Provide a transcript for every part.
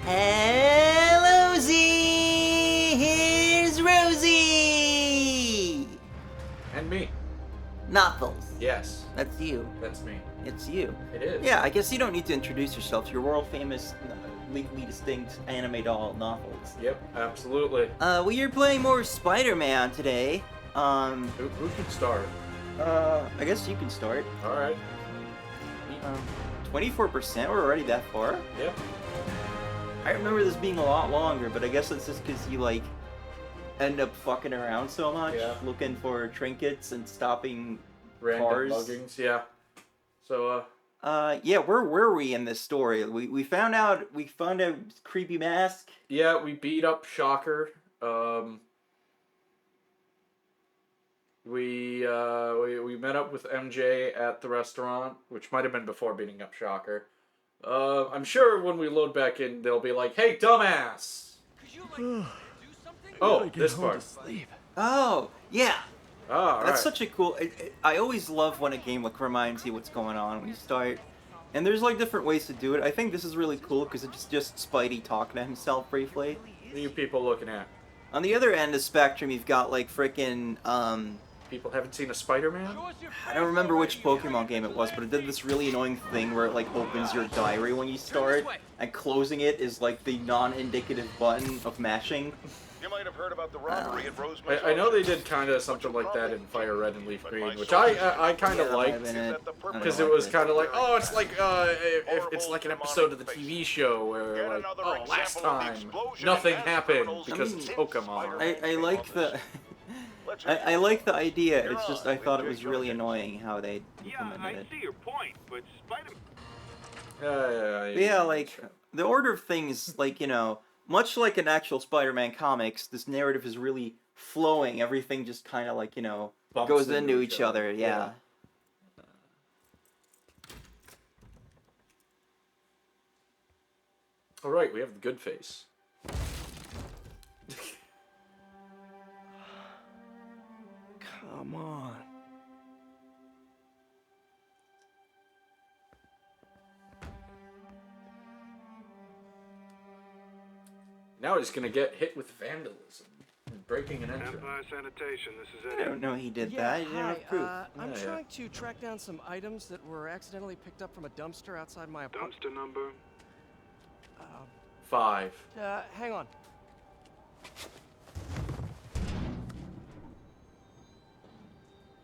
Hello, Z! Here's Rosie! And me. Knuckles. Yes. That's you. That's me. It's you. It is. Yeah, I guess you don't need to introduce yourself. You're world famous, legally distinct anime doll Knuckles. Yep, absolutely. Well, you're playing more Spider-Man today. Who can start? I guess you can start. Alright. 24%? We're already that far? Yep. I remember this being a lot longer, but I guess it's just because you, like, end up fucking around so much, looking for trinkets and stopping Random cars. muggings, yeah. So, yeah, where were we in this story? We found out creepy mask. yeah, we beat up Shocker. We met up with MJ at the restaurant, which might have been before beating up Shocker. I'm sure when we load back in, they'll be like, "Hey, dumbass!" Could you, like, do something? Oh, this part. Oh, yeah. Oh, That's such a cool... I always love when a game, like, reminds you what's going on when you start. And there's, like, different ways to do it. I think this is really cool because it's just Spidey talking to himself briefly. What are you people looking at? On the other end of the spectrum, you've got, like, frickin', People haven't seen a Spider-Man? I don't remember which Pokemon game it was, but it did this really annoying thing where it, like, opens your diary when you start, and closing it is, like, the non-indicative button of mashing. You might have heard about the robbery at Rose. I know they did kind of something like that in Fire Red and Leaf Green, which I kind of liked, because it was kind of like, oh, it's like it's like an episode of the TV show where, like, oh, last time nothing happened because it's Pokemon. I like the... I like the idea, it's just I thought it was really annoying how they implemented it. I see your point, but Spider... Yeah, like, the order of things, like, you know, much like an actual Spider-Man comics, this narrative is really flowing, everything just kind of, like, you know, goes into each other, yeah. Alright, we have the good face. Come on. Now he's gonna get hit with vandalism and breaking an entrance. Empire Sanitation, this is I Eddie. don't know he did that, he didn't have proof. I'm trying to track down some items that were accidentally picked up from a dumpster outside my apartment. Dumpster number? 5. Hang on.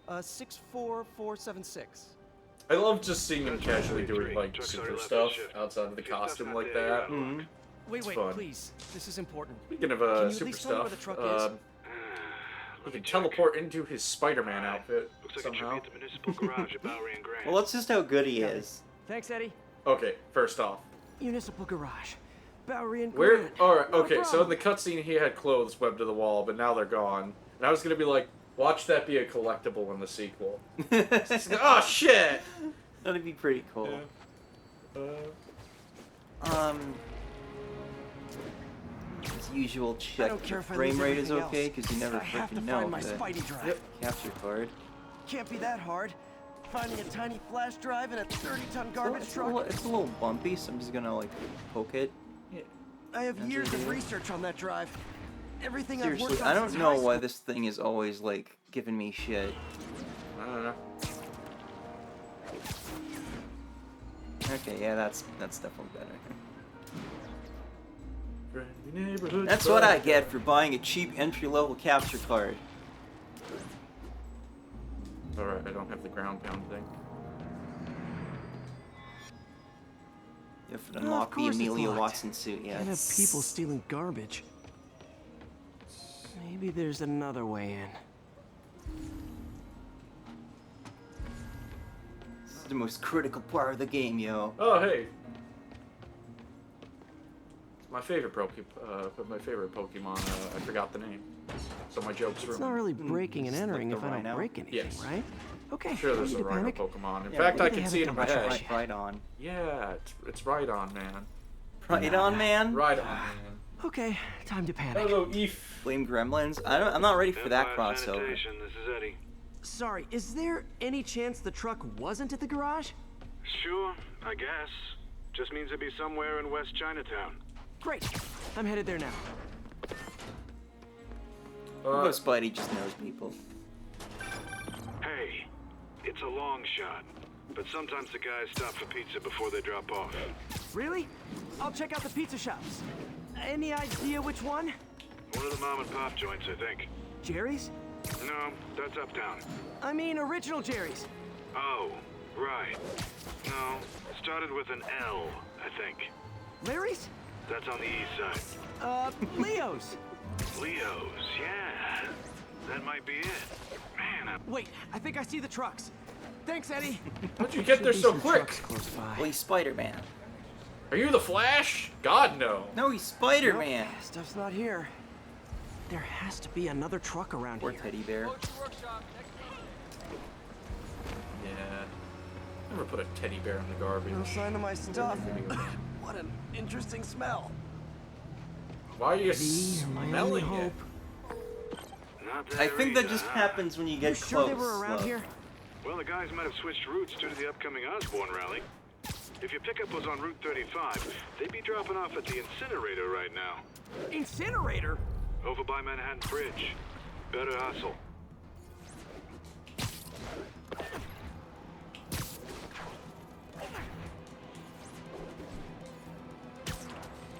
Uh, 64476. I love just seeing him casually doing, like, super stuff outside of the costume like that. Wait, fun. please. This is important. Speaking of Can you at super least tell me where the stuff, truck is? he can teleport into his Spider-Man outfit Looks like it should somehow. be at the municipal garage at Bowery and Grand. Well, that's just how good he is. Thanks, Eddie. Okay, first off, Municipal garage. Bowery and where? Grand. Alright, Not a okay. So in problem. the cutscene, he had clothes webbed to the wall, but now they're gone. And I was gonna be like, watch that be a collectible in the sequel. Oh shit! That'd be pretty cool. Yeah. As usual, I check don't care if if I frame lose rate is everything okay, else. because you never I have to freaking find know my the Spidey drive. capture card. Can't be that hard. Finding a tiny flash drive in a 30-ton garbage It's truck. a little bumpy, so I'm just gonna, like, poke it. I have That's years what it of is. research on that drive. Everything I've Seriously, worked on I don't since know high why school. this thing is always, like, giving me shit. I don't know. Okay, yeah, that's definitely better. Friendly neighborhood That's what I Spider. get for buying a cheap entry-level capture card. Alright, I don't have the ground pound thing. You have to Of unlock the course it's Amelia locked. Watson suit, yeah. Can't have people stealing garbage. Maybe there's another way in. This is the most critical part of the game, yo. Oh hey. My favorite Pokemon. I forgot the name. So my joke's It's ruined. not really breaking and Just like entering the if I don't rhino? break anything, Yes. right? Okay. I'm sure there's no a need to Rhino panic. Pokemon. In Yeah, fact, but I they can haven't see it in my done head. much. Right on. Yeah, it's right on, man. Right on, man? Right on, man. Okay, time to panic. Hello, Eve. Flame Gremlins? I'm not ready for that Empire crossover. Sanitation, this is Eddie. Sorry, is there any chance the truck wasn't at the garage? Sure, I guess. Just means it'd be somewhere in West Chinatown. Great. I'm headed there now. Spidey just knows people. Hey, it's a long shot, but sometimes the guys stop for pizza before they drop off. Really? I'll check out the pizza shops. Any idea which one? One of the mom and pop joints, I think. Jerry's? No, that's uptown. I mean original Jerry's. Oh, right. No, started with an L, I think. Larry's? That's on the east side. Leo's. Leo's, yeah. That might be it. Man, Wait, I think I see the trucks. Thanks, Eddie. How'd you get there so quick? Close by. Well, he's Spider-Man. Are you the Flash? God, no. No, he's Spider-Man. Nope, stuff's not here. There has to be another truck around Poor here. teddy bear. Yeah. Never put a teddy bear in the garbage. No sign of my stuff. What an interesting smell. Why are you These are my only smelling hope. it? not I there think that either, just huh? happens when you You get sure close. they were around love. here? Well, the guys might have switched routes due to the upcoming Osborn rally. If your pickup was on Route 35, they'd be dropping off at the incinerator right now. Incinerator? Over by Manhattan Bridge. Better hustle.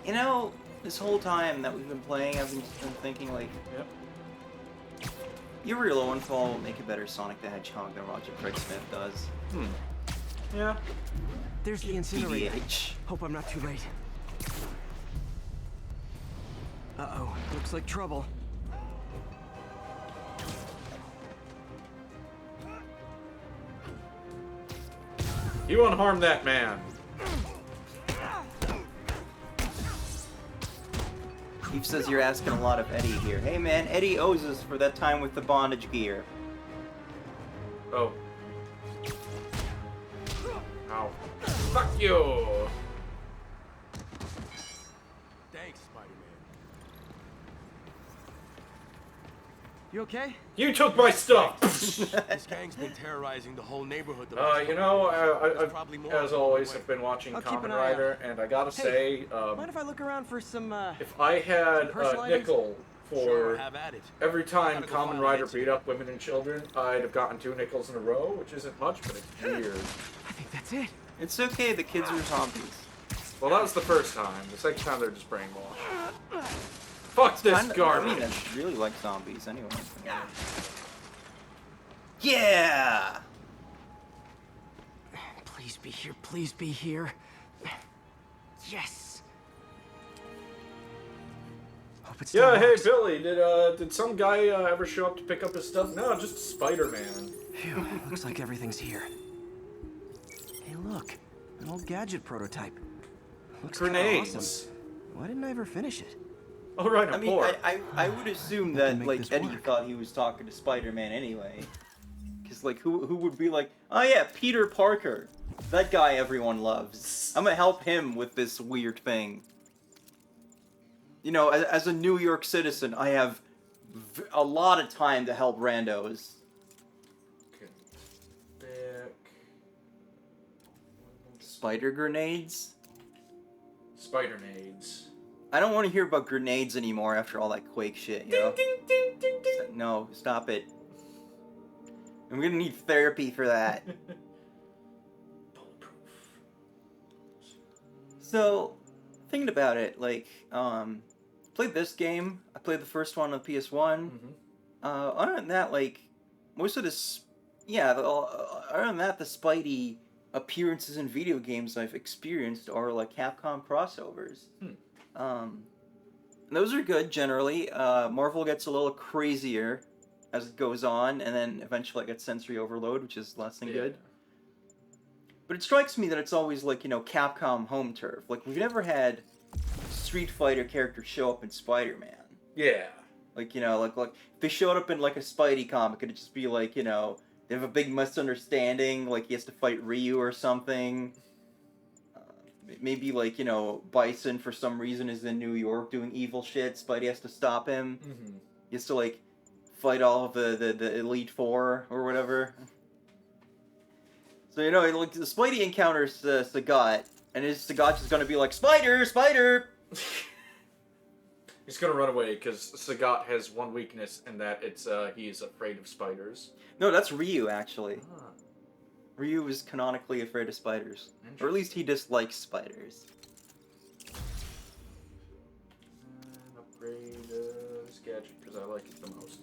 You know, this whole time that we've been playing, I've been thinking, like, Yep. your real Owenfall will make a better Sonic the Hedgehog than Roger Craig Smith does. Yeah. There's the incinerator. TBH. Hope I'm not too late. Uh-oh, looks like trouble. You won't harm that man. Eve says you're asking a lot of Eddie here. Hey man, Eddie owes us for that time with the bondage gear. Oh. Ow. Fuck you! Thanks, Spider-Man. You okay? You took my stuff! This gang's been terrorizing the whole neighborhood. The last You couple know, of weeks. There's I, probably more as on the always, way. have been watching I'll keep Kamen an eye Rider, and I gotta say, Mind if I look around for some, if I had some personal a items? nickel Sure, for have at it. every time Gotta go Kamen find Rider Nancy. beat up women and children, I'd have gotten 2 nickels in a row, which isn't much, but it's weird. I think that's it. It's okay, the kids are zombies. Well, that was the first time. The second time, they're just brainwashed. Fuck this I garbage! mean, I really like zombies anyway. Yeah! Please be here, please be here. Yes! Hope it's Yeah, hey Billy, did some guy ever show up to pick up his stuff? No, just Spider-Man. Phew, looks like everything's here. Hey, look. An old gadget prototype. Looks kinda Grenades. awesome. Why didn't I ever finish it? Oh right, I I'm mean, poor. I would assume can that, make like, this Eddie work. thought he was talking to Spider-Man anyway. Because, like, who would be like, oh yeah, Peter Parker. That guy everyone loves. I'm gonna help him with this weird thing. You know, as a New York citizen, I have a lot of time to help randos. Spider grenades? Spider-nades. I don't want to hear about grenades anymore after all that Quake shit, you know? No, stop it. I'm gonna need therapy for that. Bulletproof. So, thinking about it, like, played this game. I played the first one on PS1. Mm-hmm. Other than that, like, most of this, other than that, the Spidey appearances in video games I've experienced are like Capcom crossovers. And those are good generally. Marvel gets a little crazier as it goes on, and then eventually it gets sensory overload, which is less than good. But it strikes me that it's always like, you know, Capcom home turf. Like, we've never had Street Fighter characters show up in Spider-Man. Yeah. Like, you know, like if they showed up in like a Spidey comic, it'd just be like, you know, they have a big misunderstanding, like he has to fight Ryu or something. Maybe like, you know, Bison for some reason is in New York doing evil shit. Spidey has to stop him. Mm-hmm. He has to like fight all of the Elite Four or whatever. So, you know, like the Spidey encounters Sagat, and his Sagat is gonna be like, Spider! Spider! He's gonna run away because Sagat has one weakness, and that it's he is afraid of spiders. No, that's Ryu actually. Ah. Ryu is canonically afraid of spiders, or at least he dislikes spiders. And upgrade this gadget because I like it the most.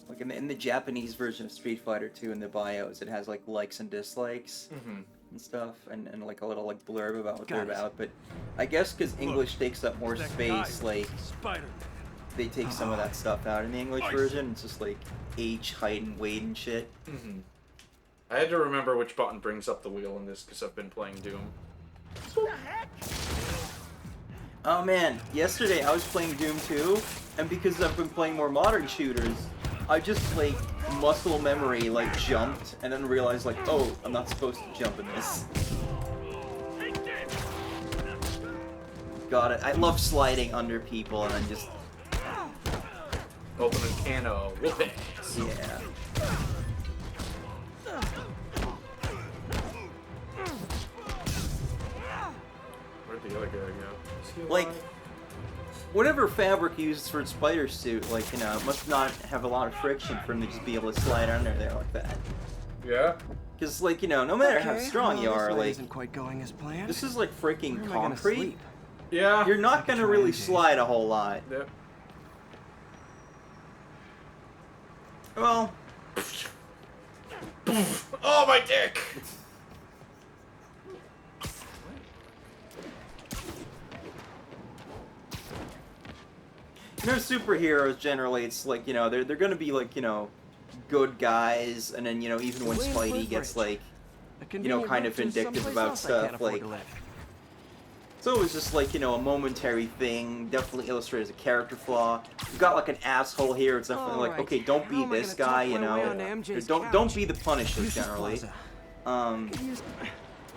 Like in the Japanese version of Street Fighter 2 in the bios, it has like likes and dislikes and stuff, and like a little like blurb about what they're about. But I guess because English takes up more space, like they take some of that stuff out in the English version. It's just like age, height, and weight and shit. I had to remember which button brings up the wheel in this because I've been playing Doom. Oh man, yesterday I was playing Doom 2, and because I've been playing more modern shooters, I just like muscle memory like jumped and then realized like, oh, I'm not supposed to jump in this. Got it. I love sliding under people and then just open a can of whoopings. Yeah. Where'd the other guy go? Like, whatever fabric he uses for its spider suit, like, you know, it must not have a lot of friction for him to just be able to slide under there like that. Yeah? Because, like, you know, no matter how strong you are, like, isn't quite going as planned. this is like freaking concrete. Yeah. You're not gonna really slide a whole lot. Yep. Well, oh, my dick! you know, superheroes generally, it's like, you know, they're gonna be like, you know, good guys, and then, you know, even when Spidey gets like, you know, kind of vindictive about stuff, like, it's always just like, you know, a momentary thing, definitely illustrated as a character flaw. You got like an asshole here, it's definitely like, okay, don't be this guy, you know, don't be the Punisher generally.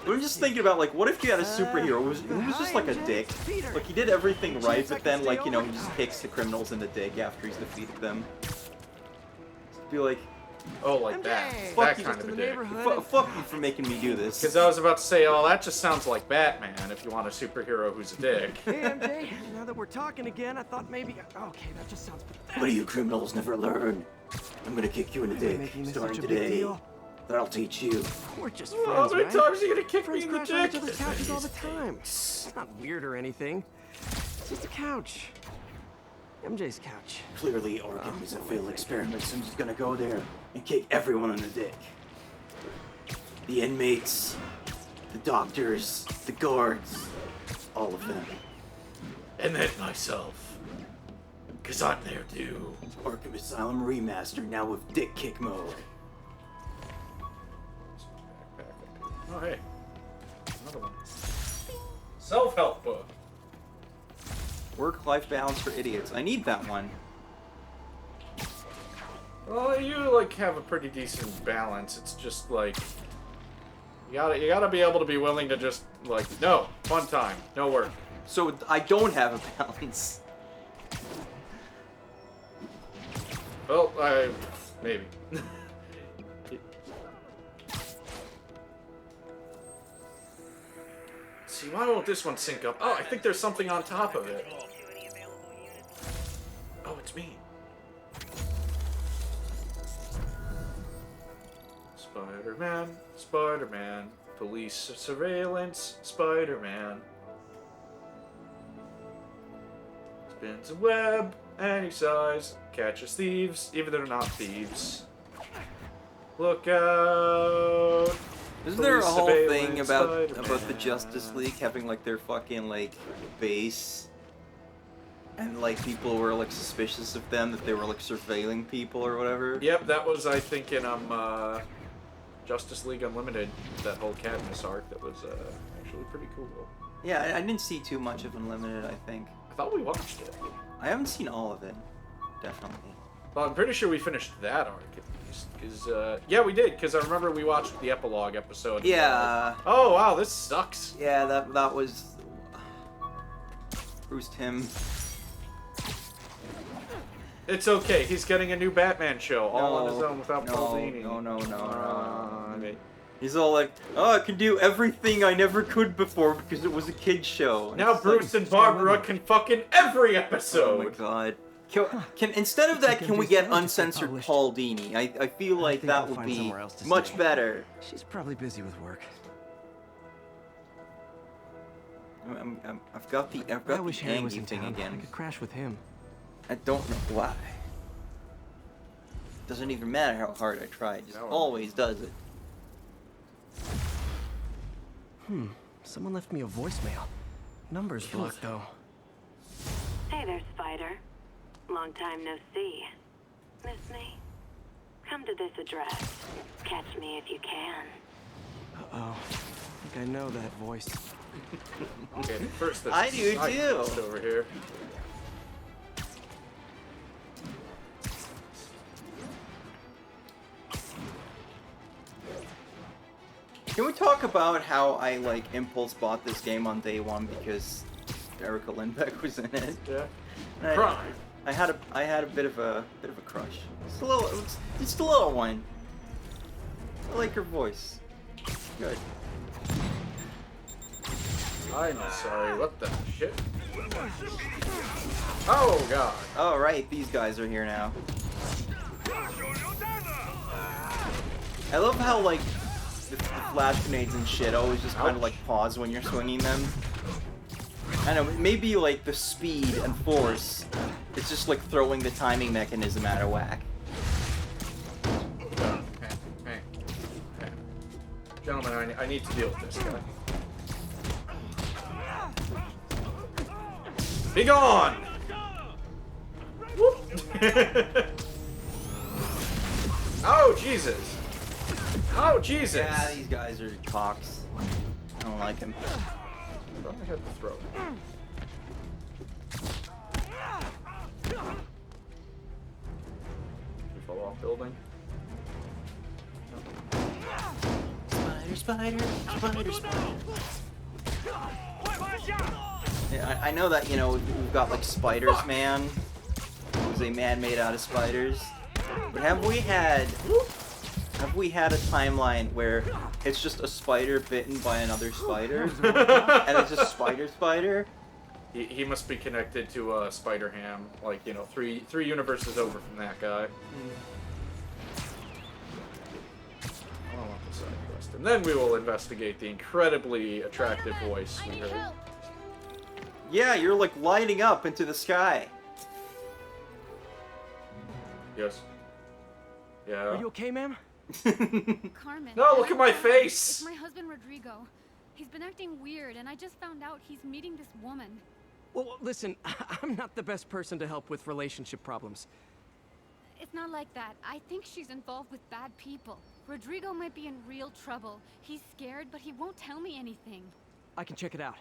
But I'm just thinking about, like, what if you had a superhero who was just like a dick? Like, he did everything right, but then, like, you know, he just kicks the criminals in the dick after he's defeated them. Just be like, oh, like that. Fuck That you, kind of a dick. Fuck you for making me do this. Because I was about to say, oh, that just sounds like Batman if you want a superhero who's a dick. Hey, MJ, now that we're talking again, I thought maybe... Okay, that just sounds pathetic. What do you criminals never learn? I'm gonna kick you in the dick, starting today. That'll teach you. We're just How friends, many right? times are you gonna kick Friends me in the crash on each dick? other's couches all the time. It's not weird or anything. It's just a couch. MJ's couch. Clearly, Arkham is a failed experiment, so I'm just gonna go there and kick everyone in the dick. The inmates, the doctors, the guards, all of them. And then myself. Because I'm there too. Arkham Asylum Remastered, now with dick kick mode. Oh, hey. Another one. Self-help book. Work-life balance for idiots. I need that one. Well, you, like, have a pretty decent balance. It's just, like... You gotta be able to be willing to just, like, no, fun time, no work. So I don't have a balance. Well, maybe. See, why won't this one sync up? Oh, I think there's something on top of it. Oh, it's me. Spider-Man, Spider-Man, police surveillance, Spider-Man. Spins a web, any size, catches thieves, even though they're not thieves. Look out! Isn't there a Police whole thing surveillance, about the Justice League having like their fucking like base, and like people were like suspicious of them, that they were like surveilling people or whatever? Yep, that was, I think, in Justice League Unlimited, that whole Cadmus arc that was actually pretty cool. Yeah, I didn't see too much of Unlimited, I think. I thought we watched it. I haven't seen all of it, definitely. Well, I'm pretty sure we finished that arc at least, because, yeah, we did, because I remember we watched the epilogue episode. Yeah. Oh, wow, this sucks. Yeah, that was... Bruce Timm. It's okay, he's getting a new Batman show, all on his own without no, Paul Dini. No. He's all like, oh, I can do everything I never could before because it was a kid's show. And now Bruce and Barbara can fuck in every episode. Oh my god. Instead of that, can we get uncensored Paul Dini? I feel like that would be much better. She's probably busy with work. I've got the angry thing again. I could crash with him. I don't know why. Doesn't even matter how hard I try. It just always does it. Someone left me a voicemail. Number's blocked though. Hey there, Spider. Long time no see. Miss me? Come to this address. Catch me if you can. Uh-oh. I think I know that voice. Okay, first I do too. Over here. Can we talk about how I like impulse bought this game on day one because Erica Lindbeck was in it? Yeah. Crime. I had a bit of a crush. Just a little one. I like her voice. Good. I'm sorry. What the shit? Oh god. Oh right, these guys are here now. I love how like the flash grenades and shit always just kind of like pause when you're swinging them. I know, maybe like the speed and force, it's just like throwing the timing mechanism out of whack. Hey. Gentlemen, I need to deal with this guy. Be gone! Oh, Jesus! Oh, Jesus! Yeah, these guys are cocks. I don't like him. Probably had to throw. We fall off building. Spider. Yeah, I know that, you know, we've got like Spiders Man, who's a man made out of spiders. But have we had a timeline where it's just a spider bitten by another spider? And it's just Spider? He must be connected to Spider-Ham, like, you know, three universes over from that guy. I want the side quest. And then we will investigate the incredibly attractive voice we heard. Yeah, you're like lighting up into the sky. Yes. Yeah. Are you okay, ma'am? Carmen. No, look at my face! It's my husband Rodrigo. He's been acting weird, and I just found out he's meeting this woman. Well, listen, I'm not the best person to help with relationship problems. It's not like that. I think she's involved with bad people. Rodrigo might be in real trouble. He's scared, but he won't tell me anything. I can check it out.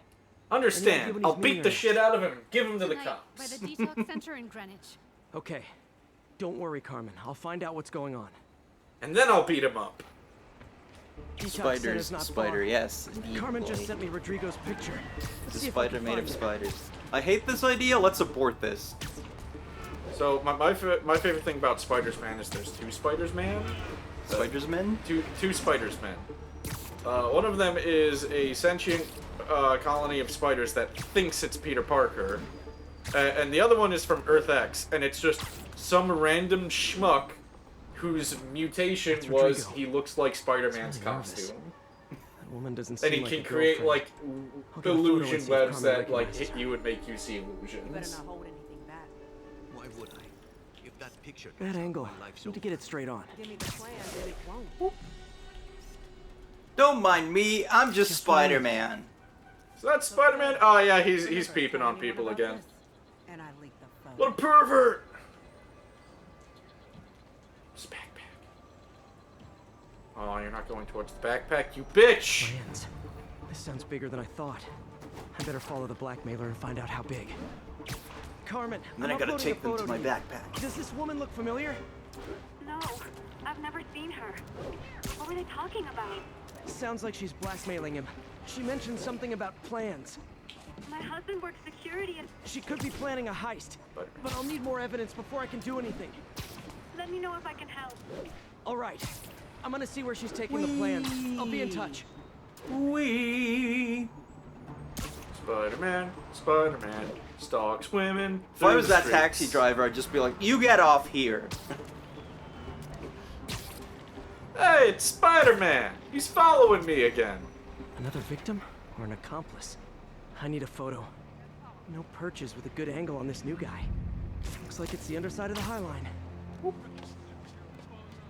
Understand. I'll beat the shit out of him and give him to the cops. By the detox center in Greenwich. Okay. Don't worry, Carmen. I'll find out what's going on. And then I'll beat him up. Spiders, spider, yes. Carmen just sent me Rodrigo's picture. The spider made of spiders. I hate this idea. Let's abort this. So my favorite thing about Spiders-Man is there's two Spiders-Man. Spiders-Men? Two Spiders-Men. One of them is a sentient colony of spiders that thinks it's Peter Parker, and the other one is from Earth X, and it's just some random schmuck whose mutation was he looks like Spider-Man's costume. That woman doesn't seem and he like can a create girlfriend. like illusion webs that like hit you and make you see illusions. You better not hold anything back. Why would I? If that picture That angle. my life so Need to get it straight on. Give me the plan, then it won't. Don't mind me. I'm just Spider-Man. So that's Spider-Man. Oh yeah, he's peeping on people again. And I leaked the photo. What a pervert! This backpack. Oh, you're not going towards the backpack, you bitch! Plans. This sounds bigger than I thought. I better follow the blackmailer and find out how big. Carmen, And then I'm I gotta uploading a take them to photo my you. backpack. Does this woman look familiar? No, I've never seen her. What were they talking about? Sounds like she's blackmailing him. She mentioned something about plans. My husband works security and She could be planning a heist, but I'll need more evidence before I can do anything. let me know if I can help. All right, I'm gonna see where she's taking the plans. I'll be in touch. Wee. Spider-Man, Spider-Man, stalks women. If I was that taxi driver, I'd just be like, you get off here. Hey, it's Spider-Man. He's following me again. Another victim or an accomplice? I need a photo. No perches with a good angle on this new guy. Looks like it's the underside of the High Line. Whoop.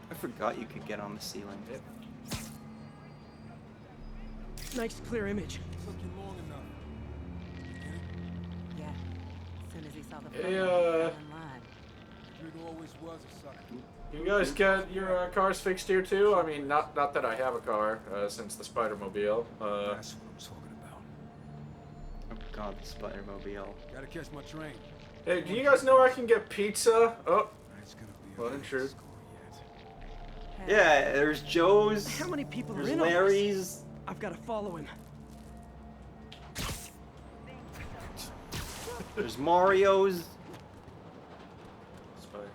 I forgot you could get on the ceiling. Nice clear image. Yeah. As soon as he saw the Hey, photo, he fell in line. Rodrigo always was a sucker. You guys get your cars fixed here too? I mean, not that I have a car since the Spider-Mobile. That's what I'm talking about. Oh god, the Spider-Mobile. Gotta catch my train. Hey, do you guys know I can get pizza? Oh, That's gonna be well, true. Yeah, there's Joe's. How many people are There's in on this? Larry's. I've got to follow him. There's Mario's. Spider-Man.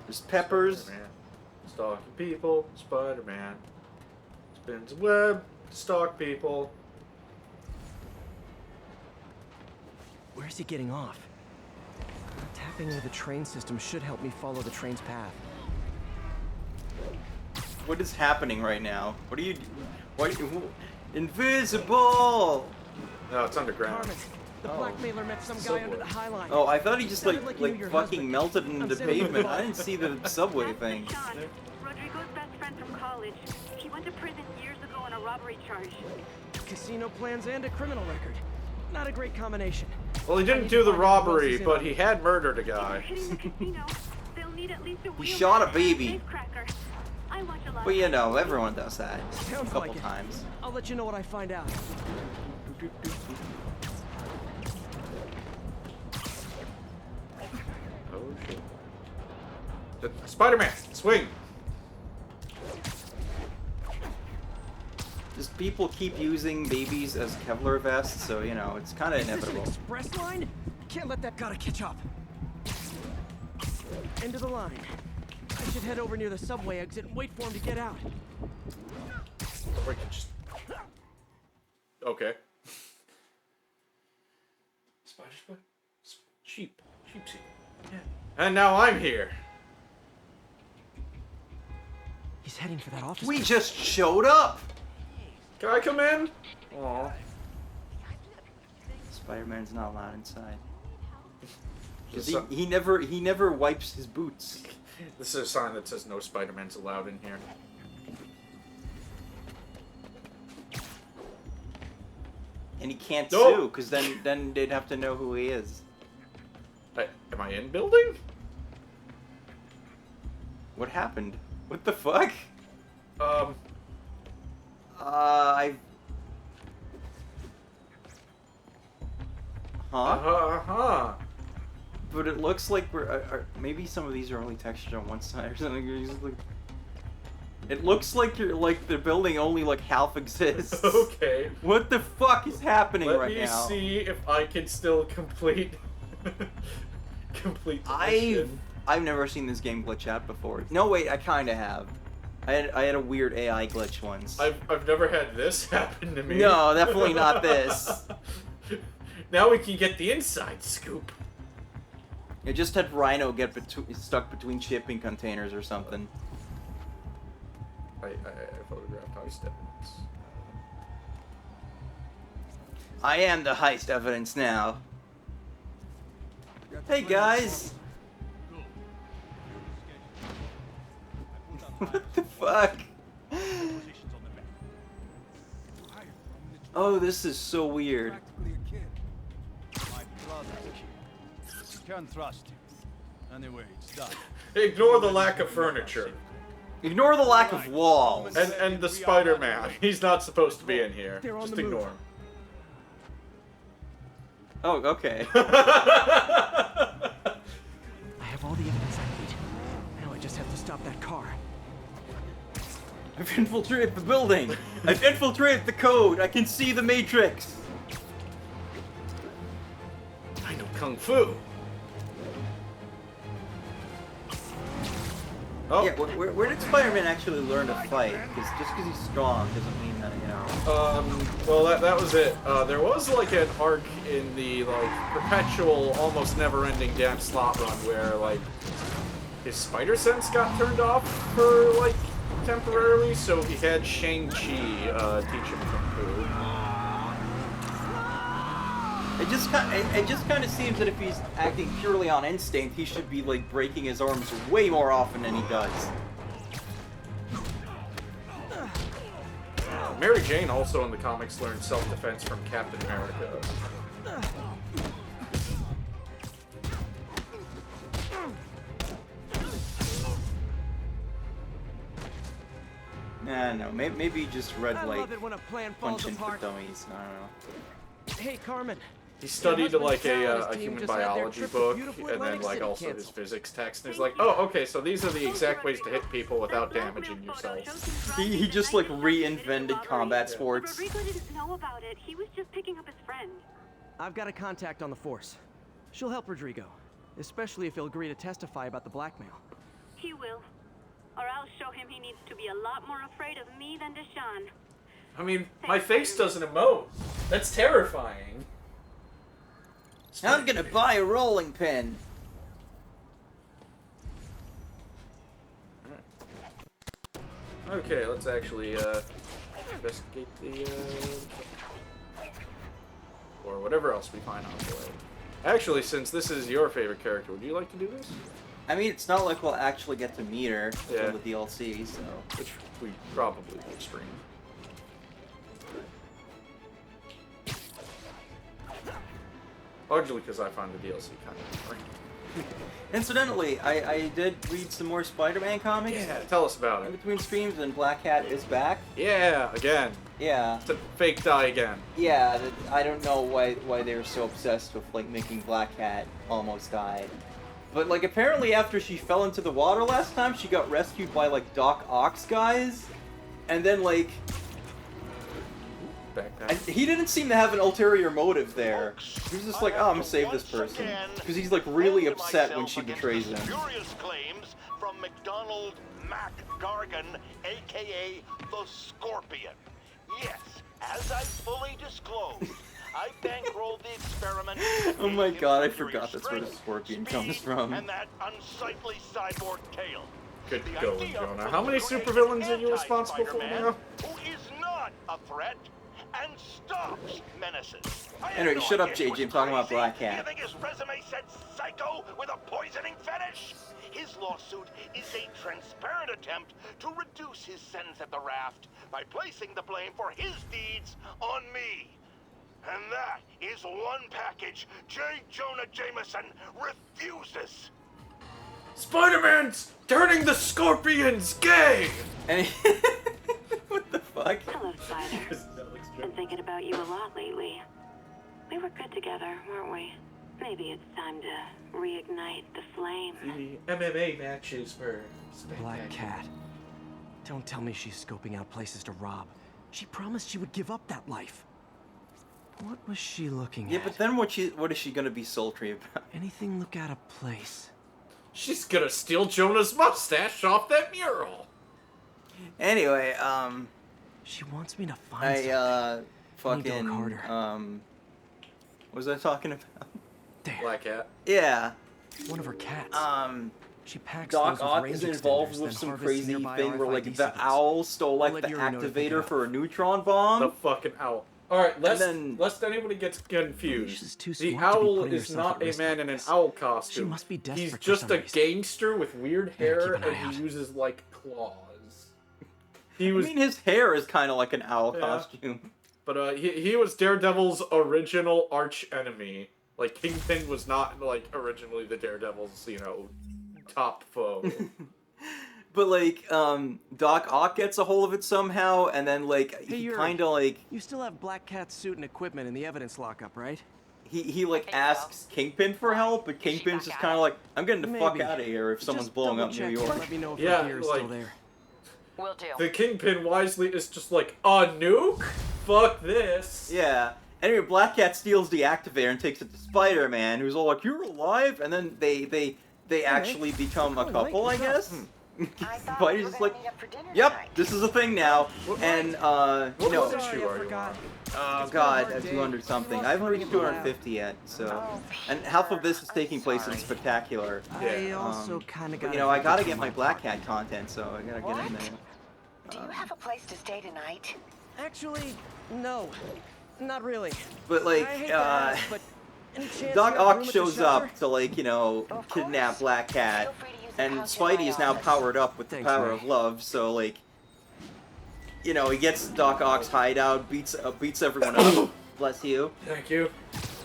There's Pepper's. Spider-Man. Stalking people. Spider-Man. Spins a web to stalk people. Where's he getting off? Tapping into the train system should help me follow the train's path. What is happening right now? What are you? What? Invisible! No, it's underground. Carmen, the Oh. blackmailer met some guy under the High Line. Oh, I thought he just Sounded like you knew like your fucking husband. melted into I'm the sending pavement. him I didn't see the subway thing. Sean, Rodrigo's best friend from college. He went to prison years ago on a robbery charge. Casino plans and a criminal record. Not a great combination. Well, he didn't do the robbery, but he had murdered a guy. Hitting the casino, they'll need at least a He wheelman shot a and baby. safecracker. I watch a lot But of you know, everyone does that a Sounds couple like it. times. I'll let you know what I find out. Oh shit. Spider-Man, swing! Just people keep using babies as Kevlar vests, so you know, it's kind of Is this an inevitable. express line? Can't let that gotta catch up. End of the line. I should head over near the subway exit and wait for him to get out. Or I could just... Okay. Spider. Sheep. Sheepsy. Yeah. And now I'm here. He's heading for that office. We just showed up! Can I come in? Aw. Spider-Man's not allowed inside. 'Cause This he never wipes his boots. is a sign that says no Spider-Man's allowed in here. And he can't No. sue, because then they'd have to know who he is. Am I in building? What happened? What the fuck? I... Huh? But it looks like we're... maybe some of these are only textured on one side or something. It looks like the building only like half exists. Okay. What the fuck is happening right now? Let me see if I can still complete... complete the mission. I've never seen this game glitch out before. No, wait, I kind of have. I had a weird AI glitch once. I've never had this happen to me. No, definitely not this. Now we can get the inside scoop. It just had Rhino get stuck between shipping containers or something. I photographed heist evidence. I am the heist evidence now. Hey guys! What the fuck? Oh, this is so weird. Practically a kid. My brother's kid. You can't trust him. Anyway, it's done. Ignore the lack of furniture. Ignore the lack of walls. And the Spider-Man. He's not supposed to be in here. They're on Just the move. ignore him. Oh, okay. I have all the evidence I need. Now I just have to stop that car. I've infiltrated the building. I've infiltrated the code. I can see the Matrix. I know Kung Fu. Oh. Yeah, where did Spider-Man actually learn to fight? Because just because he's strong doesn't mean that, you know... Well, that was it. There was, like, an arc in the, like, perpetual, almost never-ending damn slot run where, like, his spider sense got turned off for, like, temporarily, so he had Shang-Chi teach him Kung Fu. It just kind of seems that if he's acting purely on instinct, he should be, like, breaking his arms way more often than he does. Mary Jane also in the comics learned self-defense from Captain America. Nah, no, maybe just red I light love it when a plan falls punching for apart. dummies. I don't know. Hey, Carmen. He studied like a team human just had their biology trip to book, beautiful and then Atlantic like City also his canceled. physics text, and he's like, oh, okay, so these are the exact ways to hit people without damaging yourself. He just like reinvented combat But sports. Rodrigo didn't know about it. He was just picking up his friend. I've got a contact on the force. She'll help Rodrigo, especially if he'll agree to testify about the blackmail. He will. Or I'll show him he needs to be a lot more afraid of me than Deshaun. I mean, my face doesn't emote. That's terrifying. I'm gonna buy a rolling pin. Okay, let's actually investigate the or whatever else we find on the way. Actually, since this is your favorite character, would you like to do this? I mean, it's not like we'll actually get to meet her Yeah. until the DLC, so... Which we probably will stream. Largely because I find the DLC kind of boring. Incidentally, I did read some more Spider-Man comics. Yeah, tell us about In it. between streams, and Black Cat is back. Yeah, again. Yeah. It's a fake die again. Yeah, I don't know why they were so obsessed with, like, making Black Cat almost die. But, like, apparently after she fell into the water last time, she got rescued by, like, Doc Ock's guys. And then, like... Backpack. he didn't seem to have an ulterior motive there. He was just like, oh, I'm gonna save this person. Because he's, like, really upset when she betrays him. Furious claims from McDonald Mac Gargan, a.k.a. the Scorpion. Yes, as I fully disclosed, I bankrolled the experiment. Oh my god, I forgot that's where the Scorpion comes from. And that unsightly cyborg tail. Good The going, idea Jonah. was How many to create supervillains are an you responsible for anti-Spider-Man now? Who is not a threat and stops menaces. I had Anyway, no shut up, idea he JJ. I'm was talking about crazy. Black Do you Cat. think his resume said psycho with a poisoning fetish? His lawsuit is a transparent attempt to reduce his sentence at the raft by placing the blame for his deeds on me. And that is one package J. Jonah Jameson refuses. Spider-Man's turning the Scorpions gay! And what the fuck? Hello, Spider. Been thinking about you a lot lately. We were good together, weren't we? Maybe it's time to reignite the flame. The MMA matches were Black Cat. Don't tell me she's scoping out places to rob. She promised she would give up that life. What was she looking Yeah, at? but then what is she gonna be sultry about? Anything look out of place? She's gonna steal Jonah's mustache off that mural! Anyway, She wants me to find something. I need to fucking, look harder. what was I talking about? There. Black Cat. Yeah, One of her cats. She packs Doc those with Ock range is involved extenders, with then some harvests crazy nearby thing where, like, RFID the signals. owl stole, I'll like, let the Yuri know to pick it activator up. for a neutron bomb. The fucking owl. Alright, lest then- anybody gets confused. She's too The smart to be owl putting is herself not at a risk man like in an this. owl costume. She must be desperate He's for just some a reason. gangster with weird Better hair keep an eye and out. he uses, like, claws. He I was... mean, his hair is kind of like an owl Yeah. costume. But he was Daredevil's original arch enemy. Like, Kingpin was not, like, originally the Daredevil's, you know, top foe. But, like, Doc Ock gets a hold of it somehow, and then, like, Hey, he Yuri. kind of, like, You still have Black Cat's suit and equipment in the evidence lockup, right? he like, asks Kingpin for help, but Kingpin's just kind of like, I'm getting the fuck Maybe. out of here if someone's Just blowing up New double-check and York. Let me know if Yeah, her gear is like- still there. Will do. The Kingpin wisely is just like, a nuke? Fuck this. Yeah. Anyway, Black Cat steals the activator and takes it to Spider-Man, who's all like, "You're alive," and then they actually become a Going late, couple, I what's up? guess. Spidey's just like, yep, this is a thing now. And, you know, issue are you on? oh god, at 200 something. I haven't reached 250 yet, so. And half of this is taking place in Spectacular. I also kind of got. But, you know, I gotta get my Black Cat content, so I gotta get in there. Do you have a place to stay tonight? Actually, no, not really. But, like, I hate to ask, but any chance Doc you have room Ock at the shows shelter? up to, like, you know, kidnap Black Cat. And Spidey is now powered up with the power of love, so, like, you know, he gets Doc Ock's hideout, beats everyone up. Bless you. Thank you.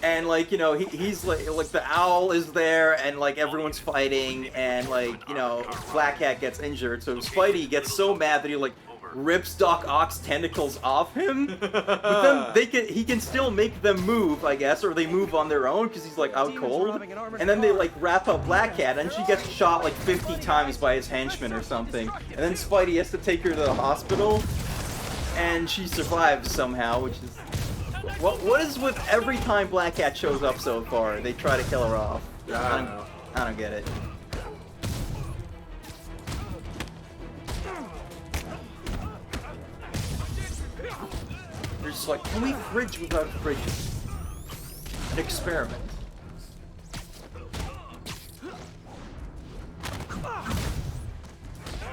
And, like, you know, he's like the owl is there, and, like, everyone's fighting, and, like, you know, Black Cat gets injured, so Spidey gets so mad that he, like, rips Doc Ock's tentacles off him. But then he can still make them move, I guess, or they move on their own because he's like out cold. And then they like wrap up Black Cat, and she gets shot like 50 times by his henchman or something. And then Spidey has to take her to the hospital, and she survives somehow, which is what is with every time Black Cat shows up so far? They try to kill her off. I don't get it. They're just like, can we fridge without fridges? An experiment.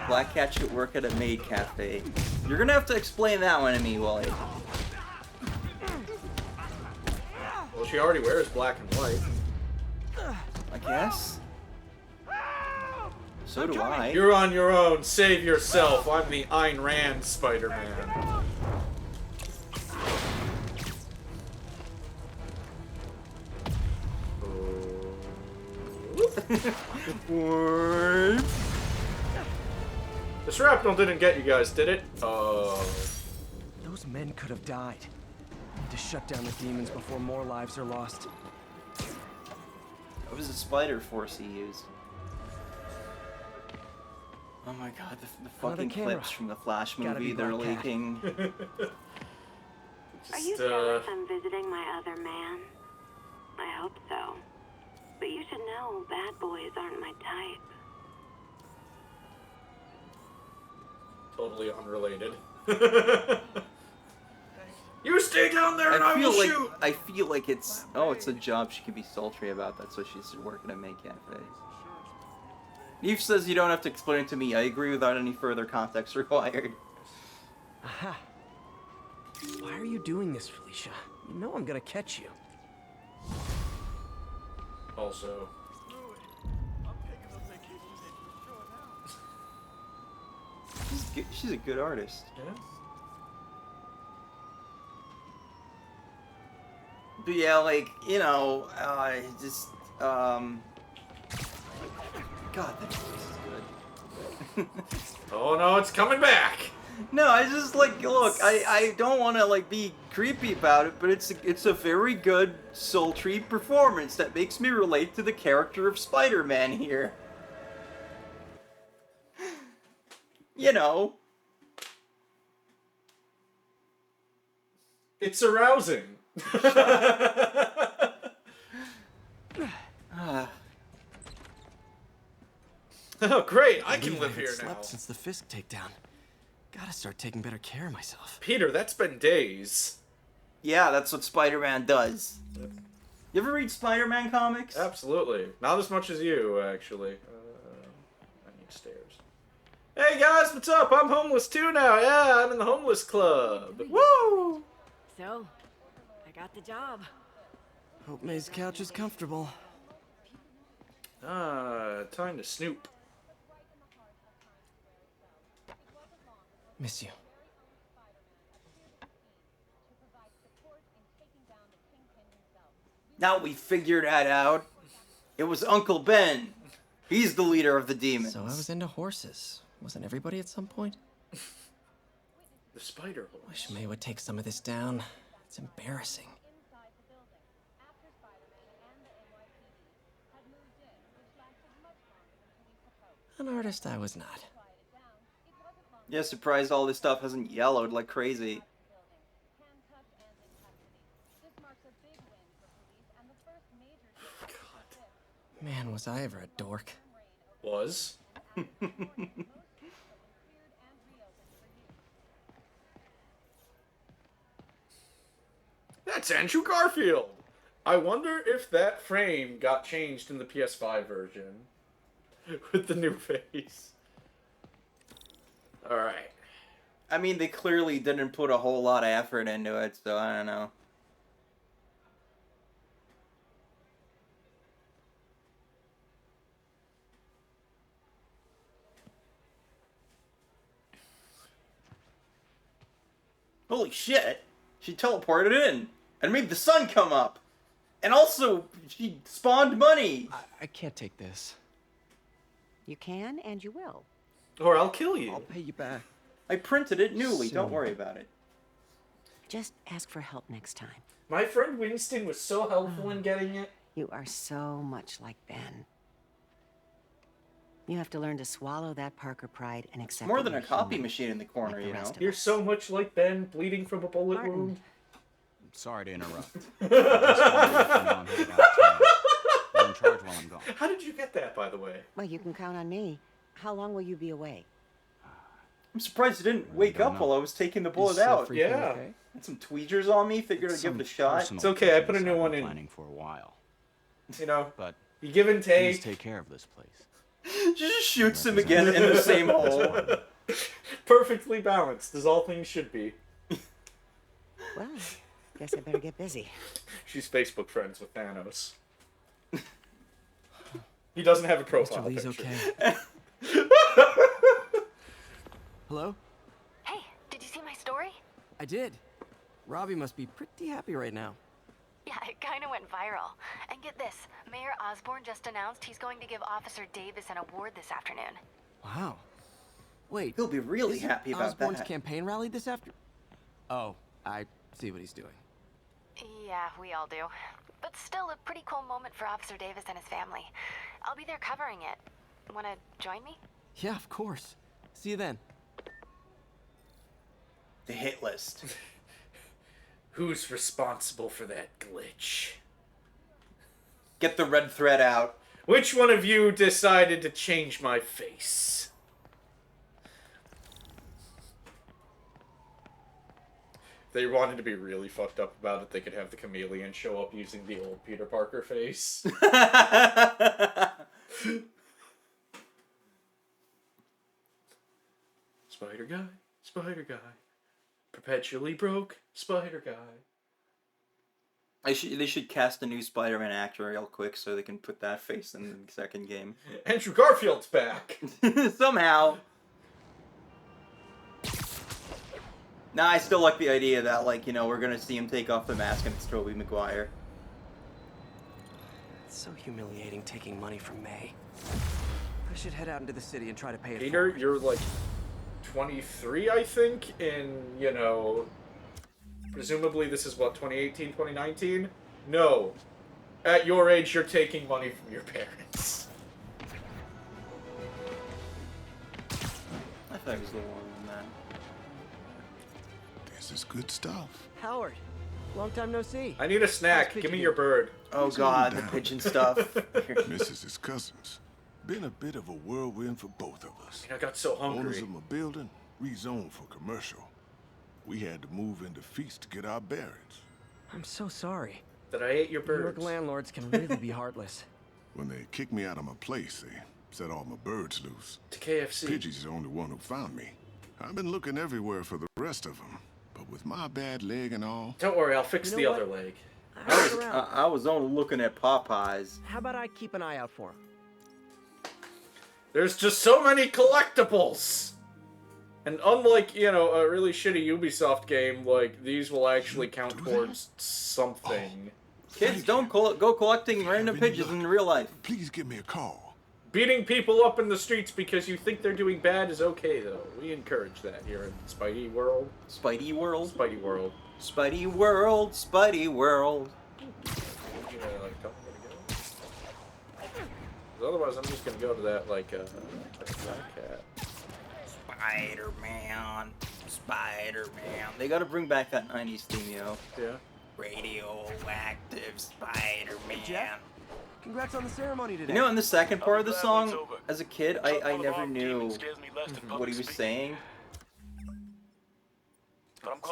Black Cat should work at a maid cafe. You're gonna have to explain that one to me, Wally. Well, she already wears black and white. I guess. So do I. You're on your own. Save yourself. I'm the Ayn Rand Spider-Man. The shrapnel didn't get you guys, did it? Oh. Those men could have died. To shut down the demons before more lives are lost. It was a spider force he used. Oh my god, the fucking clips from the Flash movie they're leaking. Are you jealous I'm visiting my other man? I hope so. But you should know bad boys aren't my type. Totally unrelated. You stay down there and I will shoot! I feel like it's a job she can be sultry about. That's why she's working at Maid Cafe. Eve says you don't have to explain it to me. I agree without any further context required. Aha. Why are you doing this, Felicia? You know I'm gonna catch you. Also. She's a good artist. Yeah. But yeah, like, you know, God, that voice is good. Oh no, it's coming back! No, I just, like, look, I don't want to, like, be creepy about it, but it's a very good, sultry performance that makes me relate to the character of Spider-Man here. You know. It's arousing. Oh, great! I can live here now. Slept since the Fisk takedown. Gotta start taking better care of myself. Peter, that's been days. Yeah, that's what Spider-Man does. You ever read Spider-Man comics? Absolutely. Not as much as you, actually. I need stairs. Hey guys, what's up? I'm homeless too now. Yeah, I'm in the homeless club. Woo! So, I got the job. Hope May's couch is comfortable. Time to snoop. Miss you. Now we figured that out. It was Uncle Ben. He's the leader of the demons. So I was into horses. Wasn't everybody at some point? The spider horse. Wish May would take some of this down. It's embarrassing. An artist I was not. Yeah, surprised all this stuff hasn't yellowed like crazy. Man, was I ever a dork. Was? That's Andrew Garfield! I wonder if that frame got changed in the PS5 version. With the new face. Alright. I mean, they clearly didn't put a whole lot of effort into it, so I don't know. Holy shit! She teleported in and made the sun come up! And also, she spawned money! I can't take this. You can, and you will. Or I'll kill you. I'll pay you back. I printed it newly, Soon. don't worry about it. Just ask for help next time. My friend Winston was so helpful in getting it. You are so much like Ben. You have to learn to swallow that Parker pride and accept More that than a you're copy human, machine in the corner, like the you know? rest of You're us. so much like Ben, bleeding from a bullet Martin. wound. Sorry to interrupt. I just wanted to let you know I'm headed out of town. I'm in charge while I'm gone. How did you get that, by the way? Well, you can count on me. How long will you be away? I'm surprised you didn't wake don't up know. while I was taking the bullet Is out. everything Yeah. okay? Had some tweezers on me, figured I'd give it a shot. Personal It's okay, I put a business new I've one been in. planning for a while. You know, But you give and please take. take care of this place. She just shoots him again in the same hole. Perfectly balanced, as all things should be. Well, guess I better get busy. She's Facebook friends with Thanos. He doesn't have a profile Mr. Lee's picture. okay. Hello? Hey, did you see my story? I did. Robbie must be pretty happy right now. Yeah, it kind of went viral. And get this, Mayor Osborn just announced he's going to give Officer Davis an award this afternoon. Wow. Wait. He'll be really isn't happy about Osborn's that. campaign rally this after? Oh, I see what he's doing. Yeah, we all do. But still a pretty cool moment for Officer Davis and his family. I'll be there covering it. Wanna join me? Yeah, of course. See you then. The hit list. Who's responsible for that glitch? Get the red thread out. Which one of you decided to change my face? If they wanted to be really fucked up about it, they could have the chameleon show up using the old Peter Parker face. Spider guy, spider guy. Perpetually broke, spider guy. They should cast a new Spider-Man actor real quick so they can put that face in the second game. Andrew Garfield's back. Somehow. Nah, I still like the idea that, like, you know, we're gonna see him take off the mask and it's Tobey Maguire. It's so humiliating taking money from May. I should head out into the city and try to pay it Peter, forward. you're like 23, I think, in, you know, presumably this is what, 2018, 2019? No. At your age, you're taking money from your parents. I thought it was the one in that. This is good stuff. Howard, long time no see. I need a snack. Give me your bird. Oh god, the pigeon stuff. Mrs. is cousins. Been a bit of a whirlwind for both of us. I got so Owners hungry. of my building, rezoned for commercial. We had to move into feast to get our bearings. I'm so sorry. That I ate your New York birds. landlords can really be heartless. When they kicked me out of my place, they set all my birds loose. To KFC. Pidgey's the only one who found me. I've been looking everywhere for the rest of them, but with my bad leg and all... Don't worry, I'll fix You the know other what? leg. I was only looking at Popeyes. How about I keep an eye out for him? There's just so many collectibles! And unlike, you know, a really shitty Ubisoft game, like, these will actually count towards something. Kids, don't go collecting random pigeons in real life. Please give me a call. Beating people up in the streets because you think they're doing bad is okay, though. We encourage that here in Spidey World. Spidey World? Spidey World. Spidey World, Spidey World. You know, like, tell me where to go. 'Cause otherwise, I'm just gonna go to that, like, black cat. Spider-Man, Spider-Man. They gotta bring back that 90s theme, yo. Yeah. Radioactive Spider-Man. Jeff? Congrats on the ceremony today. You know, in the second part of the song, as a kid, I never knew what he was saying.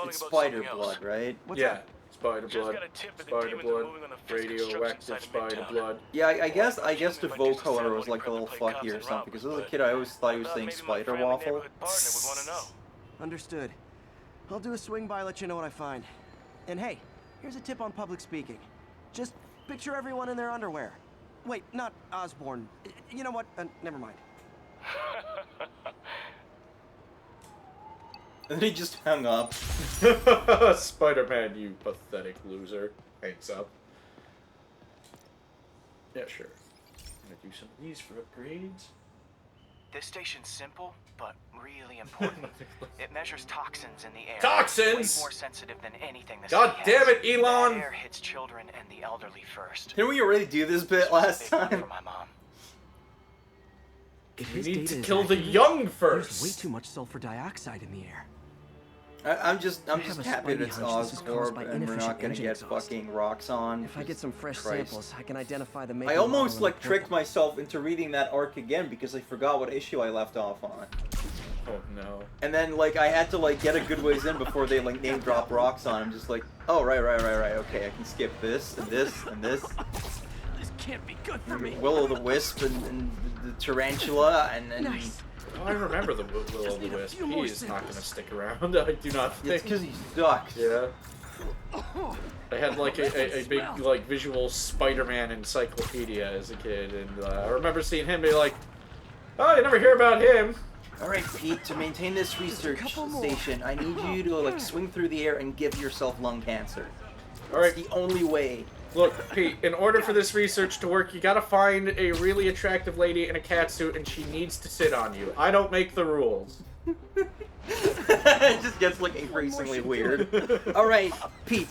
It's spider blood, right? Yeah, spider blood, radioactive spider blood. Yeah, I guess the vocoder was like a little fucky or something, because as a kid I always thought he was saying spider waffle. Understood. I'll do a swing by, let you know what I find. And hey, here's a tip on public speaking. Just picture everyone in their underwear. Wait, not Osborn. You know what? Never mind. And then he just hung up. Spider-Man, you pathetic loser. Hangs up. Yeah, sure. I'm gonna do some of these for upgrades. This station's simple, but really important. It measures toxins in the air. Toxins! Way more sensitive than anything the God city damn has. it, Elon! That air hits children and the elderly first. Didn't we already do this bit last time? For my mom. If We his need data to is kill the accurate, young first. There's way too much sulfur dioxide in the air. I'm just have happy a that spidey it's hunch this is caused Osborn by and we're inefficient not gonna engine get exhaust. fucking rocks on. If I get some fresh Christ. samples, I can identify the I almost like tricked myself into reading that arc again because I forgot what issue I left off on. Oh no. And then like I had to like get a good ways in before they like name drop rocks on. I'm just like, oh right, okay, I can skip this and this and this. This can't be good for me. Will-o'-the-wisp and the tarantula and then. Nice. Oh, I remember the Will-o'-the-Wisp. He is not going to stick around, I do not think. It's because he sucks. Yeah. I had like a big like visual Spider-Man encyclopedia as a kid, and I remember seeing him be like, oh, you never hear about him. Alright, Pete, to maintain this research station, I need you to like swing through the air and give yourself lung cancer. Alright. It's the only way. Look, Pete, in order for this research to work, you gotta find a really attractive lady in a catsuit, and she needs to sit on you. I don't make the rules. It just gets like increasingly weird. Alright, Pete,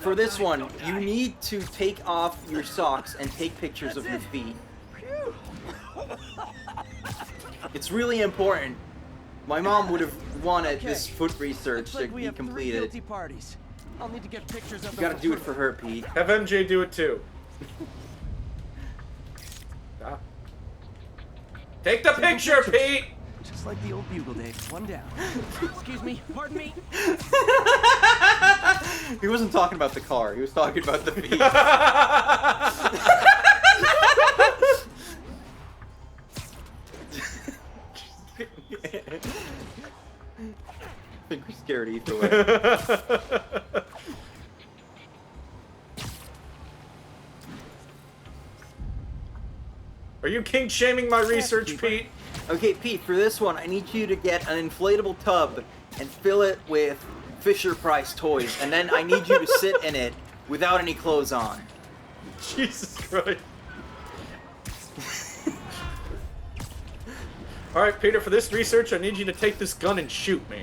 for this one, you need to take off your socks and take pictures of your feet. It's really important. My mom would have wanted this foot research to be completed. Parties. I'll need to get pictures of You gotta do it for her, Pete. Have MJ do it too. Ah. Take the picture, Pete! Just like the old bugle days. One down. Excuse me. Pardon me. He wasn't talking about the car. He was talking about the feet. I think we're scared either way. Are you kink shaming my research, Pete? Okay, Pete, for this one, I need you to get an inflatable tub and fill it with Fisher-Price toys, and then I need you to sit in it without any clothes on. Jesus Christ. Alright, Peter, for this research, I need you to take this gun and shoot me.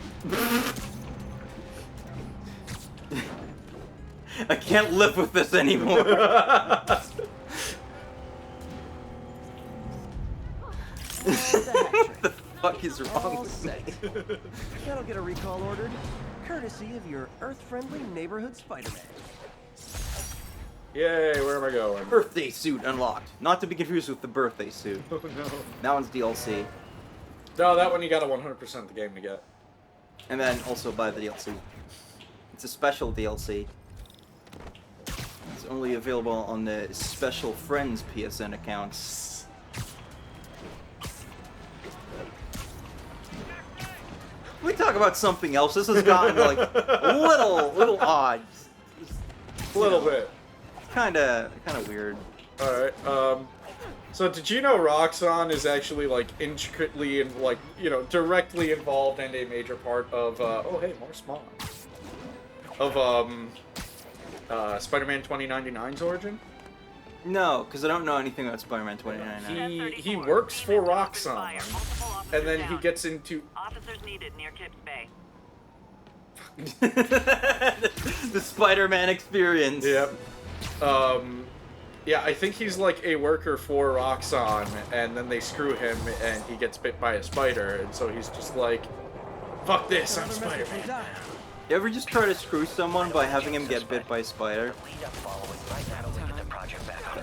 I can't live with this anymore. What the fuck is wrong with me? That'll get a recall ordered, courtesy of your Earth-friendly neighborhood Spider-Man. Yay, where am I going? Birthday suit unlocked. Not to be confused with the birthday suit. Oh no. That one's DLC. No, that one you gotta 100% the game to get. And then also buy the DLC. It's a special DLC. It's only available on the special friends PSN accounts. Can we talk about something else? This has gotten like a little odd. A little bit. Kind of weird. Alright, so did you know Roxxon is actually, like, intricately and, like, you know, directly involved and a major part of, oh hey, more Spawn. Of, Spider-Man 2099's origin? No, because I don't know anything about Spider-Man 2099. He works for Roxxon, and then he gets into... Officers needed near Kips Bay. The Spider-Man experience. Yep. Yeah, I think he's like a worker for Roxxon, and then they screw him, and he gets bit by a spider, and so he's just like, fuck this, I'm Spider-Man. You ever just try to screw someone by having him get bit by a spider?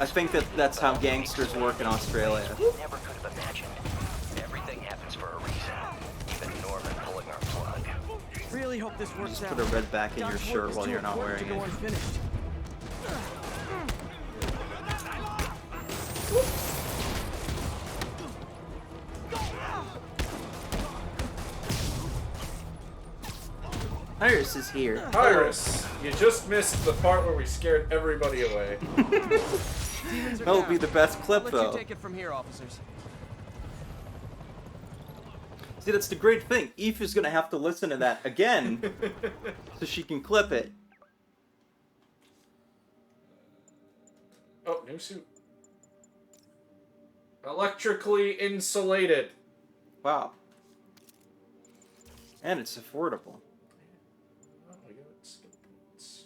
I think that's how gangsters work in Australia. Never could have imagined. Everything happens for a reason. Even Norman pulling our plug. Really hope this works Just out. put a red back in your Doc's work shirt is while too you're not important wearing to go it. unfinished. Iris is here. Iris, you just missed the part where we scared everybody away. That'll be the best clip, I'll though. let you take it from here, officers. See, that's the great thing. Eve is gonna have to listen to that again, so she can clip it. Oh, new suit. Electrically insulated. Wow. And it's affordable. Oh, we got skip boots.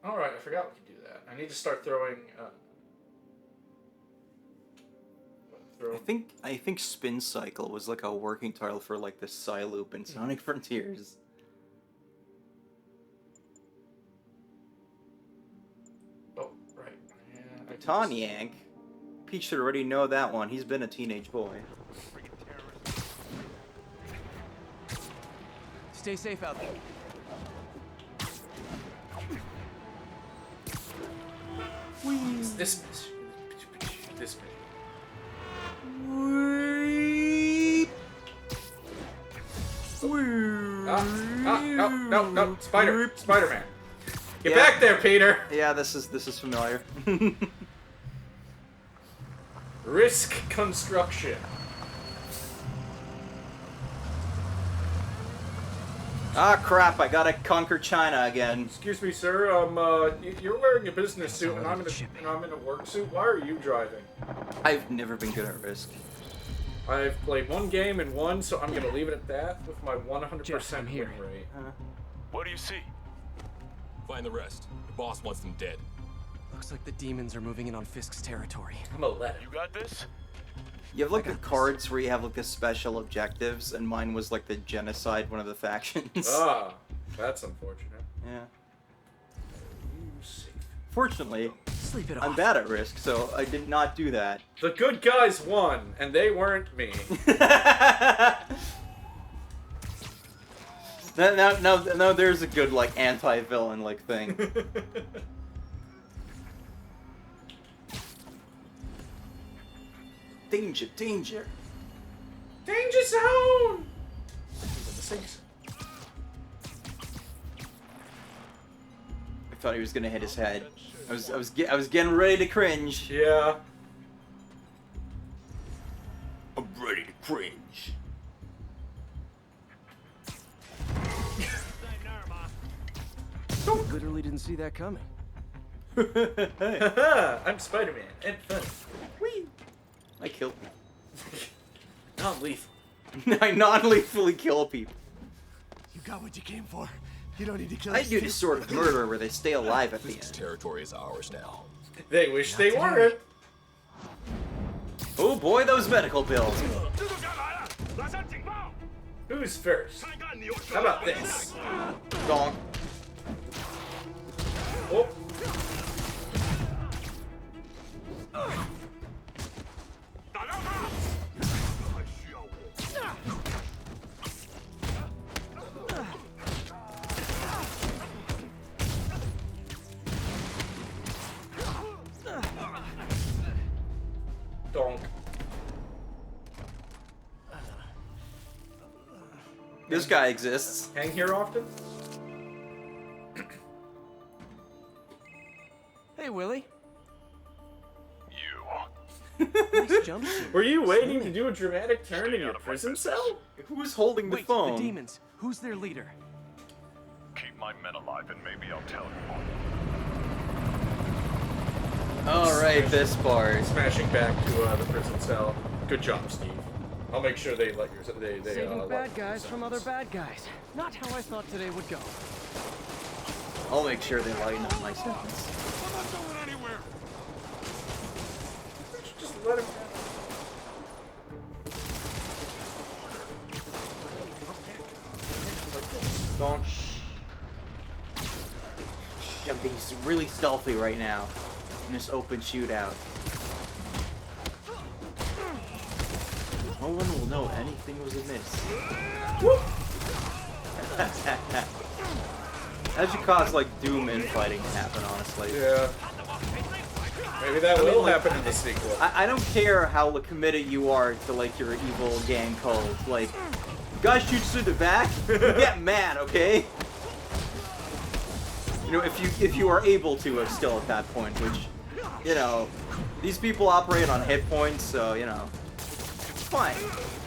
Alright, I forgot we could do that. I need to start throwing... I think Spin Cycle was like a working title for like the Psy Loop in Sonic Frontiers. Oh, right. Yeah, Tanyank. Pete should already know that one. He's been a teenage boy. Stay safe out there. It's this mission. This mission. No, Spider-Man. Get back there, Peter. Yeah, this is familiar. Risk construction. Ah, crap! I gotta conquer China again. Excuse me, sir. You're wearing a business suit, and I'm in a work suit. Why are you driving? I've never been good at Risk. I've played one game and won, so I'm gonna leave it at that with my 100% win rate. What do you see? Find the rest. The boss wants them dead. Looks like the demons are moving in on Fisk's territory. I'm a let. You got this? You have like the cards where you have like the special objectives, and mine was like the genocide, one of the factions. Ah, that's unfortunate. Yeah. You safe. Fortunately, Sleep it I'm off. bad at Risk, so I did not do that. The good guys won, and they weren't me. No, there's a good like anti-villain like thing. Danger, danger. Danger zone! These are the things. I thought he was gonna hit his head. I was getting ready to cringe. Yeah. I'm ready to cringe. Literally didn't see that coming. I'm Spider-Man and fun. Whee! I kill people. Non-lethal. I non-lethally kill people. You got what you came for. You don't need to kill I do this sort of murder where they stay alive at the end. Territory is ours now. They wish they weren't. Oh boy, those medical bills. Who's first? How about this? Donk. Oh. Donk. This guy exists. Hang here often? Hey, Willie. You. Nice jumpsuit. Were you waiting to do a dramatic turn in your prison cell? Who's holding the Wait, phone? the demons. Who's their leader? Keep my men alive and maybe I'll tell you. Alright, this part. Smashing back to the prison cell. Good job, Steve. I'll make sure they let your Saving bad guys from other bad guys. Not how I thought today would go. I'll make sure they lighten up my sentence. I'm not going anywhere. Just let him. really stealthy right now in this open shootout. No one will know anything was amiss. That should cause like doom infighting to happen, honestly. Yeah. Maybe that will happen in the sequel. I don't care how committed you are to like your evil gang code. Like, guy shoots through the back, you get mad, okay? You know, if you are able to still at that point, which, you know, these people operate on hit points, so you know, it's fine.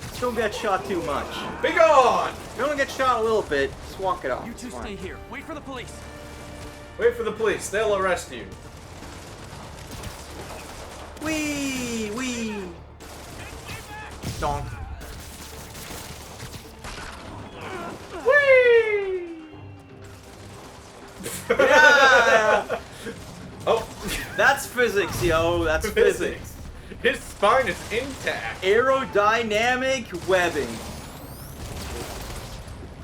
Just don't get shot too much. Be gone! If you only get shot a little bit, just walk it off. You two stay here. Wait for the police. Wait for the police. They'll arrest you. Wee! Donk. Whee! Yeah! Oh. That's physics, yo. That's physics. His spine is intact. Aerodynamic webbing.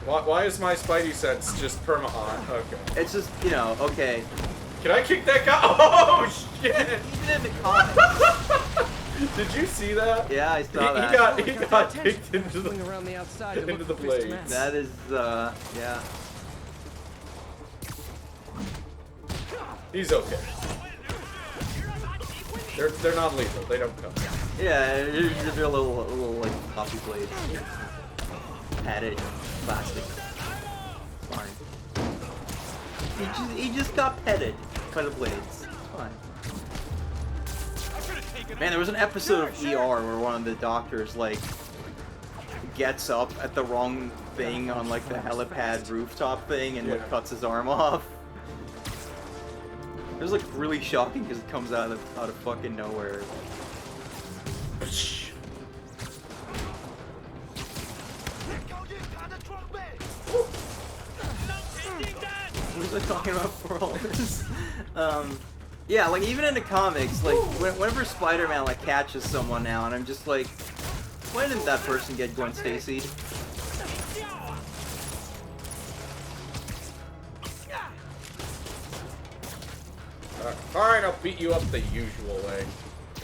Why is my spidey sense just perma-on? Okay. It's just, you know, okay. Can I kick that guy? Oh, shit! Even in the comics. Did you see that? Yeah, I saw that. He got kicked into the around the outside into the blade. That is, yeah. He's okay. They're non-lethal. They don't come. Yeah, they're a little like poppy blades. Padded plastic. Fine. He just got petted by the blades. It's fine. Man, there was an episode of ER where one of the doctors like gets up at the wrong thing on like the helipad rooftop thing and like cuts his arm off. It was like really shocking because it comes out of fucking nowhere. What was I talking about for all this? Yeah, like even in the comics, like whenever Spider-Man like catches someone now, and I'm just like, why didn't that person get Gwen Stacy'd? Alright, I'll beat you up the usual way.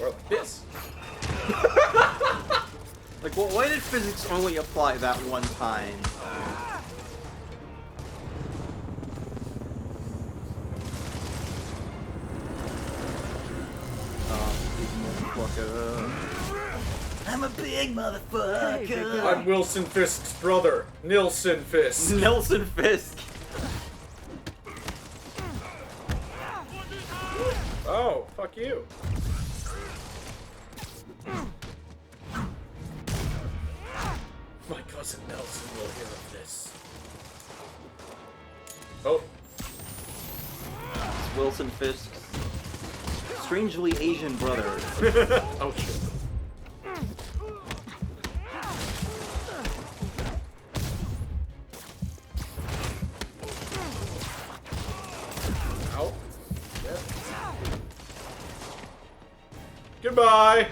Or like this. Like, well, why did physics only apply that one time? I'm a big motherfucker. I'm Wilson Fisk's brother, Nilsson Fisk. Nilsson Fisk. Oh, fuck you. My cousin Nelson will hear of this. Oh. It's Wilson Fisk's strangely Asian brother. Oh shit. Ow. Yep. Goodbye.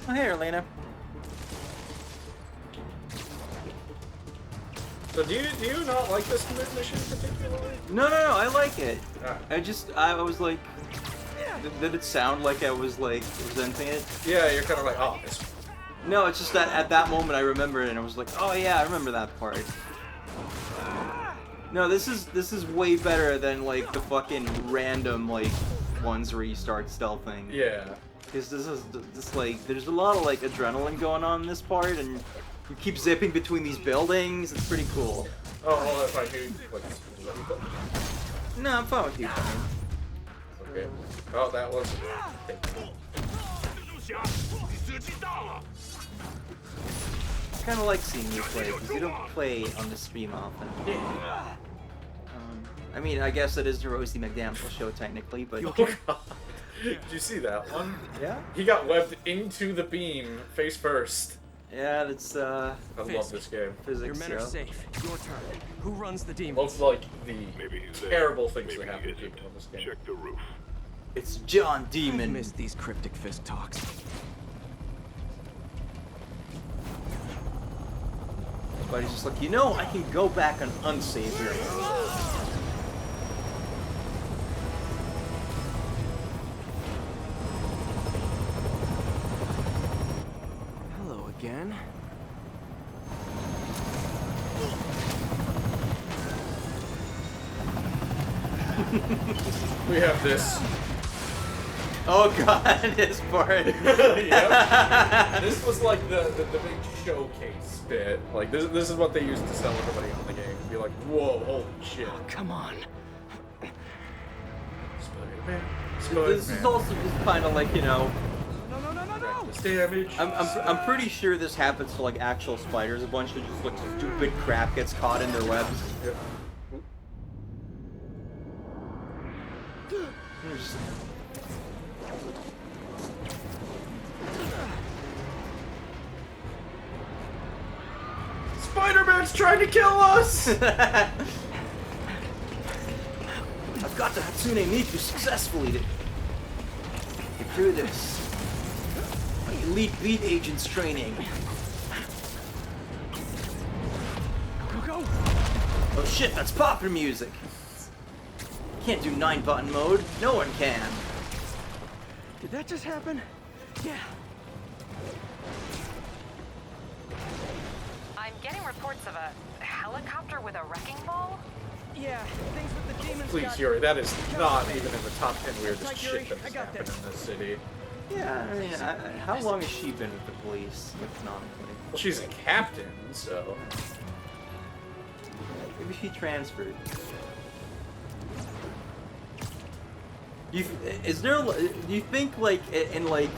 Oh, hey, Elena. So do you not like this mission particularly? No, I like it. Ah. I was like, did it sound like I was like resenting it? Yeah, you're kind of like, oh, this. No, it's just that at that moment I remembered it and I was like, oh yeah, I remember that part. No, this is way better than like the fucking random like ones where you start stealthing. Yeah. Because this is just like there's a lot of like adrenaline going on in this part, and you keep zipping between these buildings. It's pretty cool. Oh, well, if I do, like, No, I'm fine with you. Okay. Oh, that was. I kind of like seeing you play because you don't play on the stream often. I mean, I guess it is the Rosie McDaniel show technically, but. Oh, God. Did you see that one? Yeah. He got webbed into the beam face first. Yeah, that's I love this game. Physics. Your men are safe. Your turn. Who runs the demons? Most like the terrible things that happen to people in this game. Check the roof. It's John I Demon. miss these cryptic Fisk talks. But he's just like, you know, I can go back and unsave her. Hello again. We have this. Oh god, this part. Yep. This was like the big showcase bit. Like this is what they used to sell everybody on the game. Be like, whoa, holy shit. Oh, come on. Spider-Man. This is also just kind of like, you know. No. Damage. I'm pretty sure this happens to like actual spiders. A bunch of just like stupid crap gets caught in their webs. Yep. Spider-Man's trying to kill us! I've got the Hatsune Miku successfully to get through this. Elite agents training. Go! Oh shit, that's popper music. Can't do 9-button mode. No one can. Did that just happen? Yeah. I'm getting reports of a helicopter with a wrecking ball. Yeah, things with the demons. Please, Yuri, that is not even in the top 10 weirdest shit that has happened in this city. Yeah, I mean, how long has she been with the police? Economically? Well, she's a captain, so... Maybe she transferred. Do you think like in like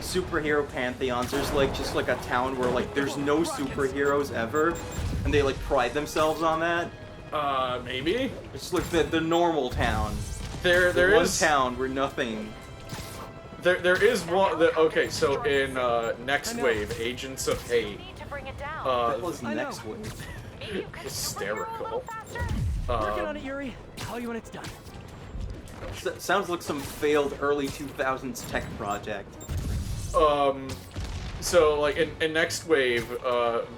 superhero pantheons there's like just like a town where like there's no superheroes ever and they like pride themselves on that? Maybe? It's like the normal town. There one is town where nothing. There is one okay, so in Next Wave, Agents of Hate. That was Next Wave. Hysterical. Working on it, Yuri. Call you when it's done. Sounds like some failed early 2000s tech project. So like in Next Wave,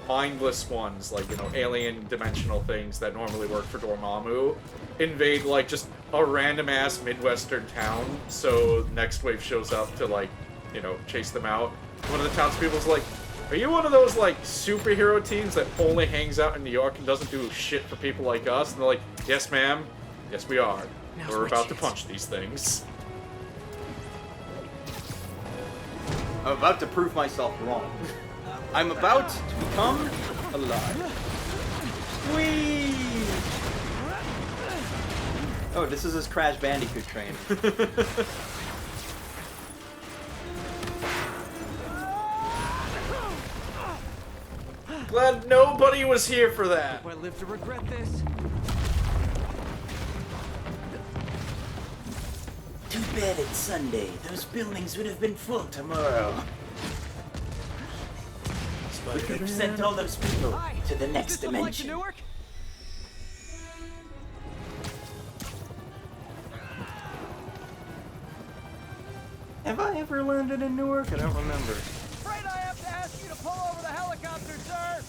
mindless ones, like, you know, alien dimensional things that normally work for Dormammu, invade like just a random ass Midwestern town, so Next Wave shows up to like, you know, chase them out. One of the townspeople's like, are you one of those like superhero teams that only hangs out in New York and doesn't do shit for people like us? And they're like, yes ma'am, yes we are. We're about to punch these things. I'm about to prove myself wrong. I'm about to become alive. Whee! Oh, this is his Crash Bandicoot train. Glad nobody was here for that. Hope I live to regret this. Too bad it's Sunday. Those buildings would have been full tomorrow. We could have sent all those people to the next dimension. Have I ever landed in Newark? I don't remember. Afraid I have to ask you to pull over the helicopter, sir.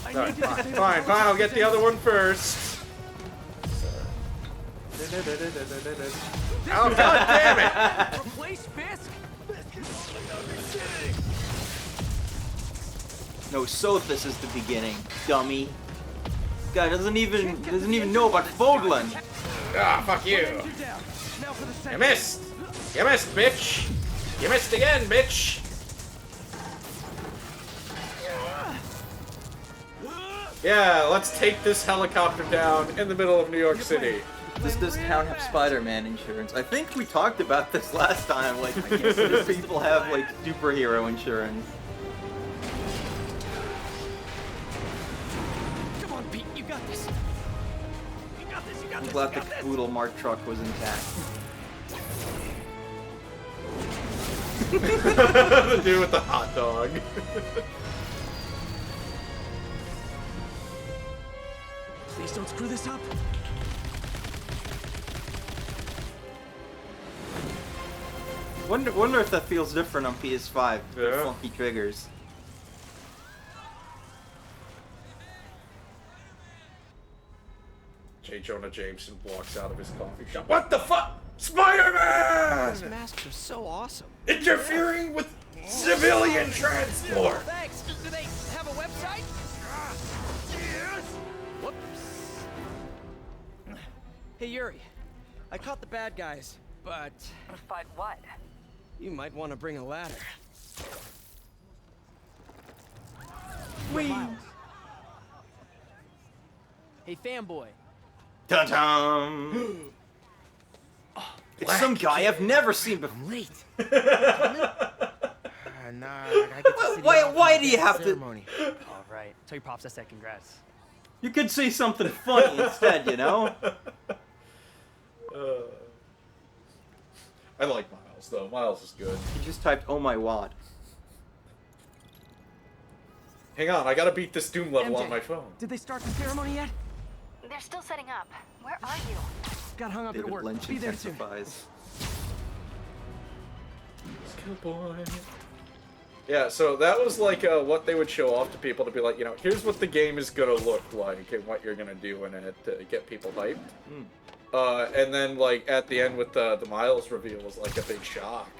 Alright, fine, I'll get the other one first. Oh, god damn it! Replace Fisk? No, Sothis is the beginning, dummy. Guy doesn't even know about Fogland. Ah, fuck you. You missed. You missed, bitch. You missed again, bitch. Yeah, let's take this helicopter down in the middle of New York City. Does this town have Spider-Man insurance? I think we talked about this last time. Like, I guess these people have like superhero insurance. Come on, Pete, you got this. You got this. You got I'm this. glad the Caboodle Mark truck was intact. The dude with the hot dog. Please don't screw this up. Wonder if that feels different on PS5. Yeah. Funky triggers. J. Jonah Jameson walks out of his coffee shop. What the fuck? Spider-Man! These masks are so awesome. Interfering with civilian transport! Thanks. Do they have a website? Whoops. Hey, Yuri. I caught the bad guys, but... But what? You might want to bring a ladder. Whee! Hey, fanboy. Dun-dun! It's some guy I've never seen before. I'm late. Nah, I gotta get to City Hall Why for do the you have to... ceremony. All right. Tell your pops I said congrats. You could say something funny instead, you know? I like Miles, though. Miles is good. You just typed, oh my wad. Hang on, I gotta beat this Doom level MJ, on my phone. Did they start the ceremony yet? They're still setting up. Where are you? Got hung up David at work. Lynch Be there soon. intensifies. Skill boy. Yeah, so that was like what they would show off to people to be like, you know, here's what the game is gonna look like and what you're gonna do in it to get people hyped. And then like at the end with the Miles reveal was like a big shock.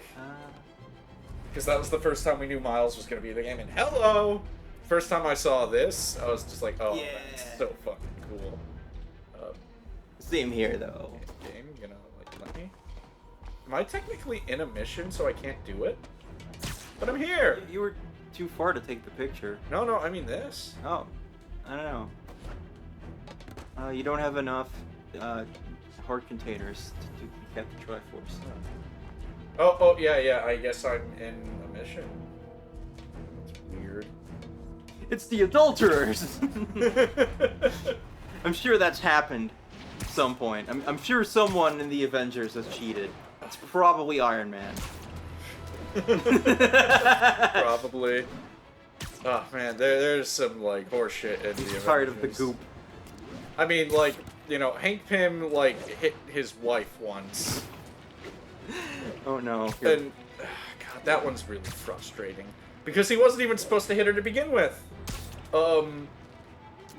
Because that was the first time we knew Miles was gonna be in the game. And hello! First time I saw this, I was just like, oh, Yeah. that's so fucking cool. Same here, though. Game, you know, like, let me... Am I technically in a mission so I can't do it? But I'm here! You were too far to take the picture. No, I mean this. Oh. I don't know. You don't have enough hard containers to get the Triforce. Oh, yeah, I guess I'm in a mission. That's weird. It's the adulterers! I'm sure that's happened at some point. I'm sure someone in the Avengers has cheated. It's probably Iron Man. Probably. Oh man, there's some like horseshit in the Avengers. Tired of the goop. I mean, like, you know, Hank Pym like hit his wife once. Oh no. And God, that one's really frustrating because he wasn't even supposed to hit her to begin with.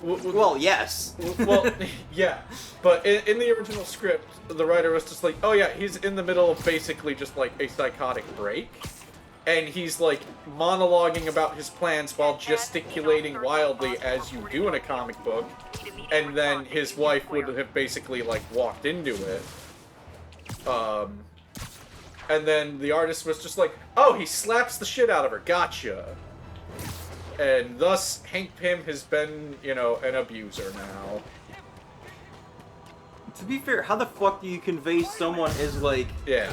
Well, yes. Well, yeah, but in the original script, the writer was just like, oh yeah, he's in the middle of basically just like a psychotic break, and he's like monologuing about his plans while gesticulating wildly as you do in a comic book, and then his wife would have basically like walked into it. And then the artist was just like, oh, he slaps the shit out of her, gotcha. And thus, Hank Pym has been, you know, an abuser now. To be fair, how the fuck do you convey someone is like... Yeah.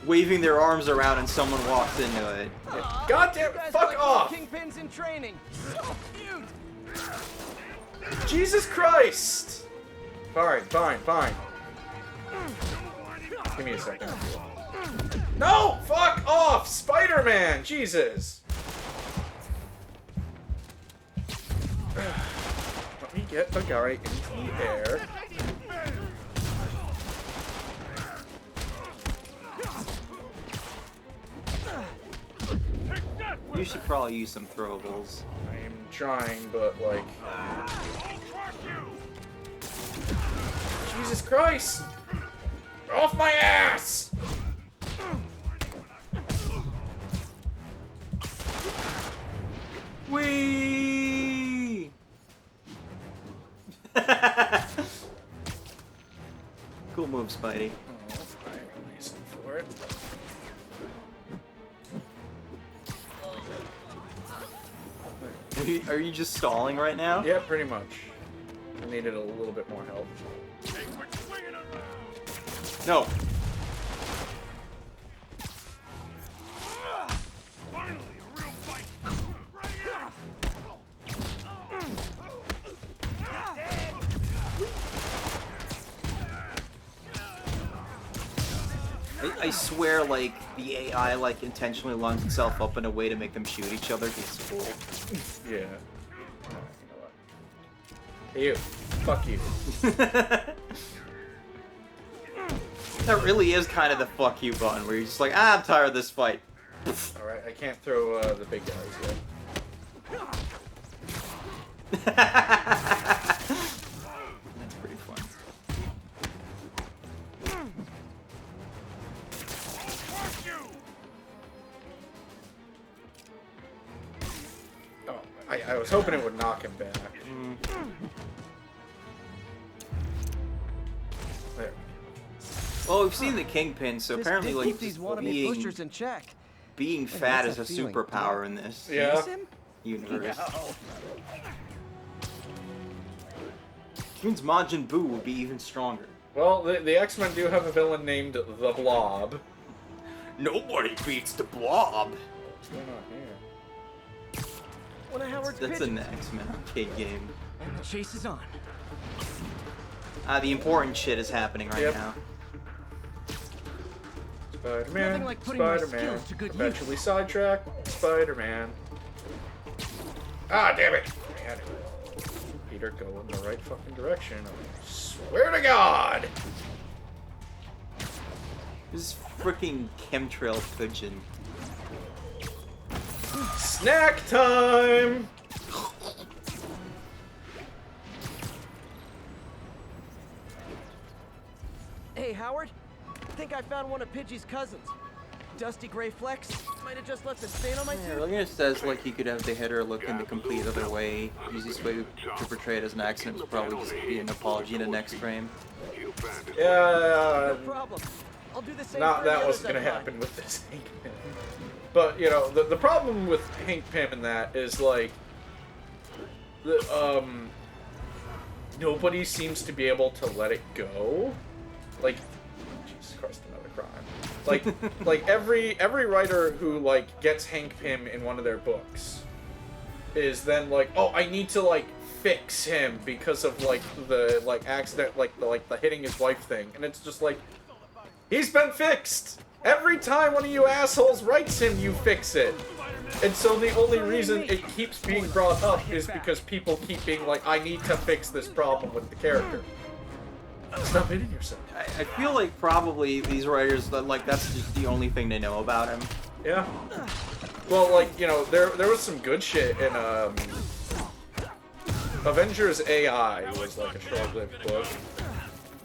Waving their arms around and someone walks into it? God damn it, fuck off! Kingpins in training. So cute. Jesus Christ! Fine. Give me a second. No! Fuck off! Spider-Man! Jesus! Let me get the guy into the air. You should probably use some throwables. I am trying, but like... Jesus Christ! Off my ass! Whee! Cool move, Spidey. Oh, I have a reason for it. Are you just stalling right now? Yeah, pretty much. I needed a little bit more help. No. I swear, like, the AI, like, intentionally lines itself up in a way to make them shoot each other. It's cool. Yeah. You know what? Hey, you. Fuck you. That really is kind of the fuck you button, where you're just like, I'm tired of this fight. Alright, I can't throw the big guys yet. That's pretty fun. Oh, I was hoping it would knock him back. There. Well, we've seen the Kingpin, so apparently, like, these wannabe pushers in check. being fat is a superpower in this universe. Means Majin Buu would be even stronger. Well, the X-Men do have a villain named the Blob. Nobody beats the Blob. What's going on here? One of Howard's That's an X-Men arcade game. And the chase is on. The important shit is happening right now. Spider-Man, like putting my Spider-Man, skills to good eventually sidetracked, Spider-Man. Ah, damn it! Man, Peter, go in the right fucking direction. I swear to God! This freaking chemtrail pigeon. Snack time! Hey, Howard. I think I found one of Pidgey's cousins. Dusty gray flecks. Might have just left a stain on my Yeah, tooth. looking at it says like you could have the hitter look in the complete other way. Easiest way to portray it as an accident would probably just be an apology in the next frame. Yeah. No problem. I'll do the same. Not that wasn't gonna happen with this Hank Pym. But you know, the problem with Hank Pym in that is like nobody seems to be able to let it go. Like, Jesus Christ, another crime. Like every writer who like gets Hank Pym in one of their books is then like, oh, I need to like fix him because of like the accident, like the hitting his wife thing, and it's just like, he's been fixed. Every time one of you assholes writes him, you fix it. And so the only reason it keeps being brought up is because people keep being like, I need to fix this problem with the character. Stop hitting yourself. I feel like probably these writers, like, that's just the only thing they know about him. Yeah. Well, like, you know, there was some good shit in Avengers AI was like a short-lived book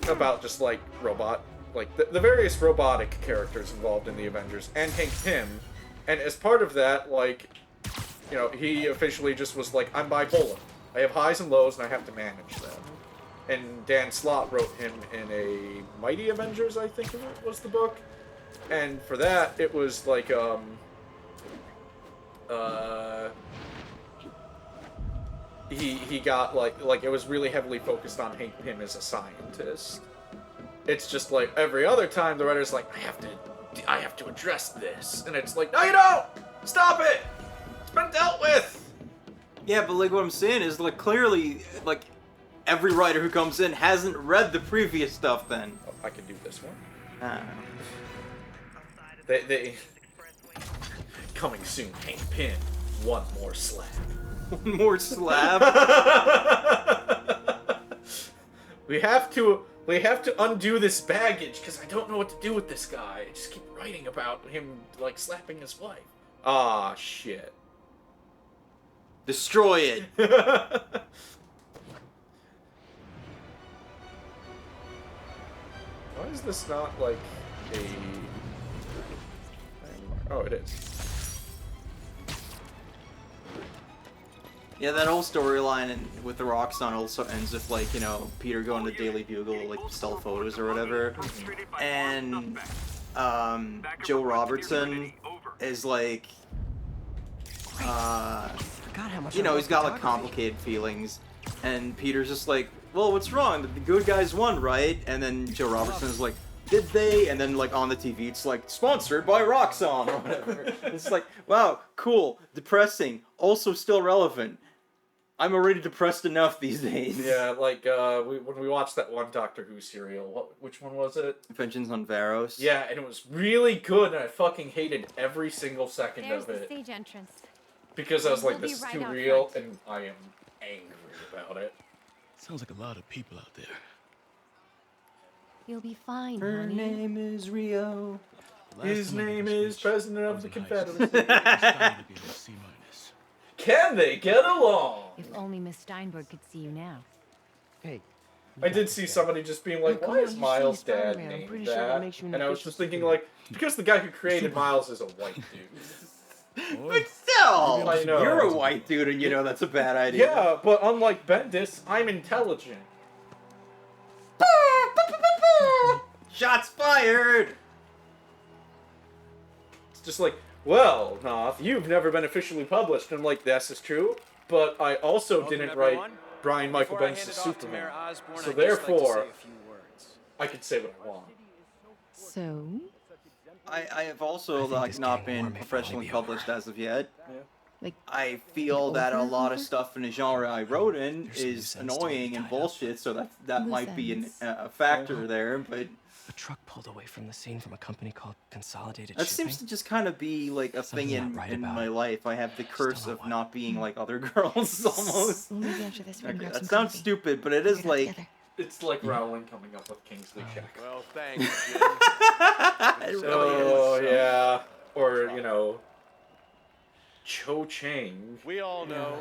about just like the various robotic characters involved in the Avengers and Hank Pym, and as part of that, like, you know, he officially just was like, I'm bipolar. I have highs and lows and I have to manage them. And Dan Slott wrote him in a Mighty Avengers, I think it was the book. And for that, it was like, he got like it was really heavily focused on Hank Pym as a scientist. It's just like every other time the writer's like, I have to address this, and it's like, no, you don't! Stop it! It's been dealt with! Yeah, but like what I'm saying is like clearly like every writer who comes in hasn't read the previous stuff then. Oh, I can do this one. I don't know. They coming soon, Hank Pym. One more slab. One more slab? We have to undo this baggage, because I don't know what to do with this guy. I just keep writing about him, like, slapping his wife. Ah, shit. Destroy it! Why is this not, like, a... Oh, it is. Yeah, that whole storyline with the Roxxon also ends with, like, you know, Peter going to Daily Bugle, like, sell photos or whatever. And, Joe Robertson is, like, you know, he's got, like, complicated feelings. And Peter's just like, well, what's wrong? The good guys won, right? And then Joe Robertson's like, did they? And then, like, on the TV, it's like, sponsored by Roxxon or whatever. It's like, wow, cool, depressing, also still relevant. I'm already depressed enough these days. Yeah, like, when we watched that one Doctor Who serial, which one was it? Vengeance on Varos. Yeah, and it was really good, and I fucking hated every single second There's of it. the stage entrance. Because I was like, We'll this is be too right out real, front. and I am angry about it. Sounds like a lot of people out there. You'll be fine, Her honey. name is Rio. His name is President of the Confederacy. C-. Can they get along? If only Miss Steinberg could see you now. Hey. I did see somebody just being like, Come why on, is you Miles' see, dad Spider-Man. I'm named pretty that? sure that makes you an And I was official just thinking, superhero. like, because the guy who created Miles is a white dude. But still, I know. you're a white dude and you know that's a bad idea. Yeah, but unlike Bendis, I'm intelligent. Shots fired! It's just like, well, Noth, you've never been officially published. And I'm like, this is true, but I also didn't write Brian Michael Bendis' Superman. So therefore, I can say what I want. So? I have also like not been professionally published as of yet. I feel that a lot of stuff in the genre I wrote in is annoying and bullshit, so that might be a factor there, but... A truck pulled away from the scene from a company called Consolidated That Shipping. seems to just kind of be like a thing in my life. I have the curse of not being like other girls, almost. Well, maybe after this we can grab That some sounds coffee. stupid, but it is like... It's like Rowling coming up with Kingsley Check. Well, thanks, Jim. It really Oh, is. yeah. Or, you know, Cho Chang. We all know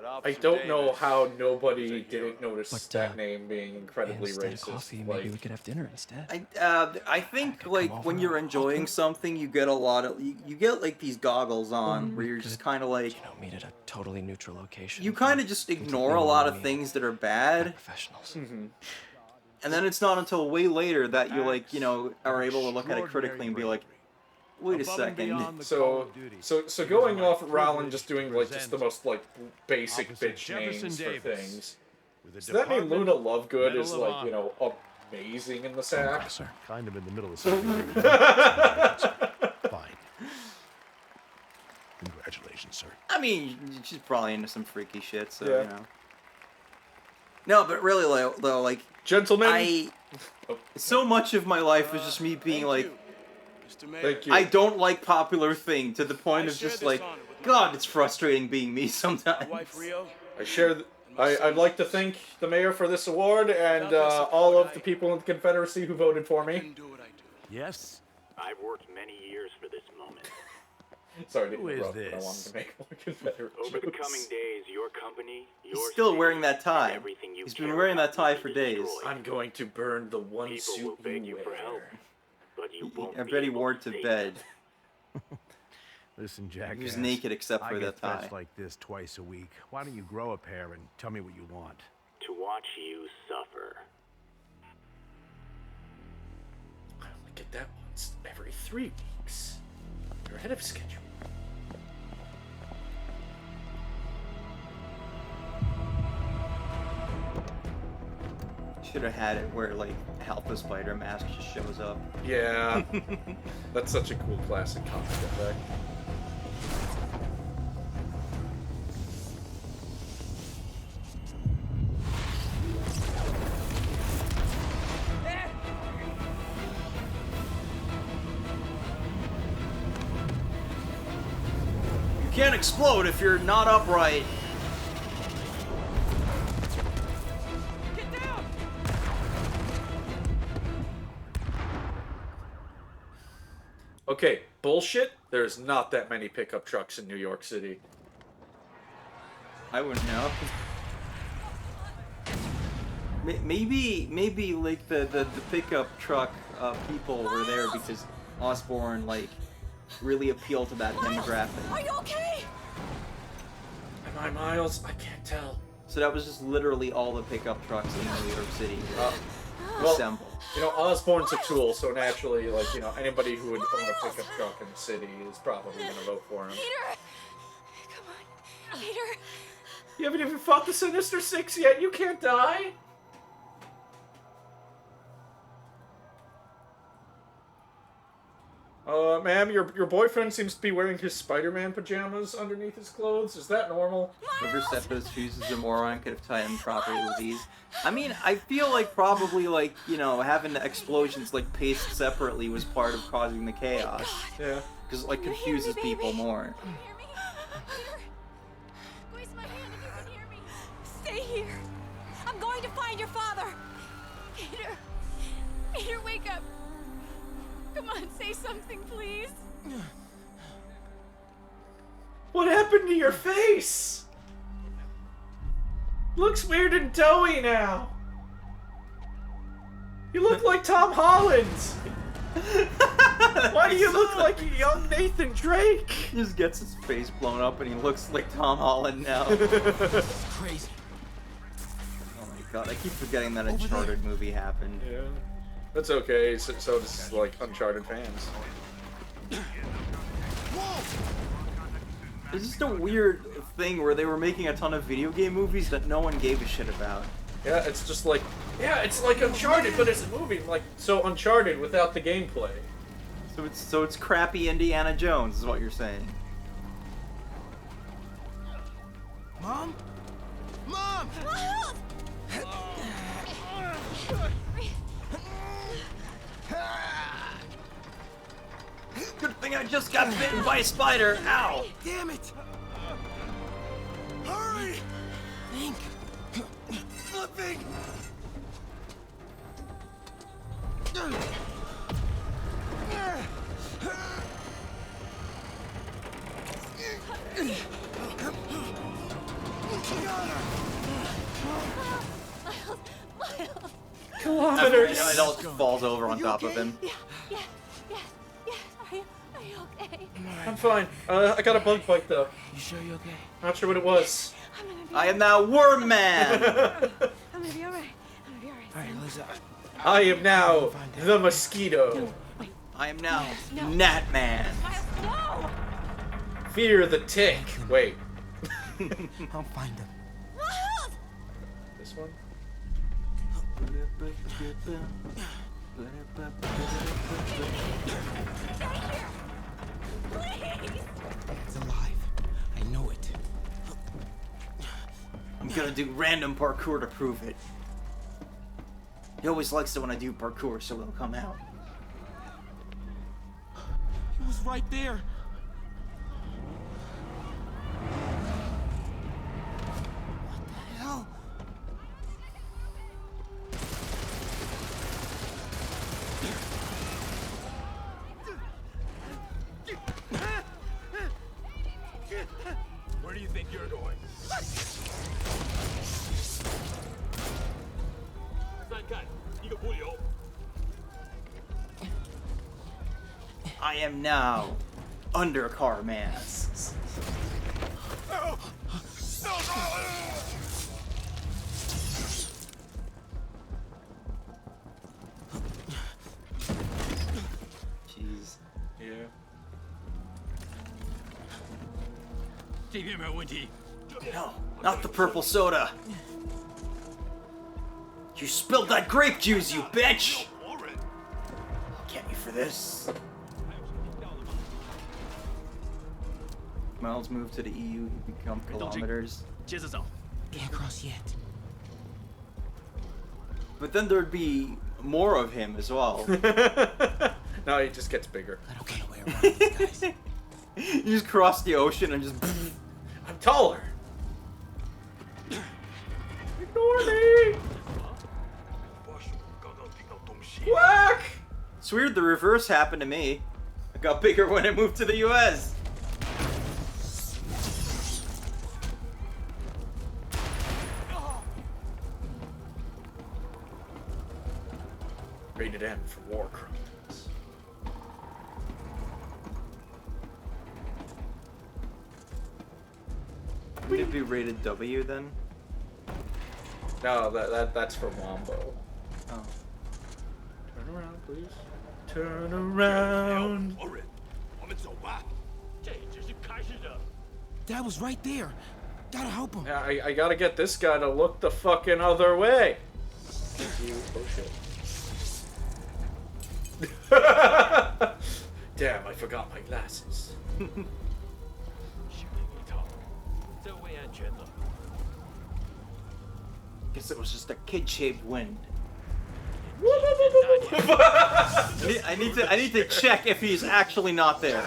that I Officer don't know Davis how nobody didn't notice But, that name being incredibly Instead of racist. coffee, Like, maybe we could have dinner instead. I think like when you're enjoying something, you get a lot of you get like these goggles on where you're just kind of like meet at a totally neutral location. you kind of just ignore a lot of things that are bad. Professionals. And then it's not until way later that you like are able to look at it critically and be like, wait a second. so going off of Rowling just doing like just the most like basic bitch names for things. Does that mean Luna Lovegood is like, you know, amazing in the sack? kind of in the middle of something. Fine. Congratulations, sir. I mean, she's probably into some freaky shit, so Yeah. you know. No, but really though, like, gentlemen, so much of my life is just me being like, Thank you. I don't like popular thing to the point of just like, God, it's frustrating being me sometimes. I share. I'd like to thank the mayor for this award and all of the people in the Confederacy who voted for me. Yes. I've worked many years for this moment. Sorry to Who is interrupt, but I this? wanted to make more Confederate Over the jokes. coming days, your company, He's your still city, wearing that tie. everything you He's been care wearing that about tie will for be days. destroyed. I'm going to burn the one People suit will beg you for wear. help, but you won't I be bet he able wore it to save bed. Listen, Jack. He was naked except for I the get tie. threats like this twice a week. Why don't you grow a pair and tell me what you want? to watch you suffer. I only get that once every 3 weeks. You're ahead of schedule. Should have had it where like half the spider mask just shows up. Yeah, that's such a cool classic comic effect. You can't explode if you're not upright. Okay, bullshit. There's not that many pickup trucks in New York City. I wouldn't know. Maybe like the pickup truck people were there because Osborn like really appealed to that demographic. Are you okay? Am I Miles? I can't tell. So that was just literally all the pickup trucks in New York City were Well, assembled. you know, Osborn's a tool, so naturally, like, you know, anybody who would own a pickup truck in the city is probably going to vote for him. Peter! Come on. Peter! You haven't even fought the Sinister Six yet. You can't die. Ma'am, your boyfriend seems to be wearing his Spider-Man pajamas underneath his clothes. Is that normal? Whoever set those shoes is a moron, could have tied them properly with these. I mean, I feel like probably like, you know, having the explosions like paced separately was part of causing the chaos. Yeah. Because it like confuses people more. Squeeze my hand if you can hear me. Stay here. I'm going to find your father. Peter. wake up. Come on, say something, please. What happened to your face? Looks weird and doughy now. You look like Tom Holland. Why do you look like a young Nathan Drake? He just gets his face blown up and he looks like Tom Holland now. Crazy. Oh my god, I keep forgetting that Uncharted movie happened. Yeah. That's okay, so does, like, Uncharted fans. It's just a weird thing where they were making a ton of video game movies that no one gave a shit about. Yeah, it's just like, yeah, it's like Uncharted, but it's a movie. Like, so Uncharted without the gameplay. So it's crappy Indiana Jones, is what you're saying. Mom? Mom! Good thing I just got bitten by a spider. Ow! Damn it! Hurry! Think. Flipping! Kilometers! It all just falls over on top of him. Yes. Are you okay? I'm fine. I got a bug bite though. You sure you're okay? Not sure what it was. I am now Worm Man! I'm gonna be alright. Alright, Liza. I am now the mosquito. I am now Gnat Man. No! Fear the tick. Wait. I'll find him. This one? It's alive. I know it. I'm gonna do random parkour to prove it. He always likes it when I do parkour, so it'll come out. He was right there. What the hell? Where do you think you're going? I am now Undercar Man. Jeez. Yeah. No, not the purple soda. You spilled that grape juice, you bitch! I'll get you for this. Miles moved to the EU, he become kilometers. Can't cross yet. But then there'd be more of him as well. No, he just gets bigger. I don't get away around these guys. You just cross the ocean and just... I'm taller. Ignore me. Whack! It's weird, the reverse happened to me. I got bigger when I moved to the US. Rated M for war crimes. Would it be rated W then? No, that's for Wombo. Oh. Turn around, please. Turn around. Dad was right there. Gotta help him. Yeah, I gotta get this guy to look the fucking other way. Thank you. Oh shit. Damn, I forgot my glasses. Guess it was just a kid-shaped wind. I need to check if he's actually not there.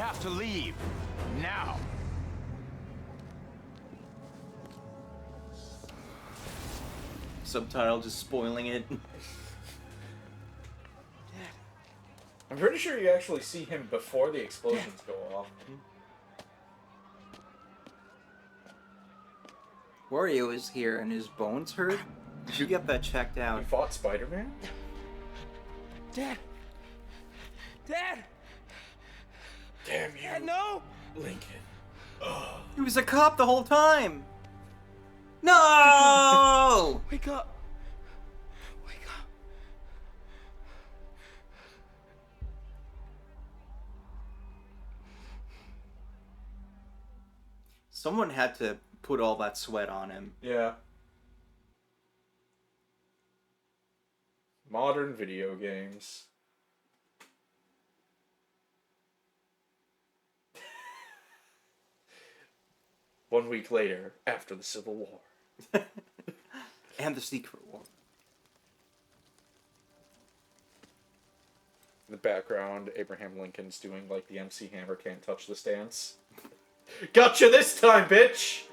have to leave. Now. Subtitle just spoiling it. I'm pretty sure you actually see him before the explosions go off. Wario is here and his bones hurt. Did you get that checked out? He fought Spider-Man? Dad! Dad! Damn you. Dad, no! Lincoln. He was a cop the whole time! No! Wake up! Wake up! Someone had to put all that sweat on him. Yeah. Modern video games. 1 week later, after the Civil War. And the Secret War. In the background, Abraham Lincoln's doing like the MC Hammer can't touch this dance. Gotcha this time, bitch!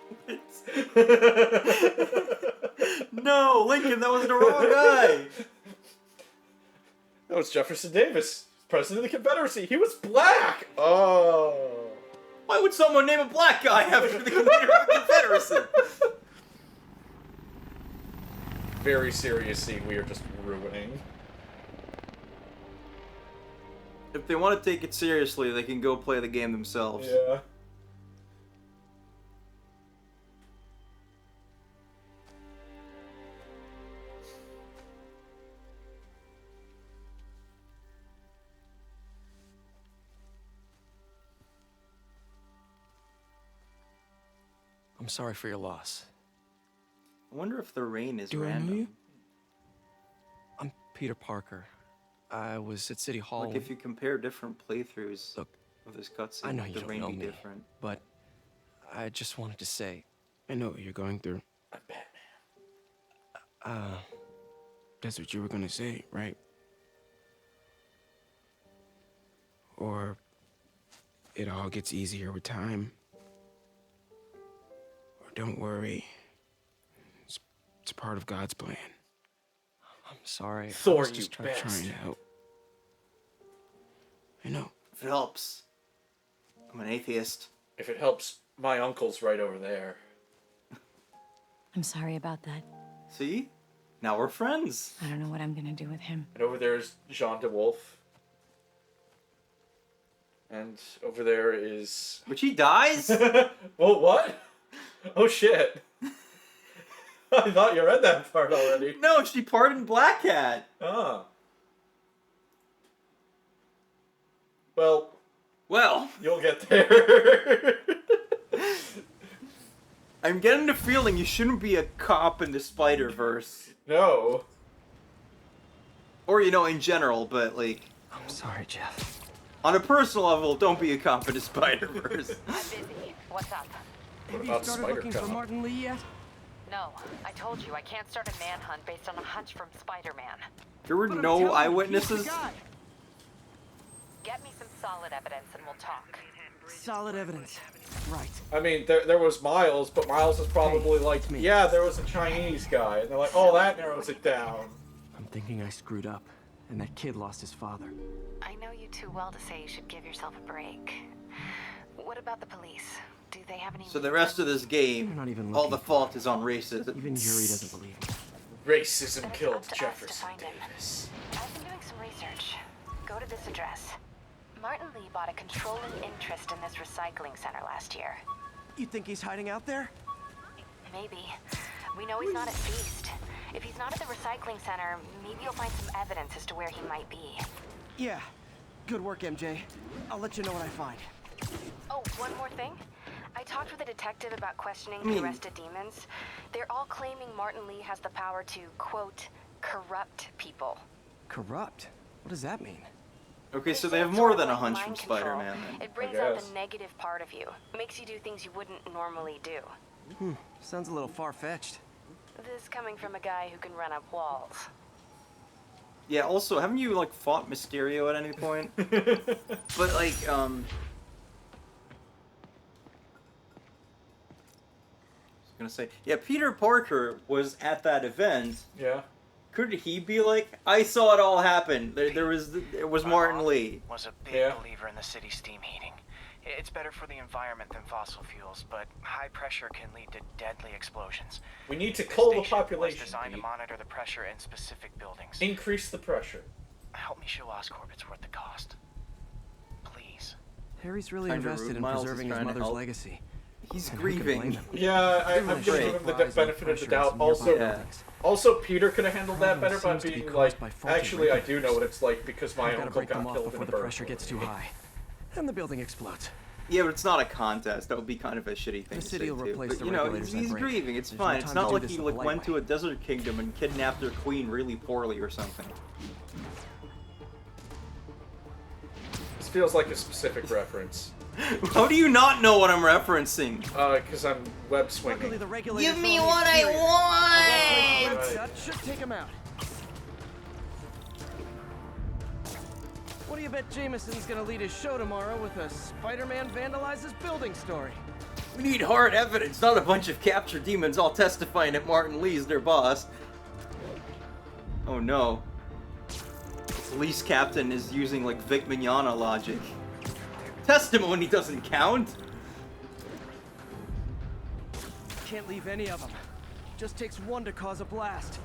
No, Lincoln, that was the wrong guy! That was Jefferson Davis, President of the Confederacy. He was black! Oh. Why would someone name a black guy after the leader of the Confederacy? Very serious scene we are just ruining. If they want to take it seriously, they can go play the game themselves. Yeah. I'm sorry for your loss. I wonder if the rain is Do I know random. you? I'm Peter Parker. I was at City Hall. Like if you compare different playthroughs Look, of this cutscene, I know would you the don't rain know be me, different. but I just wanted to say, I know what you're going through. I'm Batman. That's what you were gonna say, right? Or it all gets easier with time. Or don't worry. It's part of God's plan. I'm sorry. Thor, I was just you trying bastard. to help. I know. If it helps. I'm an atheist. If it helps, my uncle's right over there. I'm sorry about that. See? Now we're friends. I don't know what I'm gonna do with him. And over there is Jean DeWolf. And over there is... Which he dies? Oh, what? Oh, shit. I thought you read that part already. No, she pardoned Black Cat. Ah. Well, you'll get there. I'm getting the feeling you shouldn't be a cop in the Spider-Verse. No. Or, you know, in general, but, like... I'm sorry, Jeff. On a personal level, don't be a cop in the Spider-Verse. I'm busy. What's up? Have you about started Spider looking for Cop? Martin Lee yet? No, I told you I can't start a manhunt based on a hunch from Spider-Man. There were But I'm no telling you, he's the eyewitnesses? guy. Get me some solid evidence and we'll talk. Solid evidence. Right. I mean, there was Miles, but Miles is probably like, me. yeah, there was a Chinese guy. And they're like, oh, that narrows it down. I'm thinking I screwed up, and that kid lost his father. I know you too well to say you should give yourself a break. What about the police? Do they have any... So the rest of this You're game, not even all looking the fault is on racism. Even Yuri doesn't believe me. Racism Then it's killed up to us to Jefferson find him. Davis. I've been doing some research. Go to this address. Martin Lee bought a controlling interest in this recycling center last year. You think he's hiding out there? Maybe. We know he's not at Feast. If he's not at the recycling center, maybe you'll find some evidence as to where he might be. Yeah. Good work, MJ. I'll let you know what I find. Oh, one more thing. I talked with a detective about questioning the arrested demons. They're all claiming Martin Lee has the power to, quote, corrupt people. Corrupt? What does that mean? Okay, so they say have it's more sort than of a like hunch from mind control. Spider-Man. then. It brings out the negative part of you. Makes you do things you wouldn't normally do. Sounds a little far-fetched. This coming from a guy who can run up walls. Yeah, also, haven't you, like, fought Mysterio at any point? But, like, gonna say, yeah, Peter Parker was at that event. Yeah. Could he be like, I saw it all happen. There was Martin Lee. Was a big believer in the city's steam heating. It's better for the environment than fossil fuels, but high pressure can lead to deadly explosions. We need to cull the population. Was designed to monitor the pressure in specific buildings. Increase the pressure. Help me show Oscorp it's worth the cost. Please. Harry's really invested in preserving his mother's legacy. He's grieving. Yeah, I'm gonna give him the benefit of the doubt. Also, Peter could have handled that better by being like, actually, I do know what it's like because my uncle got killed before the pressure gets too high, and the building explodes. Yeah, but it's not a contest. That would be kind of a shitty thing to say, too. But, you know, he's grieving. It's fine. It's not like he went to a desert kingdom and kidnapped their queen really poorly or something. This feels like a specific reference. How do you not know what I'm referencing? Because I'm web swinging. Give me what I want! That should take him out. What do you bet Jameson's gonna lead his show tomorrow with a Spider-Man vandalizes building story? We need hard evidence, not a bunch of captured demons all testifying that Martin Lee's their boss. Oh no. The police captain is using like Vic Mignogna logic. Testimony doesn't count. Can't leave any of them. Just takes one to cause a blast.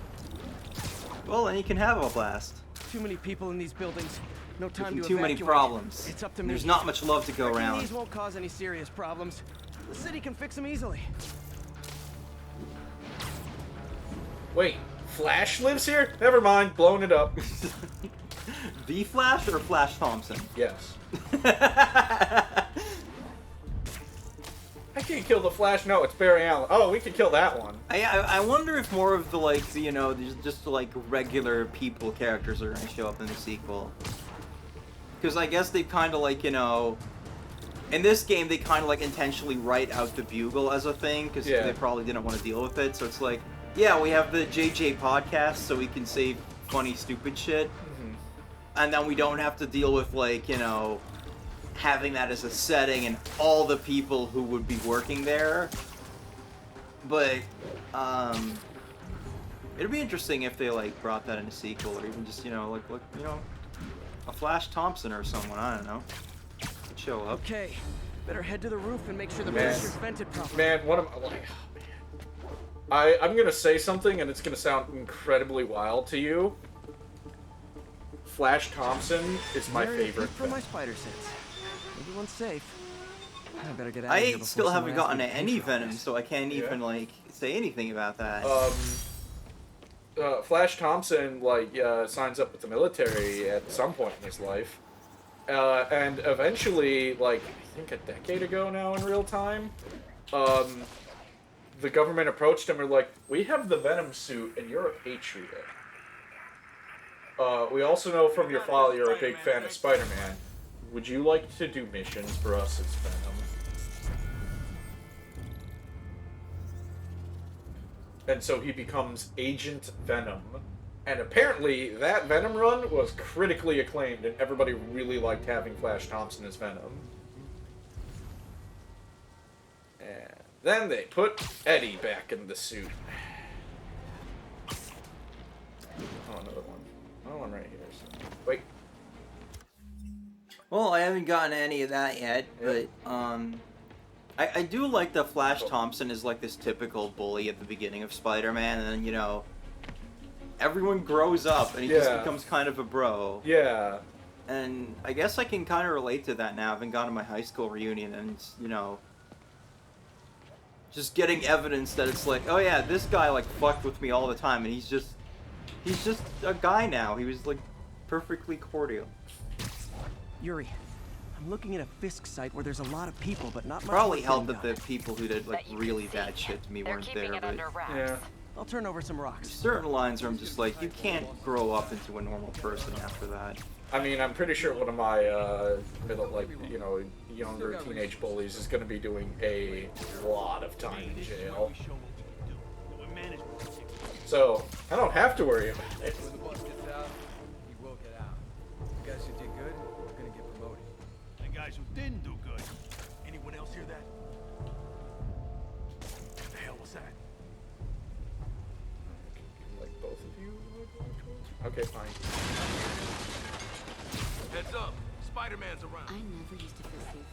Well, then you can have a blast. Too many people in these buildings. No time to too many problems. It's up to me. There's not much love to go around. These won't cause any serious problems. The city can fix them easily. Wait, Flash lives here? Never mind, blowing it up. The Flash or Flash Thompson? Yes. I can't kill the Flash. No, it's Barry Allen. Oh, we can kill that one. I wonder if more of the like you know just like regular people characters are gonna show up in the sequel. Because I guess they kind of like, you know, in this game they kind of like intentionally write out the Bugle as a thing because they probably didn't want to deal with it. So it's like, yeah, we have the JJ podcast so we can say funny, stupid shit. And then we don't have to deal with like, you know, having that as a setting and all the people who would be working there. But, it'd be interesting if they like brought that in a sequel or even just, you know, like you know, a Flash Thompson or someone, I don't know, could show up. Okay, better head to the roof and make sure the pressure's vented properly. Man, what am I like? I'm gonna say something and it's gonna sound incredibly wild to you. Flash Thompson is my favorite. For my spider sense. Everyone's safe. I better get out of here I still haven't gotten any Venom, so I can't even like say anything about that. Flash Thompson like signs up with the military at some point in his life, and eventually, like I think a decade ago now in real time, the government approached him and were like, "We have the Venom suit, and you're a patriot. We also know from your file you're a big fan of Spider-Man. Would you like to do missions for us as Venom?" And so he becomes Agent Venom. And apparently that Venom run was critically acclaimed and everybody really liked having Flash Thompson as Venom. And then they put Eddie back in the suit. Oh, another one. Another one right here. Wait. Well, I haven't gotten any of that yet, but I do like that Flash Thompson is like this typical bully at the beginning of Spider-Man, and then, you know, everyone grows up and he just becomes kind of a bro. Yeah. And I guess I can kind of relate to that now, having gone to my high school reunion and, you know, just getting evidence that it's like, oh yeah, this guy like fucked with me all the time, and he's just a guy now. He was like perfectly cordial. Yuri, I'm looking at a Fisk site where there's a lot of people, but not much. Probably helped that the people who did like really bad shit to me weren't there, but yeah. I'll turn over some rocks. Certain lines where I'm just like, you can't grow up into a normal person after that. I mean, I'm pretty sure one of my younger teenage bullies is going to be doing a lot of time in jail. So I don't have to worry about it. Guys who did good are gonna get promoted. And guys who didn't do good, anyone else hear that? The hell What's that? Like both of you? Okay, fine. Heads up. Spider-Man's around. I never used to feel safe here.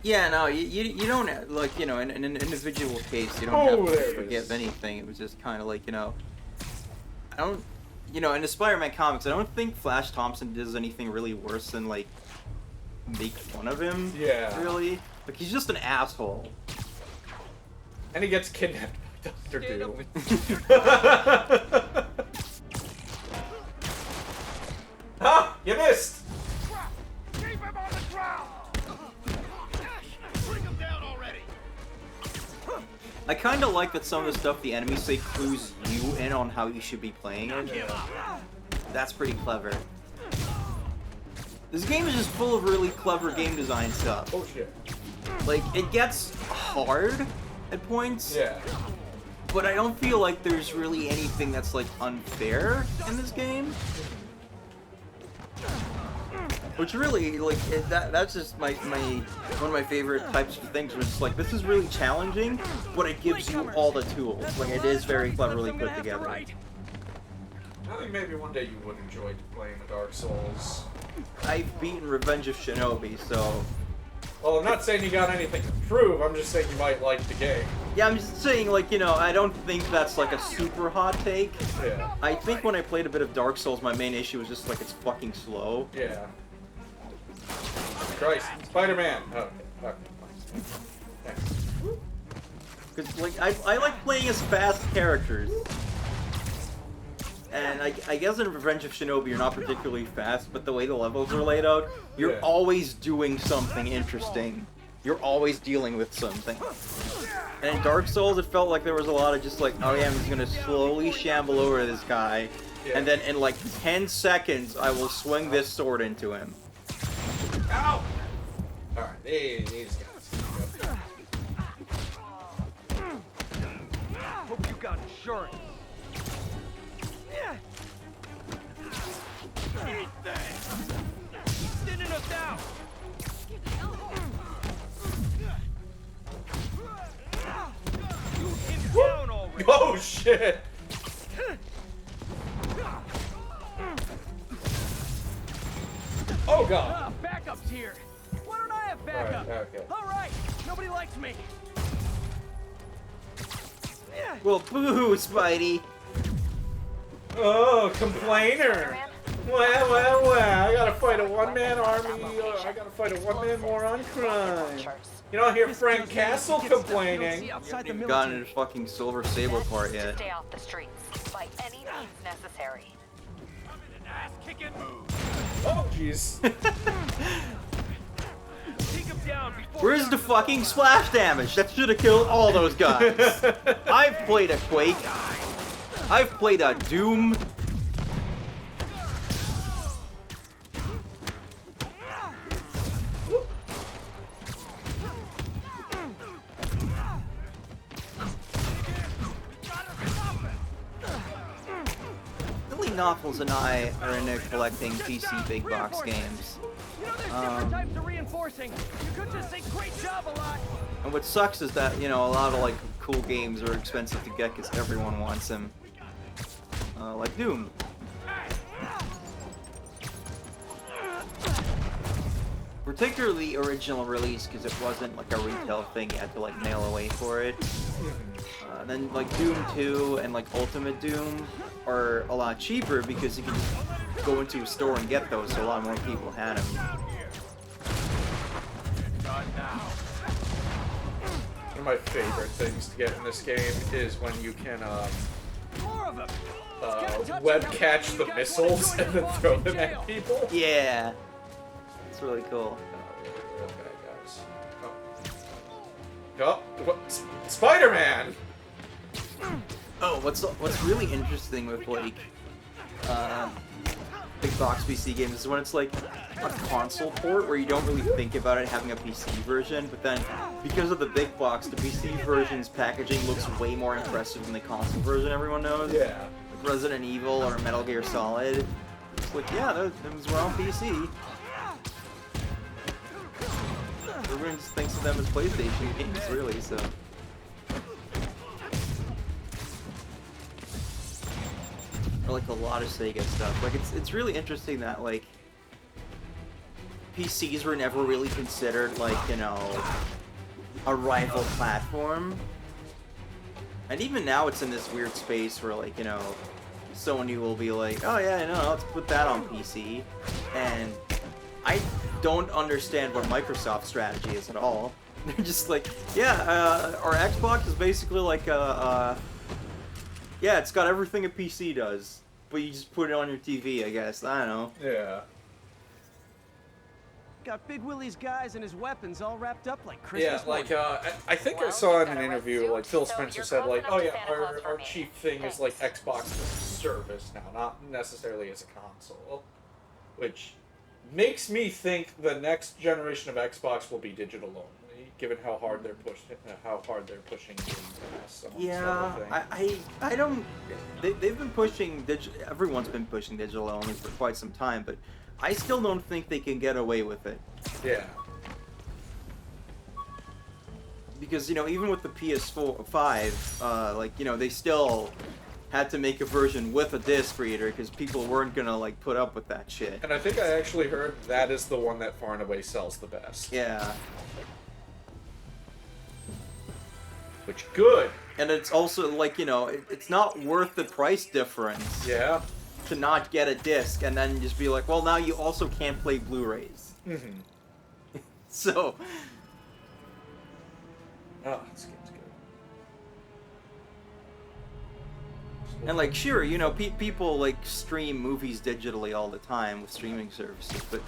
Yeah, no, you don't, like, you know, in an individual case, you don't have to forgive anything. It was just kind of like, you know, I don't, you know, in the Spider-Man comics, I don't think Flash Thompson does anything really worse than, like, make fun of him. Yeah. Really. Like, he's just an asshole. And he gets kidnapped by Dr. Doom. Ah! You missed! Keep him on the ground! Bring him down already! I kind of like that some of the stuff the enemies say clues you in on how you should be playing it. That's pretty clever. This game is just full of really clever game design stuff. Oh shit. Like, it gets hard at points. Yeah. But I don't feel like there's really anything that's, like, unfair in this game. Which really, like, that's just one of my favorite types of things, where it's like, this is really challenging, but it gives you all the tools. Like, it is very cleverly put together. I think maybe one day you would enjoy playing the Dark Souls. I've beaten Revenge of Shinobi, so... Well, I'm not saying you got anything to prove, I'm just saying you might like the game. Yeah, I'm just saying, like, you know, I don't think that's, like, a super hot take. Yeah. I think when I played a bit of Dark Souls, my main issue was just, like, it's fucking slow. Yeah. Christ. Spider-Man! Oh, okay. Thanks. Because, like, I like playing as fast characters. And I guess in Revenge of Shinobi you're not particularly fast, but the way the levels are laid out, you're always doing something interesting. You're always dealing with something. And in Dark Souls it felt like there was a lot of just like, oh yeah, I'm just gonna slowly shamble over this guy, and then in like 10 seconds I will swing this sword into him. Ow! Alright, these guys. Hope you got insurance. Eat that! He's thinning us out! Shoot him down already! Oh shit! Oh god! Backup's here! Why don't I have backup? Okay. Alright! Nobody likes me! Well, boo, Spidey! Oh, complainer! Well, I gotta fight a one-man army, I gotta fight a one-man war on crime. You don't hear Frank Castle complaining. You haven't gotten into fucking Silver Sable part yet. Stay off the streets by any means necessary. Oh, jeez. Where's the fucking splash damage? That should have killed all those guys. I've played a Quake. I've played a Doom. Billy Knuckles and I are into collecting PC big box games. Types of reinforcing. You could just say great job a lot. And what sucks is that, you know, a lot of like cool games are expensive to get because everyone wants them. Like Doom. Particularly original release because it wasn't like a retail thing, you had to like mail away for it. Then like Doom 2 and like Ultimate Doom are a lot cheaper because you can just go into a store and get those, so a lot more people had them. One of my favorite things to get in this game is when you can web catch the missiles and then throw them at people. Yeah, it's really cool. Oh, what? Spider-Man! Oh, what's really interesting with like big box PC games is when it's like a console port where you don't really think about it having a PC version, but then because of the big box, the PC version's packaging looks way more impressive than the console version everyone knows. Yeah. Like Resident Evil or Metal Gear Solid. It's like, yeah, those were on PC. Everyone just thinks of them as PlayStation games, really, so. Or like a lot of Sega stuff. Like, it's really interesting that, like, PCs were never really considered, like, you know, a rival platform. And even now it's in this weird space where, like, you know, Sony will be like, oh yeah, no, let's put that on PC. And I don't understand what Microsoft's strategy is at all. They're just like, yeah, our Xbox is basically like yeah, it's got everything a PC does, but you just put it on your TV, I guess. I don't know. Yeah. Got Big Willie's guys and his weapons all wrapped up like Christmas. Yeah, like, I think I saw in an interview, like, Phil Spencer said, like, oh yeah, our chief thing is, like, Xbox as a service now, not necessarily as a console. Which makes me think the next generation of Xbox will be digital only, given how hard they're pushing Game Pass. Yeah, I don't... They've been pushing everyone's been pushing digital only for quite some time, but I still don't think they can get away with it. Yeah. Because, you know, even with the PS5, like, you know, they still had to make a version with a disc reader because people weren't gonna, like, put up with that shit. And I think I actually heard that is the one that far and away sells the best. Yeah. Which, good. And it's also, like, you know, it's not worth the price difference. Yeah. To not get a disc and then just be like, well, now you also can't play Blu-rays. Mm-hmm. So. Oh, this game's good. And, like, sure, you know, people, like, stream movies digitally all the time with streaming services, but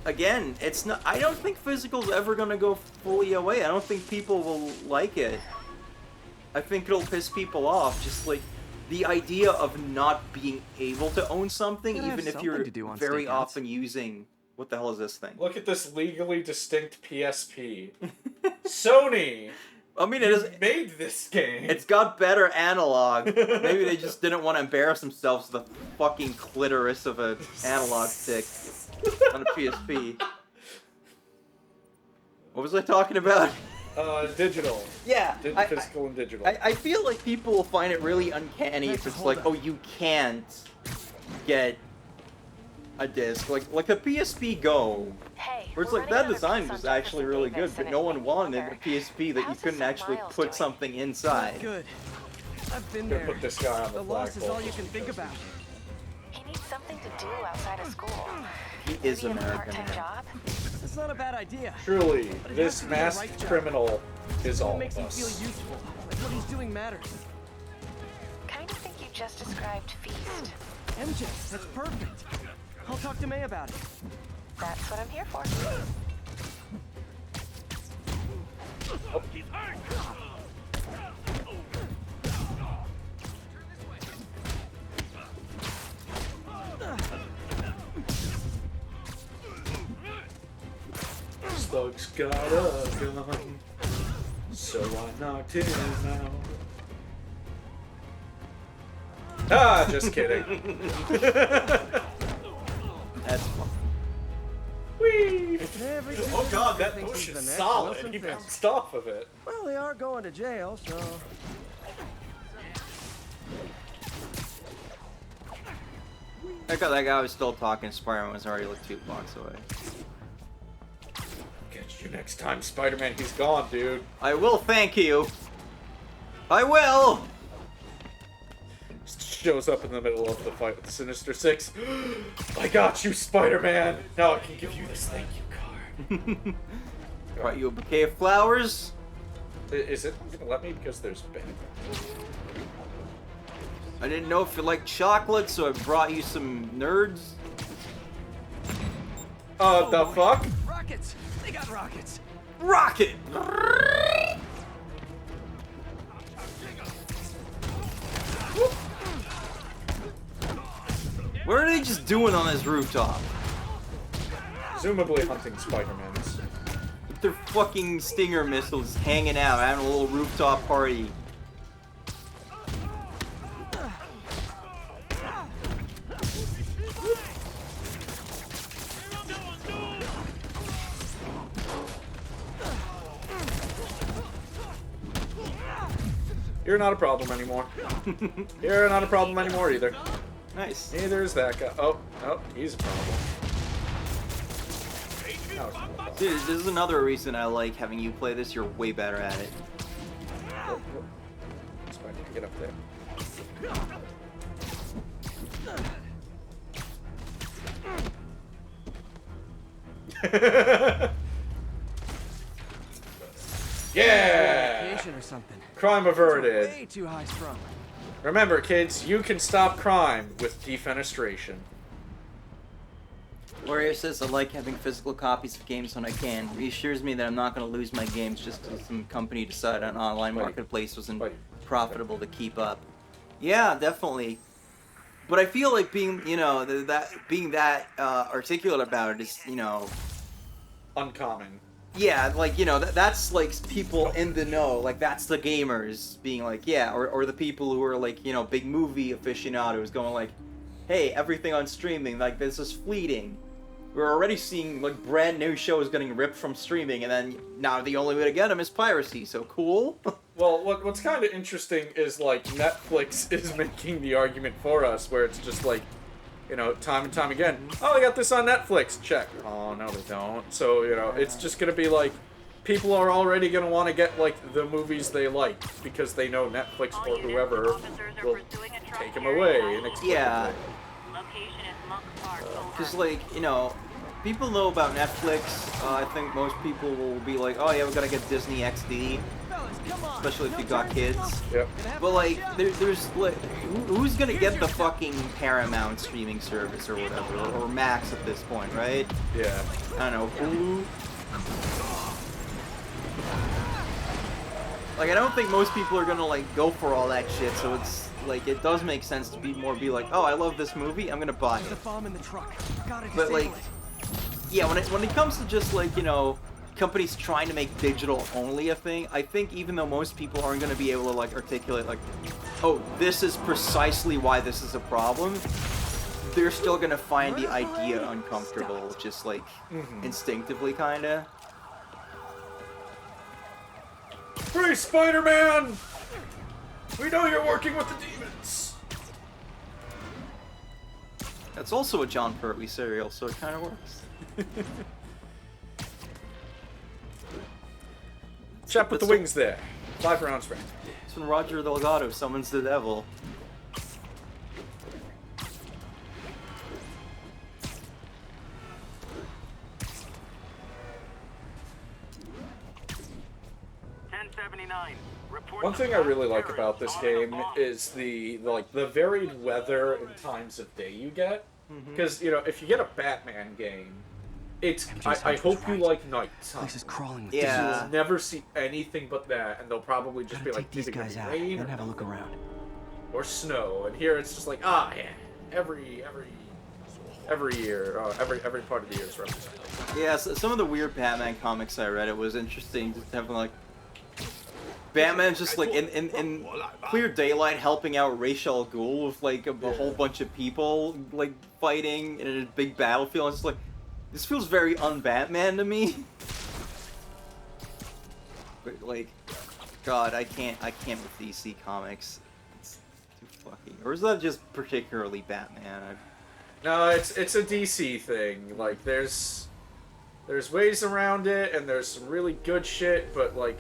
again, it's not. I don't think physical's ever gonna go fully away. I don't think people will like it. I think it'll piss people off. Just like the idea of not being able to own something, even if you're very often using. What the hell is this thing? Look at this legally distinct PSP. Sony! I mean, it is made this game. It's got better analog. Maybe they just didn't want to embarrass themselves with the fucking clitoris of an analog stick on a PSP. What was I talking about? Digital. Yeah. Physical and digital. I feel like people will find it really uncanny if it's like, oh, you can't get a disc. Like the PSP Go. Where it's like, that design was actually really good, but no one wanted a PSP that you couldn't actually put something inside. Good. I've been there. Put this guy on the loss is all you can think about. He needs something to do outside of school. He is American. Job? That's not a bad idea. Truly, this masked criminal is all of makes him us. feel useful. Like what he's doing matters. Kind of think you just described Feast. MJ, that's perfect. I'll talk to May about it. That's what I'm here for. Oh. Slug's got a gun, so I knocked him out. Ah, just kidding. That's fun. Whee! Oh god, that push is solid. He Wilson bounced off of it. Well, they are going to jail, so... That guy was still talking. Spider-Man was already like 2 blocks away. Catch you next time, Spider-Man. He's gone, dude. I will thank you. I will. Shows up in the middle of the fight with the Sinister Six. I got you, Spider-Man. Now I can give you this thank you card. Brought you a bouquet of flowers. Is it gonna let me? Because there's bad. I didn't know if you liked chocolate, so I brought you some nerds. The fuck? Rockets! They got rockets! Rocket! What are they just doing on this rooftop? Presumably hunting Spider-Mans. With their fucking Stinger missiles hanging out, having a little rooftop party. You're not a problem anymore. You're not a problem anymore either. Nice. Neither is that guy. Oh, he's a problem. Dude, this is another reason I like having you play this. You're way better at it. That's why I need to get up there. Yeah! Or something. Crime averted. Way too high strung. Remember, kids, you can stop crime with defenestration. Warrior says, I like having physical copies of games when I can. Reassures me that I'm not going to lose my games just because some company decided an online marketplace wasn't profitable to keep up. Yeah, definitely. But I feel like being, you know, being that articulate about it is, you know... uncommon. Yeah, like, you know, that's, like, people in the know. Like, that's the gamers being like, yeah, or the people who are, like, you know, big movie aficionados going like, hey, everything on streaming, like, this is fleeting. We're already seeing, like, brand new shows getting ripped from streaming, and then now the only way to get them is piracy, so cool. Well, what's kind of interesting is, like, Netflix is making the argument for us, where it's just like, you know, time and time again, oh, they got this on Netflix, check. Oh, no, they don't. So, you know, it's just gonna be like, people are already gonna want to get, like, the movies they like, because they know Netflix or whoever will take them away inexplicably. Yeah. Because, like, you know, people know about Netflix. I think most people will be like, oh yeah, we gotta get Disney XD. Especially if you got kids. Yep. But, like, there's like, who's gonna get the fucking Paramount streaming service or whatever, or Max at this point, right? Yeah. I don't know, Hulu? Like, I don't think most people are gonna, like, go for all that shit, so it's... Like, it does make sense to be like, oh, I love this movie, I'm gonna buy it. But, like, yeah, when it comes to just, like, you know, companies trying to make digital only a thing, I think even though most people aren't gonna be able to, like, articulate, like, oh, this is precisely why this is a problem, they're still gonna find the idea uncomfortable, just, like, instinctively, kinda. Free Spider-Man! We know you're working with the demons! That's also a John Pertwee serial, so it kind of works. Chap with the wings there. 5 rounds range. It's when Roger Delgado summons the devil. One thing I really like about this game is the varied weather and times of day you get. Because, you know, if you get a Batman game, it's I hope you like nighttime. This is crawling with Yeah. You will never see anything but that, and they'll probably just be like, take these guys out, rain then have a look around. or snow. And here it's just like, ah, yeah, every year, every part of the year is represented. Yeah, so some of the weird Batman comics I read, it was interesting just having like Batman's just like in clear daylight helping out Ra's al Ghul with like a whole bunch of people like fighting in a big battlefield. It's like, this feels very un-Batman to me. But like, God, I can't with DC comics. It's too fucking. Or is that just particularly Batman? No, it's a DC thing. Like, there's ways around it, and there's some really good shit, but like,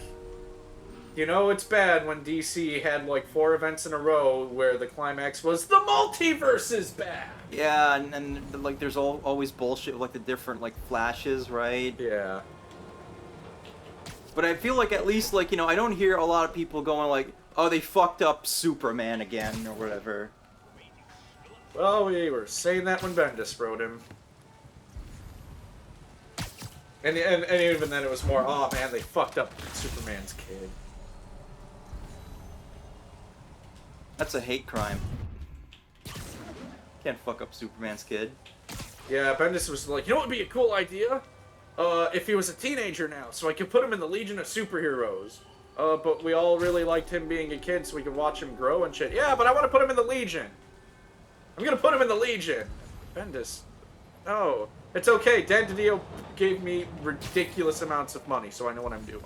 you know, it's bad when DC had like 4 events in a row where the climax was the multiverse is bad. Yeah, and like there's always bullshit with like the different like flashes, right? Yeah. But I feel like at least like, you know, I don't hear a lot of people going like, oh, they fucked up Superman again or whatever. Well, we were saying that when Bendis wrote him. And even then it was more, oh man, they fucked up Superman's kid. That's a hate crime. Can't fuck up Superman's kid. Yeah, Bendis was like, you know what would be a cool idea? If he was a teenager now, so I could put him in the Legion of Superheroes. But we all really liked him being a kid so we could watch him grow and shit. Yeah, but I want to put him in the Legion. I'm gonna put him in the Legion. Bendis. Oh, it's okay. Dan DiDio gave me ridiculous amounts of money, so I know what I'm doing.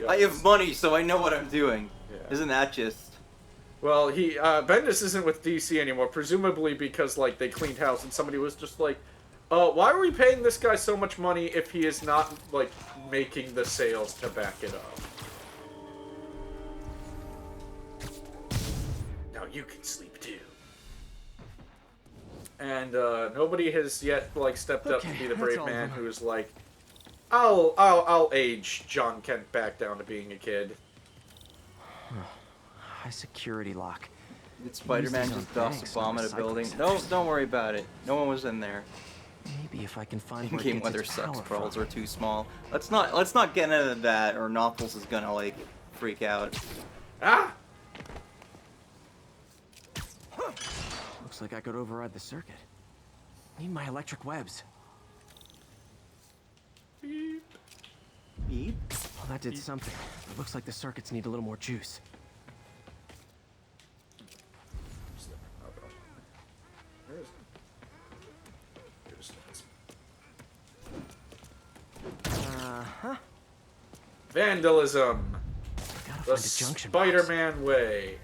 I have money, so I know what I'm doing. Yeah. Isn't that just... Well, Bendis isn't with DC anymore, presumably because, like, they cleaned house and somebody was just like, why are we paying this guy so much money if he is not, like, making the sales to back it up? Now you can sleep too. And, nobody has yet, like, stepped up to be the brave man who is like, I'll age John Kent back down to being a kid. High security lock. Did Spider-Man just dust a bomb in a building? No, don't worry about it. No one was in there. Maybe if I can find in-game weather sucks. Pearls are too small. Let's not get into that, or Knuckles is gonna like freak out. Ah! Looks like I could override the circuit. Need my electric webs. Beep. Beep. Well, that did something. It looks like the circuits need a little more juice. Vandalism. The Spider-Man way.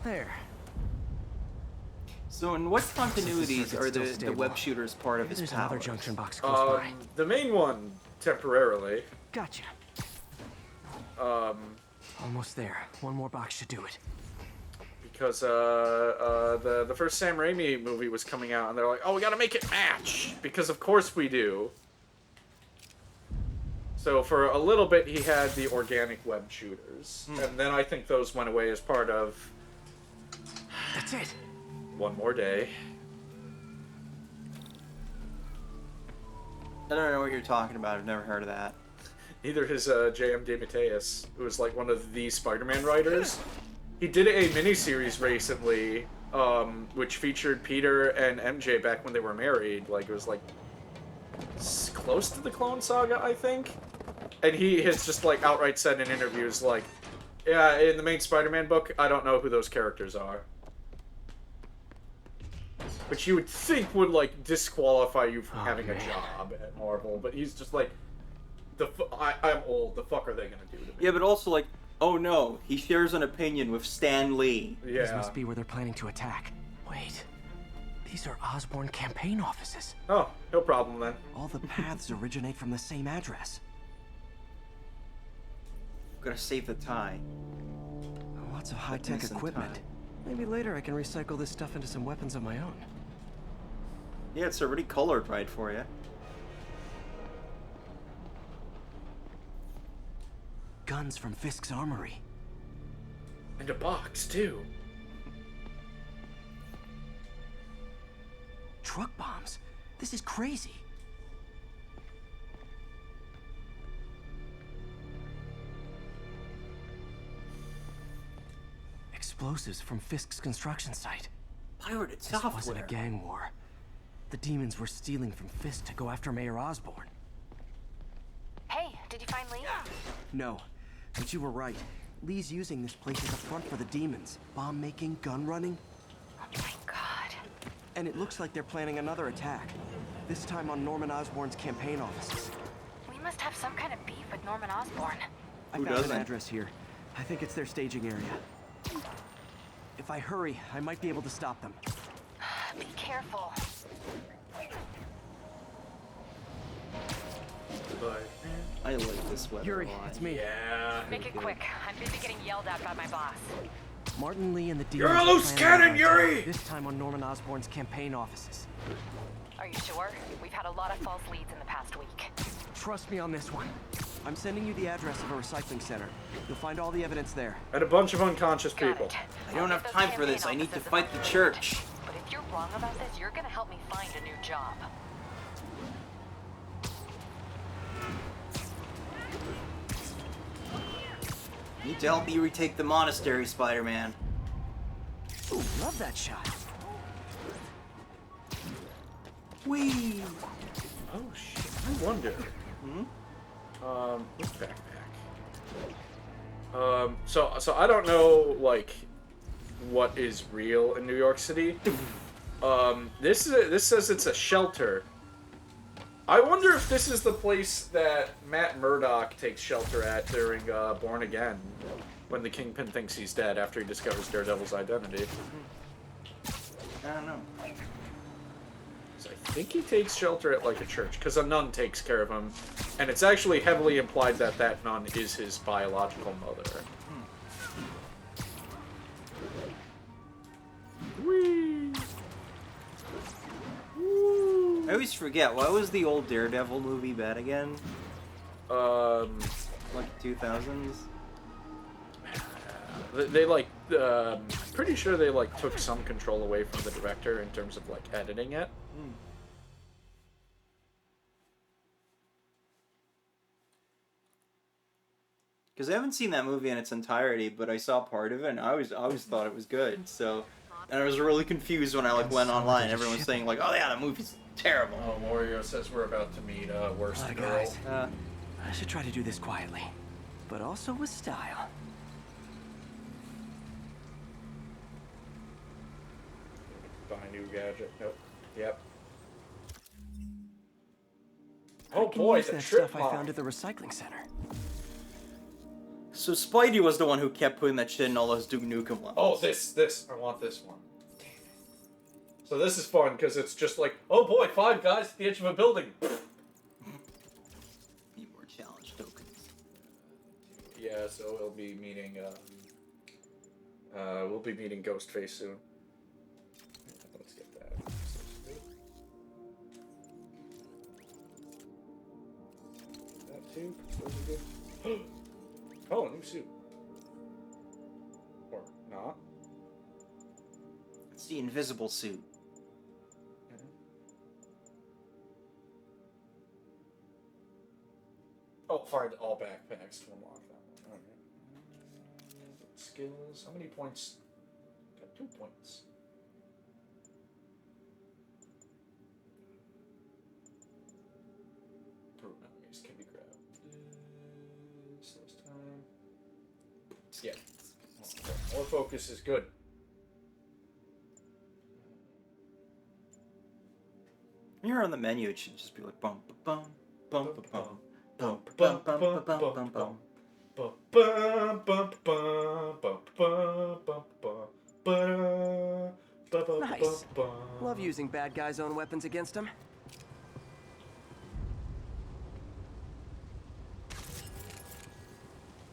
There. So in what continuities are the web shooters part of his There's power? another junction box close by. The main one, temporarily. Gotcha. Almost there. One more box should do it. Because the first Sam Raimi movie was coming out, and they're like, oh, we gotta make it match! Because of course we do. So for a little bit, he had the organic web shooters. And then I think those went away as part of... That's it! One More Day. I don't know what you're talking about. I've never heard of that. Neither has J.M. DeMatteis, who is like one of the Spider-Man writers. He did a miniseries recently, which featured Peter and MJ back when they were married. Like, it was like close to the Clone Saga, I think. And he has just like outright said in interviews, like, yeah, in the main Spider-Man book, I don't know who those characters are. Which you would think would like disqualify you from having a job at Marvel, but he's just like, I'm old. The fuck are they gonna do to me? Yeah, but also like, oh no, he shares an opinion with Stan Lee. Yeah. This must be where they're planning to attack. Wait, these are Osborn campaign offices. Oh, no problem then. All the paths originate from the same address. I'm gonna save the tie. Lots of high-tech equipment. Maybe later I can recycle this stuff into some weapons of my own. Yeah, it's already colored right for you. Guns from Fisk's armory. And a box, too. Truck bombs? This is crazy. Explosives from Fisk's construction site. Pirated software. This wasn't a gang war. The demons were stealing from Fisk to go after Mayor Osborn. Hey, did you find Lee? No, but you were right. Lee's using this place as a front for the demons. Bomb making, gun running. Oh my god. And it looks like they're planning another attack. This time on Norman Osborn's campaign offices. We must have some kind of beef with Norman Osborn. I found an address here. I think it's their staging area. If I hurry, I might be able to stop them. Be careful. I like this weather. Yuri, it's me. Yeah. Make it quick. I'm busy getting yelled at by my boss. Martin Lee and the demons. You're a loose cannon, Yuri! This time on Norman Osborn's campaign offices. Are you sure? We've had a lot of false leads in the past week. Trust me on this one. I'm sending you the address of a recycling center. You'll find all the evidence there. And a bunch of unconscious people. I don't have time for this. I need to fight the church. But if you're wrong about this, you're gonna help me find a new job. Need to help you retake the monastery, Spider-Man. Ooh, love that shot. Whee! Oh shit! I wonder. What's backpack? So I don't know like what is real in New York City. This says it's a shelter. I wonder if this is the place that Matt Murdock takes shelter at during Born Again, when the Kingpin thinks he's dead after he discovers Daredevil's identity. I don't know. I think he takes shelter at like a church, because a nun takes care of him, and it's actually heavily implied that that nun is his biological mother. Whee! I always forget, why was the old Daredevil movie bad again? Like 2000s? They like, pretty sure they like took some control away from the director in terms of like editing it. Because I haven't seen that movie in its entirety, but I saw part of it, and I always thought it was good. So, and I was really confused when I like went online. And everyone was saying like, "Oh yeah, that movie's terrible." Oh, Wario says we're about to meet Worst Girl. Guys, I should try to do this quietly, but also with style. Buy a new gadget. Nope. Yep. Oh boy, the that trip stuff I found at the recycling center. So Spidey was the one who kept putting that shit in all those Duke Nukem levels. Oh, this. I want this one. So this is fun, because it's just like, oh boy, 5 guys at the edge of a building. Need more challenge tokens. Yeah, so we'll be meeting, Ghostface soon. Let's get that. That too. Those are good. Oh, a new suit. Or not. It's the invisible suit. Oh, find all backpacks to unlock that one. Alright. Skills. How many points? Got 2 points. Proof enemies can be grabbed. Slows time. Yeah. More focus is good. When you're on the menu, it should just be like bum bum bum bum bum bum bum bum bum bum bum. Nice. Love using bad guys' own weapons against them.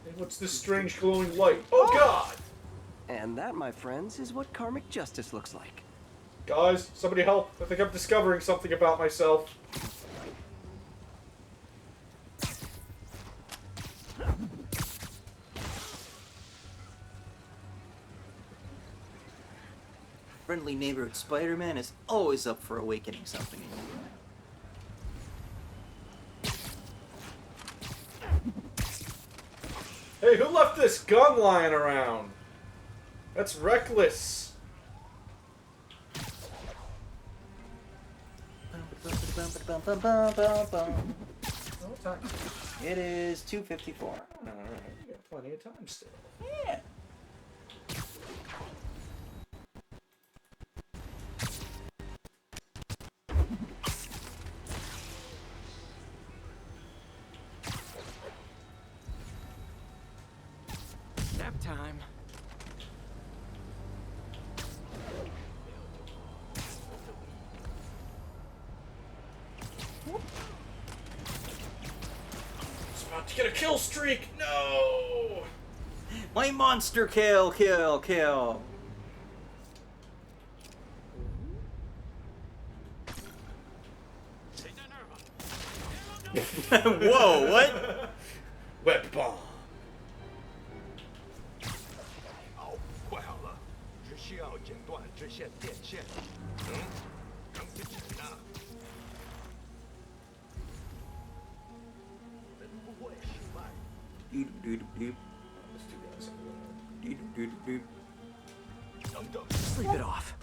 And what's this strange glowing light? Oh god! And that, my friends, is what karmic justice looks like. Guys, somebody help. I think I'm discovering something about myself. Friendly neighborhood Spider-Man is always up for awakening something in you. Hey, who left this gun lying around? That's reckless. It is 2:54. Alright, we got plenty of time still. Yeah. Nap time. It's about to get a kill streak. No. My monster kill. Whoa, what? Web bomb. Sleep it off.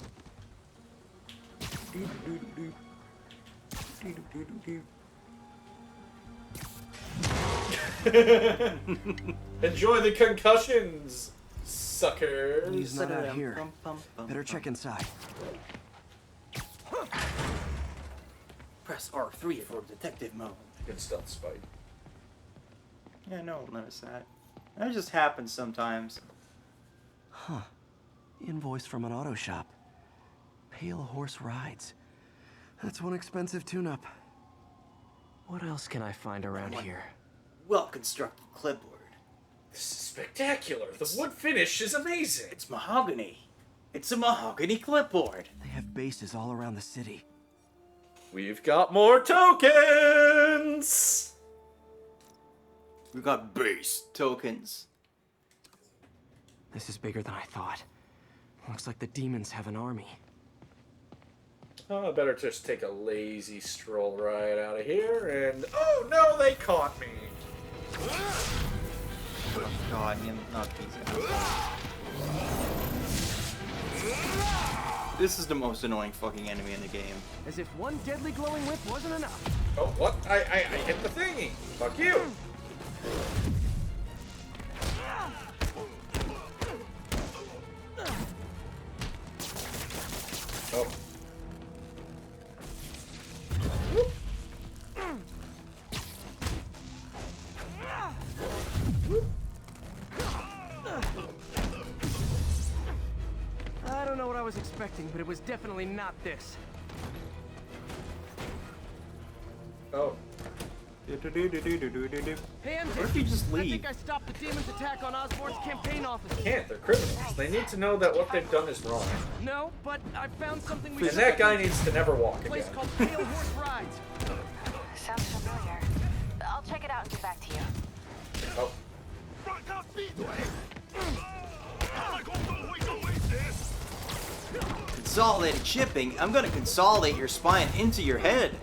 Enjoy the concussions. suckers. He's not out here. Better check inside. Press R3 for detective mode. Good stealth spike. Yeah, no one noticed that. That just happens sometimes. Huh. Invoice from an auto shop. Pale Horse Rides. That's one expensive tune-up. What else can I find around here? Well-constructed clipboard. This is spectacular. The wood finish is amazing. It's mahogany. It's a mahogany clipboard. They have bases all around the city. We've got more tokens! We got base tokens. This is bigger than I thought. Looks like the demons have an army. Oh, I better just take a lazy stroll right out of here and... Oh no, they caught me! Oh god, not these guys. This is the most annoying fucking enemy in the game. As if one deadly glowing whip wasn't enough. Oh, what? I hit the thingy! Fuck you! Oh. I don't know what I was expecting, but it was definitely not this. Oh. Hey, What if you just I leave? think I stopped the demon's attack on Osborn's campaign office. Can't, they're criminals. They need to know that what they've done is wrong. No, but I found something we And that guy needs to never walk a place again. called Pale Horse Rides. Sounds familiar. I'll check it out and get back to you. Oh. Consolidated shipping? I'm gonna consolidate your spine into your head.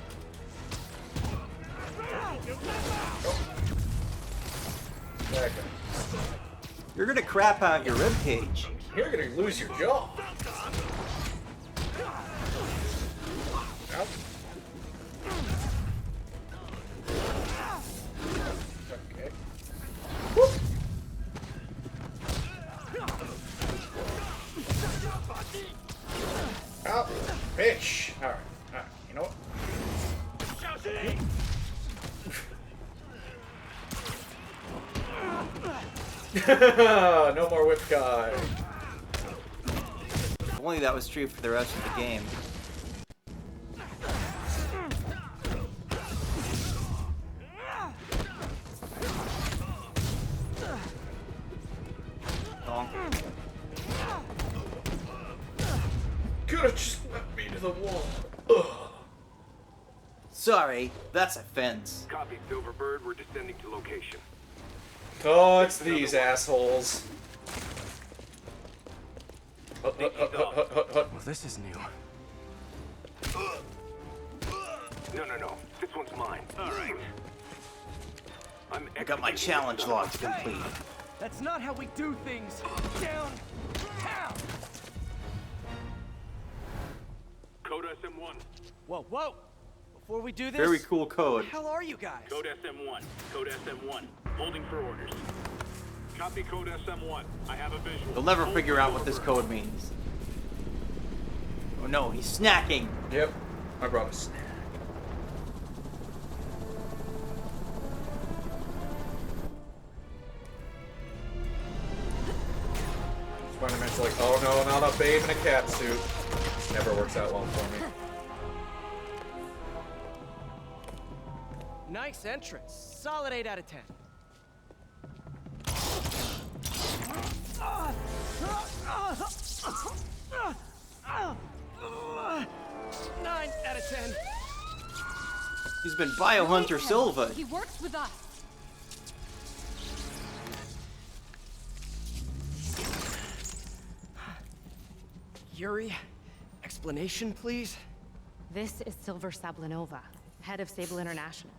You're gonna crap out your ribcage. You're gonna lose your jaw. Ow. Okay. Whoop. Ow. Bitch. Alright. Alright. You know what? No more whip guy. If only that was true for the rest of the game. Could've just left me to the wall. Ugh. Sorry, that's a fence. Copy, Silverbird. We're descending to location. Oh, it's these assholes. Well, this is new. No. This one's mine. All right. I got my challenge log to complete. That's not how we do things. Down. Down. Code SM1. Whoa, whoa. Before we do this... Very cool code. What the hell are you guys? Code SM1. Code SM1. Holding for orders. Copy code SM1. I have a visual. They'll never figure out what this code means. Oh no, he's snacking. Yep. I brought a snack. Spider-Man's like, oh no, not a babe in a cat suit. Never works out well for me. Nice entrance. Solid 8 out of 10. 9 out of 10. He's been Biohunter Silva. He works with us. Yuri, explanation, please? This is Silver Sablinova, head of Sable International,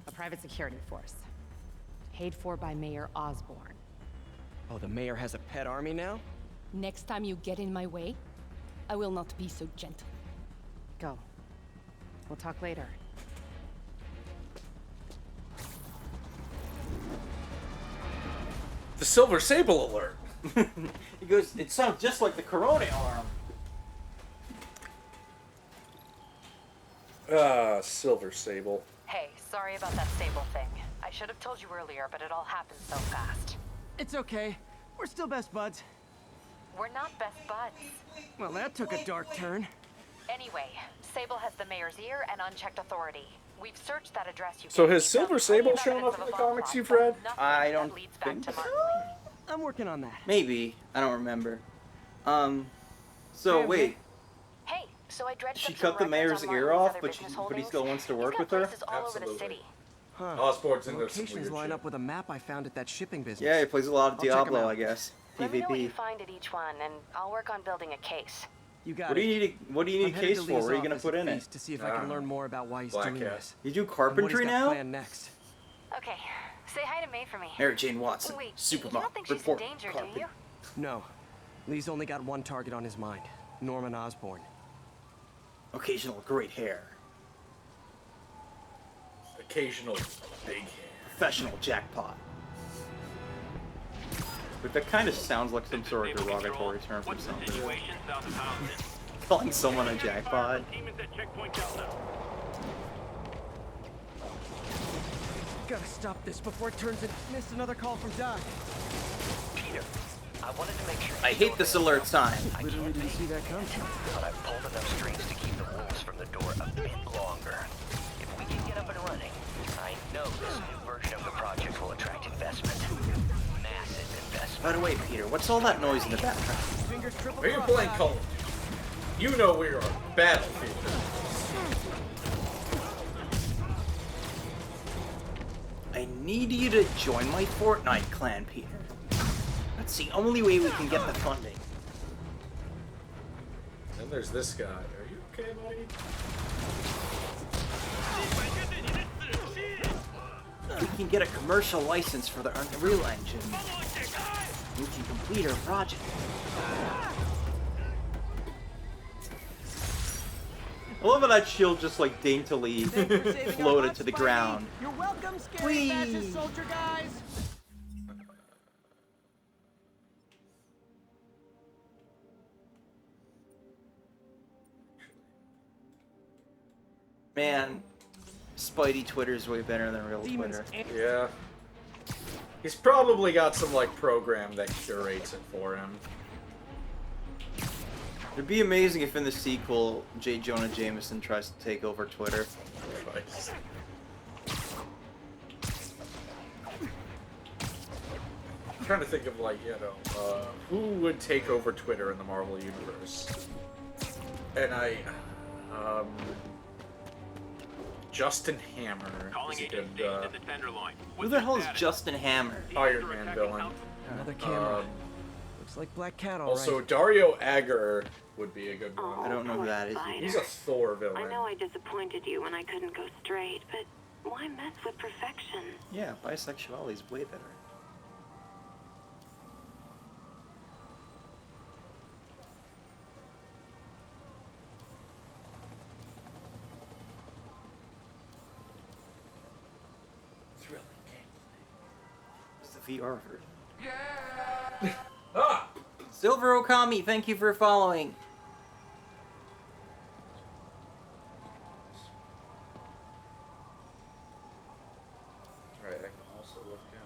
a private security force. Paid for by Mayor Osborn. Oh, the mayor has a pet army now? Next time you get in my way, I will not be so gentle. Go. We'll talk later. The Silver Sable alert! He goes, it sounds just like the Corona alarm. Silver Sable. Hey, sorry about that Sable thing. I should have told you earlier, but it all happened so fast. It's okay. We're still best buds. We're not best buds. Well, that took a dark turn. Anyway, Sable has the mayor's ear and unchecked authority. We've searched that address you So gave has me, Silver Sable shown up in the comics you've read? I don't think so. I'm working on that. Maybe. I don't remember. So wait. Hey, so I dredged She up some cut the records mayor's on ear Martin's off, other but business he holdings. still wants to He's work got with her? places all over the city. Huh. Osborn's The into some locations weird line shit. up with a map I found at that shipping business. Yeah, he plays a lot of I'll check 'em Diablo, out. I guess. Let me know what you PvP. find at each one, and I'll work on building a case. You got What do it. you need? What do you need I'm a headed case to for? Lee's What are you gonna office put in at it? Lee's to see if I can learn more about why he's Black doing Cat. this. You do And what carpentry he's got now? planned next. Okay, say hi to May for me. Mary Jane Watson, Wait, you Superman, don't think she's in report, danger, carpet. do you? No. Lee's only got one target on his mind. Norman Osborn. Occasional great hair. Occasional big hair. Professional jackpot. But that kind of sounds like some sort of derogatory term for something. Calling someone a jackpot. Gotta stop this before it turns into missed another call from Doc. Peter, I wanted to make sure. I hate this alert sign. I literally didn't see that coming. But I've pulled enough strings to keep the wolves from the door a bit longer. If we can get up and running, I know this new version of the project will attract investment. Massive investment. By the way, Peter, what's all that noise in the background? Fingers triple Are you crossed, playing Doc. Call of Duty? You know we are on Battlefield. I need you to join my Fortnite clan, Peter. That's the only way we can get the funding. Then there's this guy. Are you okay, buddy? We can get a commercial license for the Unreal Engine. We can complete our project. I love how that shield just like daintily floated to the ground. You're welcome, scary fascist soldier guys. Man, Spidey Twitter's way better than real Twitter. Yeah. He's probably got some like program that curates it for him. It'd be amazing if in the sequel, J. Jonah Jameson tries to take over Twitter. Christ. I'm trying to think of like, you know, who would take over Twitter in the Marvel Universe. And Justin Hammer is a good, Who the hell is Justin Hammer? Iron Man villain. Another camera. Looks like Black Cat, all Also, right. Dario Agger would be a good one. I don't know who that is. He's a Thor villain. I know I disappointed you when I couldn't go straight, but why mess with perfection? Yeah, bisexuality is way better. Thrilling gameplay. It's the VR version. Ah! Silver Okami, thank you for following. Alright, I can also look down.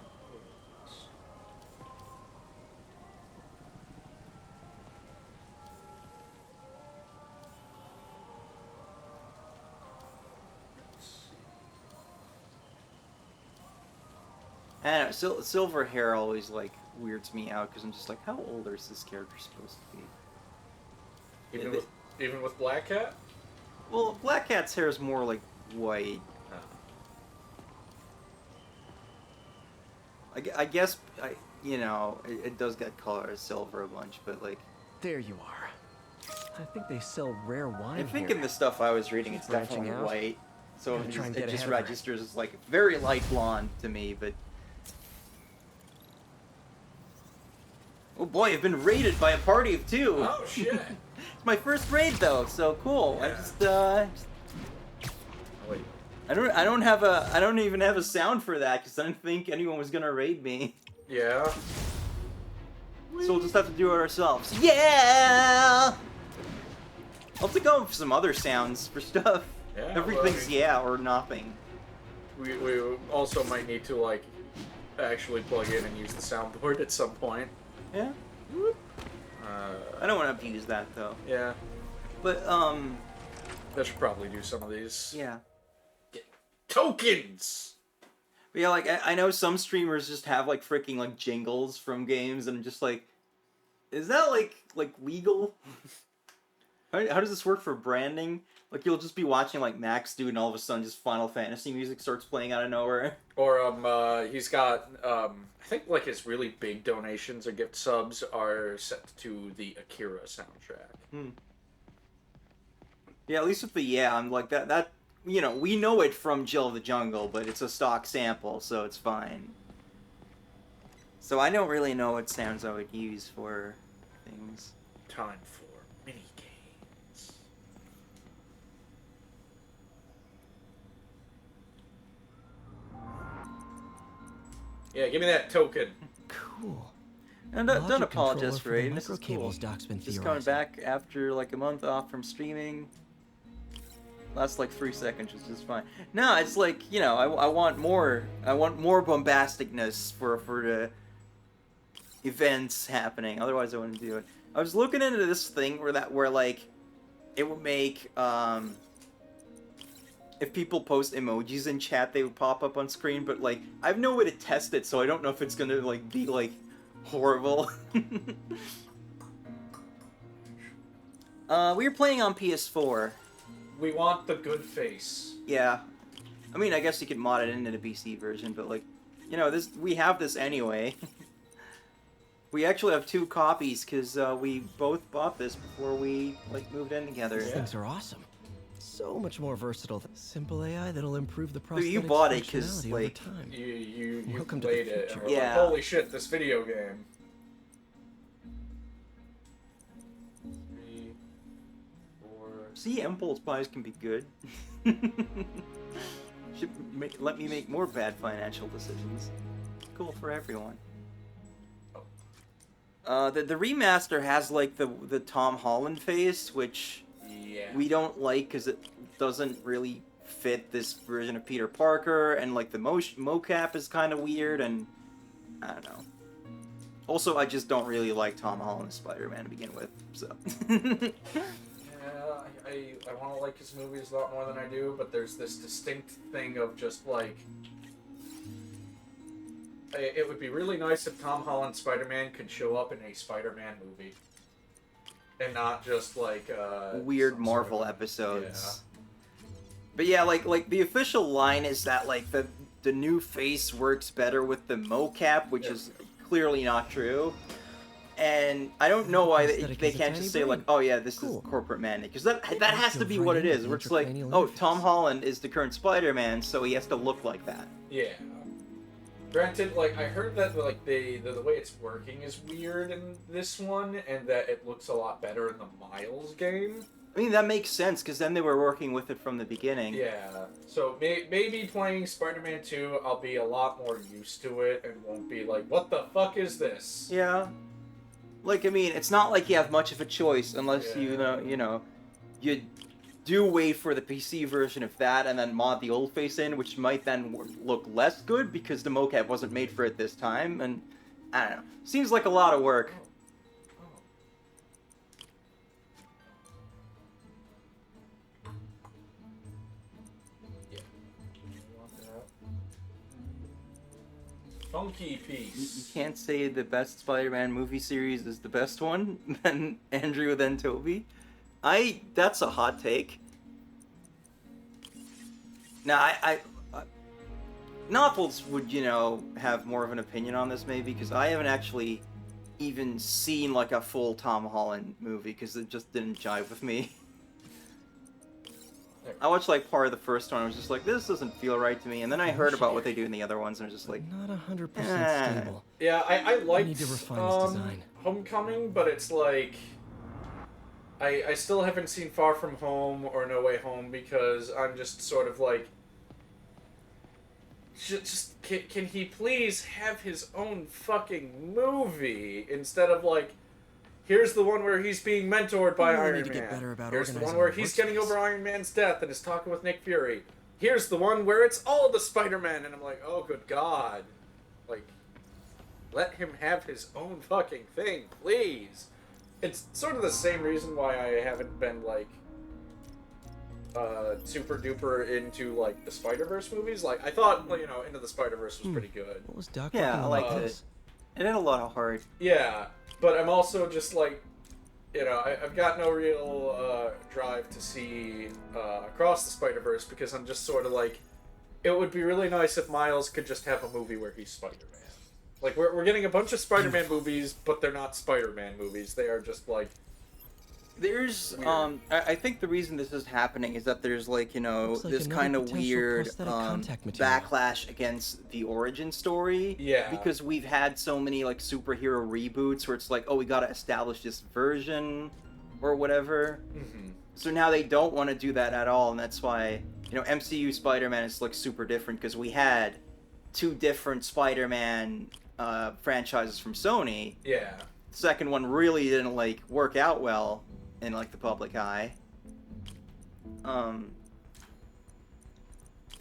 I don't know, silver hair always like weirds me out because I'm just like, how old is this character supposed to be? Even with Black Cat? Well, Black Cat's hair is more like white. I guess you know, it does get colored as silver a bunch, but like. There you are. I think they sell rare wine I think here. in the stuff I was reading, it's Branching definitely out. white. So Gotta try and it get just ahead of her. registers as like very light blonde to me, but. Oh boy, I've been raided by a party of two. Oh shit! It's my first raid though, so cool. Yeah. I just Wait. I don't even have a sound for that because I didn't think anyone was gonna raid me. Yeah. So we'll just have to do it ourselves. Yeah! I'll have to go for some other sounds for stuff. Yeah, Everything's yeah or nothing. We also might need to, like, actually plug in and use the soundboard at some point. Yeah. I don't want to abuse that, though. Yeah. But, I should probably do some of these. Yeah. Get tokens! But yeah, like, I know some streamers just have, like, freaking, like, jingles from games, and I'm just like, is that, like legal? How does this work for branding? Like, you'll just be watching, like, Max do, and all of a sudden just Final Fantasy music starts playing out of nowhere. Or, he's got, I think, like, his really big donations or gift subs are set to the Akira soundtrack. Yeah, at least with the I'm like, that, you know, we know it from Jill of the Jungle, but it's a stock sample, so it's fine. So I don't really know what sounds I would use for things. Time for mini-games. Yeah, give me that token. Cool. And don't apologize for it. This is cool. Doc's been Just coming back after like a month off from streaming. Last like 3 seconds, which is fine. No, it's like, you know, I want more. I want more bombasticness for the events happening. Otherwise, I wouldn't do it. I was looking into this thing where like it would make if people post emojis in chat, they would pop up on screen. But like, I have no way to test it, so I don't know if it's gonna like be like horrible. We were playing on PS4. We want the good face. Yeah. I mean, I guess you could mod it into the PC version, but like, you know, we have this anyway. We actually have 2 copies because we both bought this before we like moved in together. These things are awesome. So much more versatile than simple AI that'll improve the process. You bought it because like you Welcome played to the it. future. And like, holy shit, this video game. 3, 4. See, impulse buys can be good. Let me make more bad financial decisions. Cool for everyone. The remaster has like the Tom Holland face, which we don't like because it doesn't really fit this version of Peter Parker, and like the mocap is kind of weird, and I don't know. Also, I just don't really like Tom Holland's Spider-Man to begin with, so. I want to like his movies a lot more than I do, but there's this distinct thing of just like, it would be really nice if Tom Holland's Spider-Man could show up in a Spider-Man movie. And not just like weird Marvel episodes. Yeah. But yeah, like the official line is that like the new face works better with the mocap, which is clearly not true. And I don't know why they can't just say like, oh yeah, this is corporate mandate, because that has to be what it is. Where it's like, oh, Tom Holland is the current Spider-Man, so he has to look like that. Yeah. Granted, like, I heard that, like, the way it's working is weird in this one, and that it looks a lot better in the Miles game. I mean, that makes sense, because then they were working with it from the beginning. Yeah. So, maybe playing Spider-Man 2, I'll be a lot more used to it, and won't be like, what the fuck is this? Yeah. Like, I mean, it's not like you have much of a choice, unless you do wait for the PC version of that and then mod the old face in, which might then look less good because the mocap wasn't made for it this time, and I don't know. Seems like a lot of work. Funky piece. You can't say the best Spider-Man movie series is the best one, then Andrew, then Toby. That's a hot take. Now, Noffles would, have more of an opinion on this maybe, because I haven't actually even seen, like, a full Tom Holland movie, because it just didn't jive with me. I watched, like, part of the first one, I was just like, this doesn't feel right to me, and then I heard about what they do in the other ones, and I was just like... Not 100% stable. Yeah, I liked need to refine this design. Homecoming, but it's like... I still haven't seen Far From Home or No Way Home because I'm just sort of like... can he please have his own fucking movie instead of like, here's the one where he's being mentored by Iron Man. Here's the one where he's getting over Iron Man's death and is talking with Nick Fury. Here's the one where it's all the Spider-Man, and I'm like, oh good God, like, let him have his own fucking thing, please. It's sort of the same reason why I haven't been like super duper into like the Spider-Verse movies. Like, I thought, you know, Into the Spider-Verse was pretty good. What was Doc? Yeah, I liked it. It had a lot of heart. Yeah, but I'm also just like, you know, I've got no real drive to see Across the Spider-Verse because I'm just sort of like, it would be really nice if Miles could just have a movie where he's Spider-Man. Like, we're getting a bunch of Spider-Man movies, but they're not Spider-Man movies. They are just like, there's I think the reason this is happening is that there's like, you know, like this kind of weird backlash against the origin story. Yeah. Because we've had so many like superhero reboots where it's like, oh, we gotta establish this version or whatever. Mm-hmm. So now they don't want to do that at all, and that's why, you know, MCU Spider-Man is like super different because we had 2 different Spider-Man franchises from Sony. Yeah. The second one really didn't like work out well in like the public eye.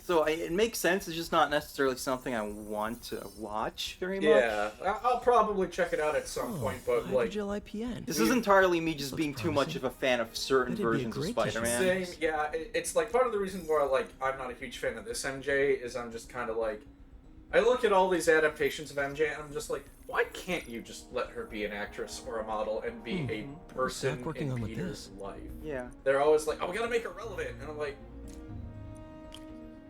So it makes sense. It's just not necessarily something I want to watch very much. Yeah, I'll probably check it out at some point, but like, IPN. This is entirely me just being too much of a fan of certain versions of Spider-Man. Same, yeah. It's like part of the reason why like I'm not a huge fan of this MJ is I'm just kind of like, I look at all these adaptations of MJ and I'm just like, why can't you just let her be an actress or a model and be a person in Peter's life? Yeah. They're always like, oh, we gotta make her relevant, and I'm like,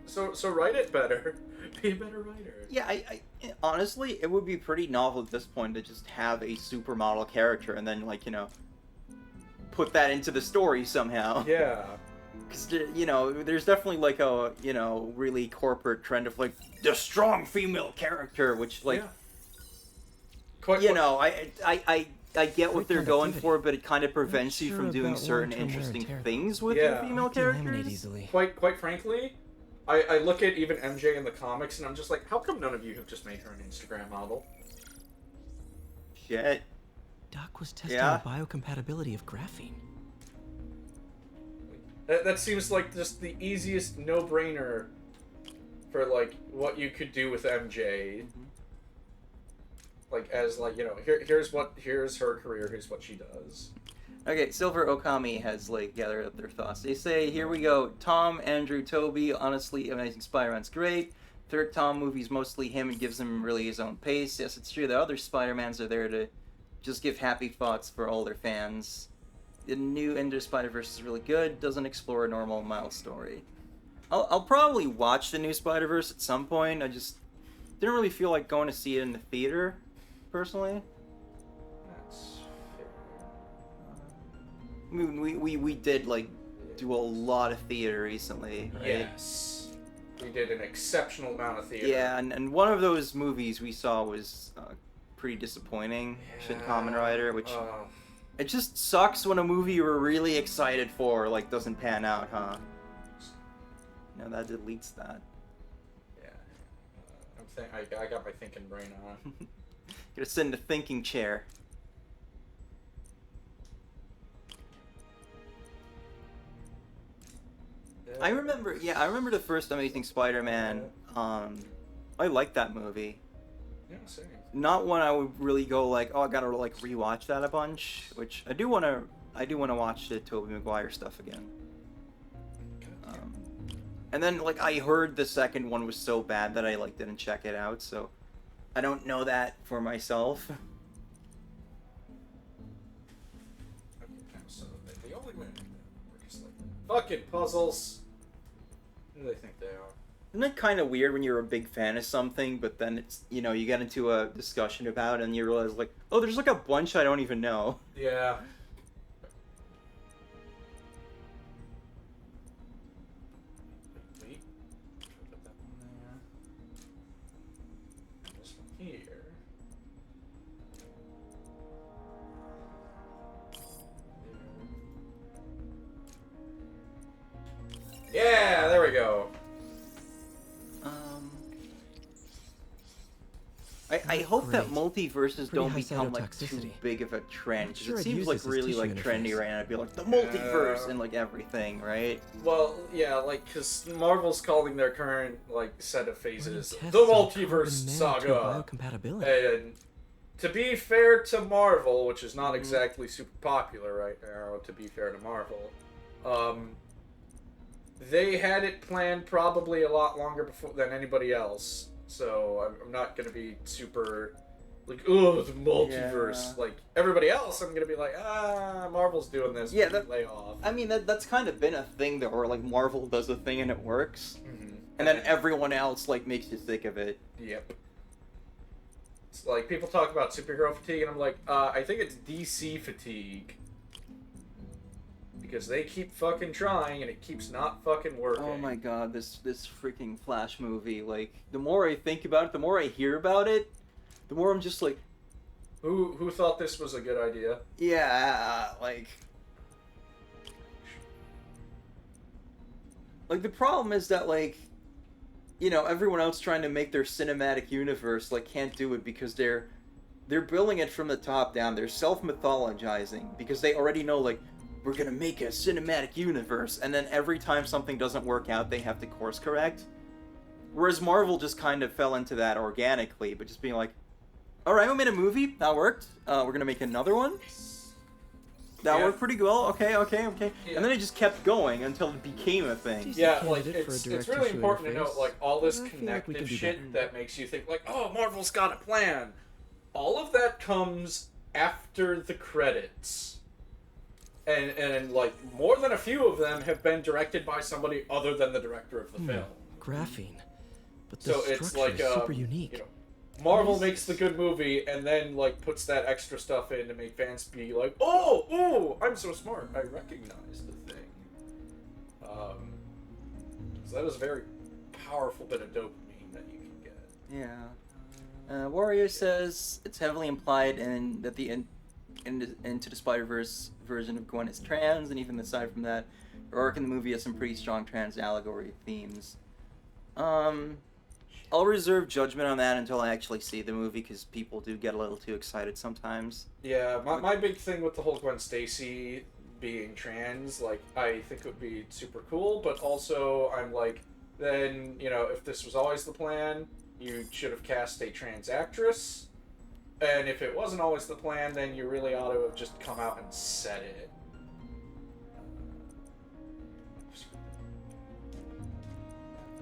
so write it better. Be a better writer. Yeah, I honestly, it would be pretty novel at this point to just have a supermodel character and then, like, you know, put that into the story somehow. Yeah. Because, you know, there's definitely, like, a, you know, really corporate trend of, like, the strong female character, which, like, you know, I get what they're going for, but it kind of prevents you from doing certain interesting things with your female characters. Quite frankly, I look at even MJ in the comics, and I'm just like, how come none of you have just made her an Instagram model? Shit. Doc was testing the biocompatibility of graphene. That seems like just the easiest no-brainer for, like, what you could do with MJ. Like, as, like, you know, here's her career, here's what she does. Okay, Silver Okami has, like, gathered up their thoughts. They say, here we go, Tom, Andrew, Toby, honestly, Amazing Spider-Man's great. Third Tom movie's mostly him and gives him really his own pace. Yes, it's true, the other Spider-Mans are there to just give happy thoughts for all their fans. The new Into Spider-Verse is really good, doesn't explore a normal Miles story. I'll probably watch the new Spider-Verse at some point. I just didn't really feel like going to see it in the theater, personally. That's fair. I mean, we did, like, do a lot of theater recently, right? Yes. We did an exceptional amount of theater. Yeah, and one of those movies we saw was pretty disappointing, Shin Kamen Rider, which... It just sucks when a movie you were really excited for, like, doesn't pan out, huh? No, that deletes that. Yeah. I got my thinking brain on. Gotta sit in the thinking chair. I remember the first Amazing Spider-Man. I liked that movie. Yeah, same. Not one I would really go like, oh, I gotta like rewatch that a bunch. Which I do wanna watch the Tobey Maguire stuff again. And then like I heard the second one was so bad that I like didn't check it out. So I don't know that for myself. Okay, so the only way we're just like fucking puzzles. Who do they think they are? Isn't it kind of weird when you're a big fan of something, but then it's, you know, you get into a discussion about it and you realize, like, oh, there's like a bunch I don't even know. Yeah. Wait. Put that one there. And this one here. Yeah, there we go. I hope that multiverses don't become like too big of a trend, because it seems like really like trendy right now to be like the multiverse and like everything, right? Well, yeah, like because Marvel's calling their current like set of phases the multiverse saga. And to be fair to Marvel, which is not exactly super popular right now, to be fair to Marvel, they had it planned probably a lot longer before than anybody else. So I'm not gonna be super like, oh, the multiverse. Yeah. Like everybody else, I'm gonna be like, Marvel's doing this. Yeah, lay off. I mean, that's kind of been a thing though, where like Marvel does a thing and it works, and then everyone else like makes you sick of it. Yep. It's like people talk about superhero fatigue, and I'm like, I think it's DC fatigue. Because they keep fucking trying, and it keeps not fucking working. Oh my god, this freaking Flash movie, like, the more I think about it, the more I hear about it, the more I'm just like... Who thought this was a good idea? Yeah, like... Like, the problem is that, like, you know, everyone else trying to make their cinematic universe, like, can't do it because they're building it from the top down. They're self-mythologizing, because they already know, like, we're gonna make a cinematic universe, and then every time something doesn't work out, they have to course correct. Whereas Marvel just kind of fell into that organically, but just being like, alright, we made a movie, that worked, we're gonna make another one? That worked pretty well, okay. Yeah. And then it just kept going until it became a thing. Yeah, like, it's really important to note, like, all this connective shit that makes you think, like, oh, Marvel's got a plan. All of that comes after the credits. And like, more than a few of them have been directed by somebody other than the director of the film. Graphene. But so it's like, is super unique. You know, Marvel makes the good movie and then, like, puts that extra stuff in to make fans be like, oh, I'm so smart. I recognize the thing. So that is a very powerful bit of dopamine that you can get. Yeah. Warrior says it's heavily implied and that the Into the Spider-Verse version of Gwen is trans, and even aside from that, her arc in the movie has some pretty strong trans allegory themes. I'll reserve judgment on that until I actually see the movie, because people do get a little too excited sometimes. Yeah, my big thing with the whole Gwen Stacy being trans, like, I think it would be super cool, but also I'm like, then, you know, if this was always the plan, you should have cast a trans actress. And if it wasn't always the plan, then you really ought to have just come out and said it.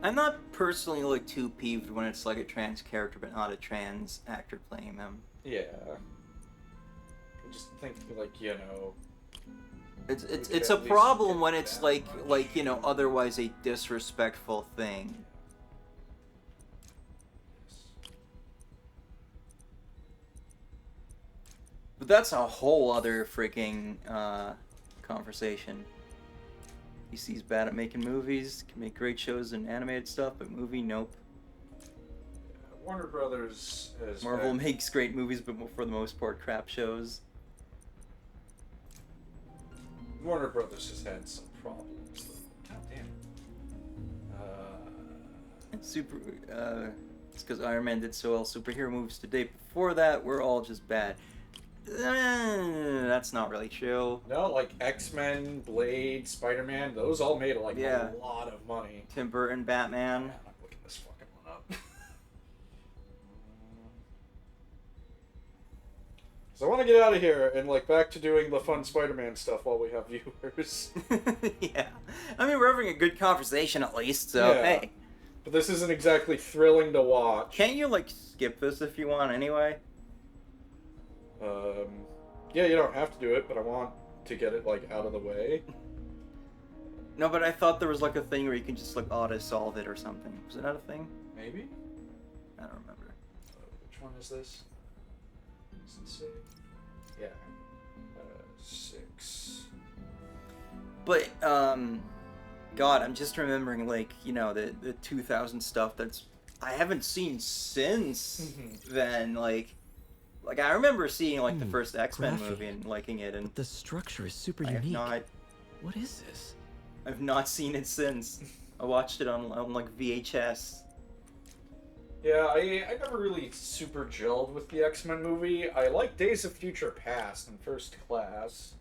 I'm not personally like too peeved when it's like a trans character but not a trans actor playing them. Yeah. I just think, like, you know... It's a problem when it's like you know, otherwise a disrespectful thing. But that's a whole other freaking conversation. DC's bad at making movies, can make great shows and animated stuff, but movie, nope. Warner Brothers has Marvel makes great movies, but for the most part, crap shows. Warner Brothers has had some problems. God damn. It's because Iron Man did so well. Superhero movies to date before that were all just bad. That's not really true. No, like X-Men, Blade, Spider-Man, those all made like a lot of money. Tim Burton, Batman. I'm not looking this fucking one up. So I want to get out of here and like back to doing the fun Spider-Man stuff while we have viewers. Yeah. I mean, we're having a good conversation at least, so hey. But this isn't exactly thrilling to watch. Can't you like skip this if you want anyway? Yeah, you don't have to do it, but I want to get it, like, out of the way. No, but I thought there was, like, a thing where you can just, like, auto-solve it or something. Was it not a thing? Maybe? I don't remember. Which one is this? Is it 6? Yeah. 6. But, God, I'm just remembering, like, you know, the 2000 stuff that's... I haven't seen since then, like, I remember seeing, like, the first X-Men movie and liking it, and... But the structure is super unique. What is this? I've not seen it since. I watched it on like, VHS. Yeah, I never really super gelled with the X-Men movie. I like Days of Future Past and First Class.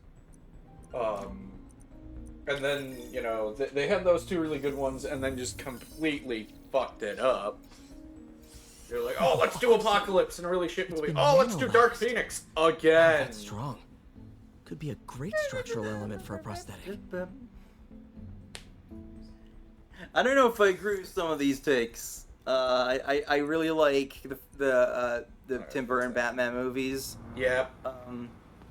And then, you know, they had those two really good ones and then just completely fucked it up. You're like, oh, let's do Apocalypse in a really shit movie. Oh, let's do Dark Phoenix again. That's strong. Could be a great structural element for a prosthetic. I don't know if I agree with some of these takes. I really like the Tim Burton Batman movies. Yeah.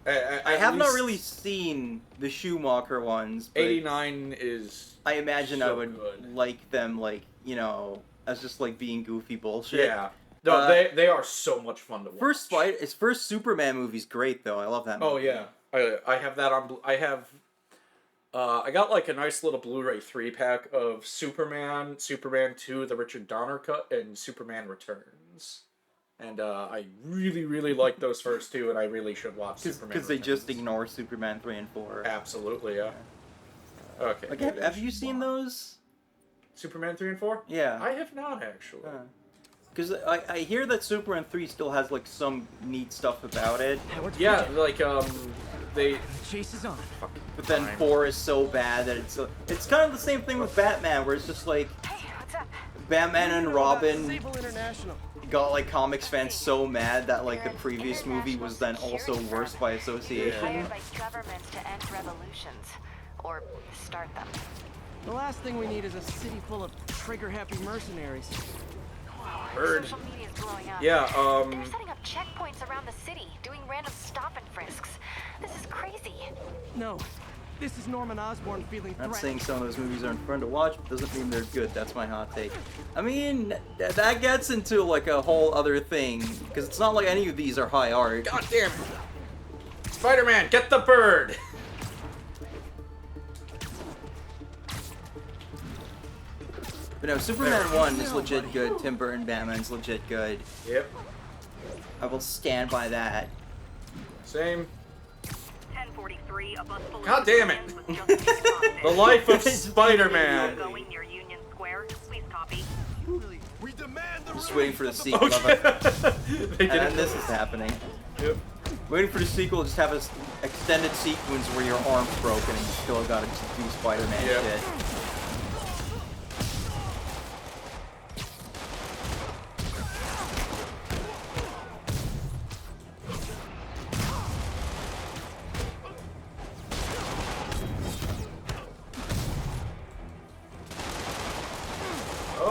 I have not really seen the Schumacher ones. But 89 is. I imagine so I would like them, like, you know, as just like being goofy bullshit. Yeah. No, they are so much fun to watch. His first Superman movie's great though. I love that movie. Oh yeah, I have that on. I got like a nice little Blu-ray 3-pack of Superman, Superman 2, the Richard Donner cut, and Superman Returns. And I really like those first two, and I really should watch Superman because they just ignore Superman 3 and 4. Absolutely, yeah. Okay. Like, have you seen those? Superman 3 and 4? Yeah. I have not actually. Because I hear that Superman 3 still has like some neat stuff about it. Yeah, like they chase is on. But then 4 is so bad that it's kind of the same thing with Batman, where it's just like Batman and Robin got like comics fans so mad that like the previous movie was then also worse by association. Hired by governments to end revolutions or start them. The last thing we need is a city full of trigger-happy mercenaries. Heard. Social media's blowing up. Yeah, And they're setting up checkpoints around the city, doing random stop and frisks. This is crazy. No, this is Norman Osborn feeling I'm not threatened. saying some of those movies aren't fun to watch, but doesn't mean they're good. That's my hot take. I mean, that gets into like a whole other thing, because it's not like any of these are high art. God damn it! Spider-Man, get the bird! But no, Superman 1 is legit good. Tim Burton Batman's legit good. Yep. I will stand by that. Same. 1043, a bus full of God damn it! The life of Spider-Man! Going near Union Square. Please copy. We demand the Just waiting for the sequel. And then this is happening. Yep. Waiting for the sequel, just have an extended sequence where your arm's broken and you still gotta do Spider-Man shit.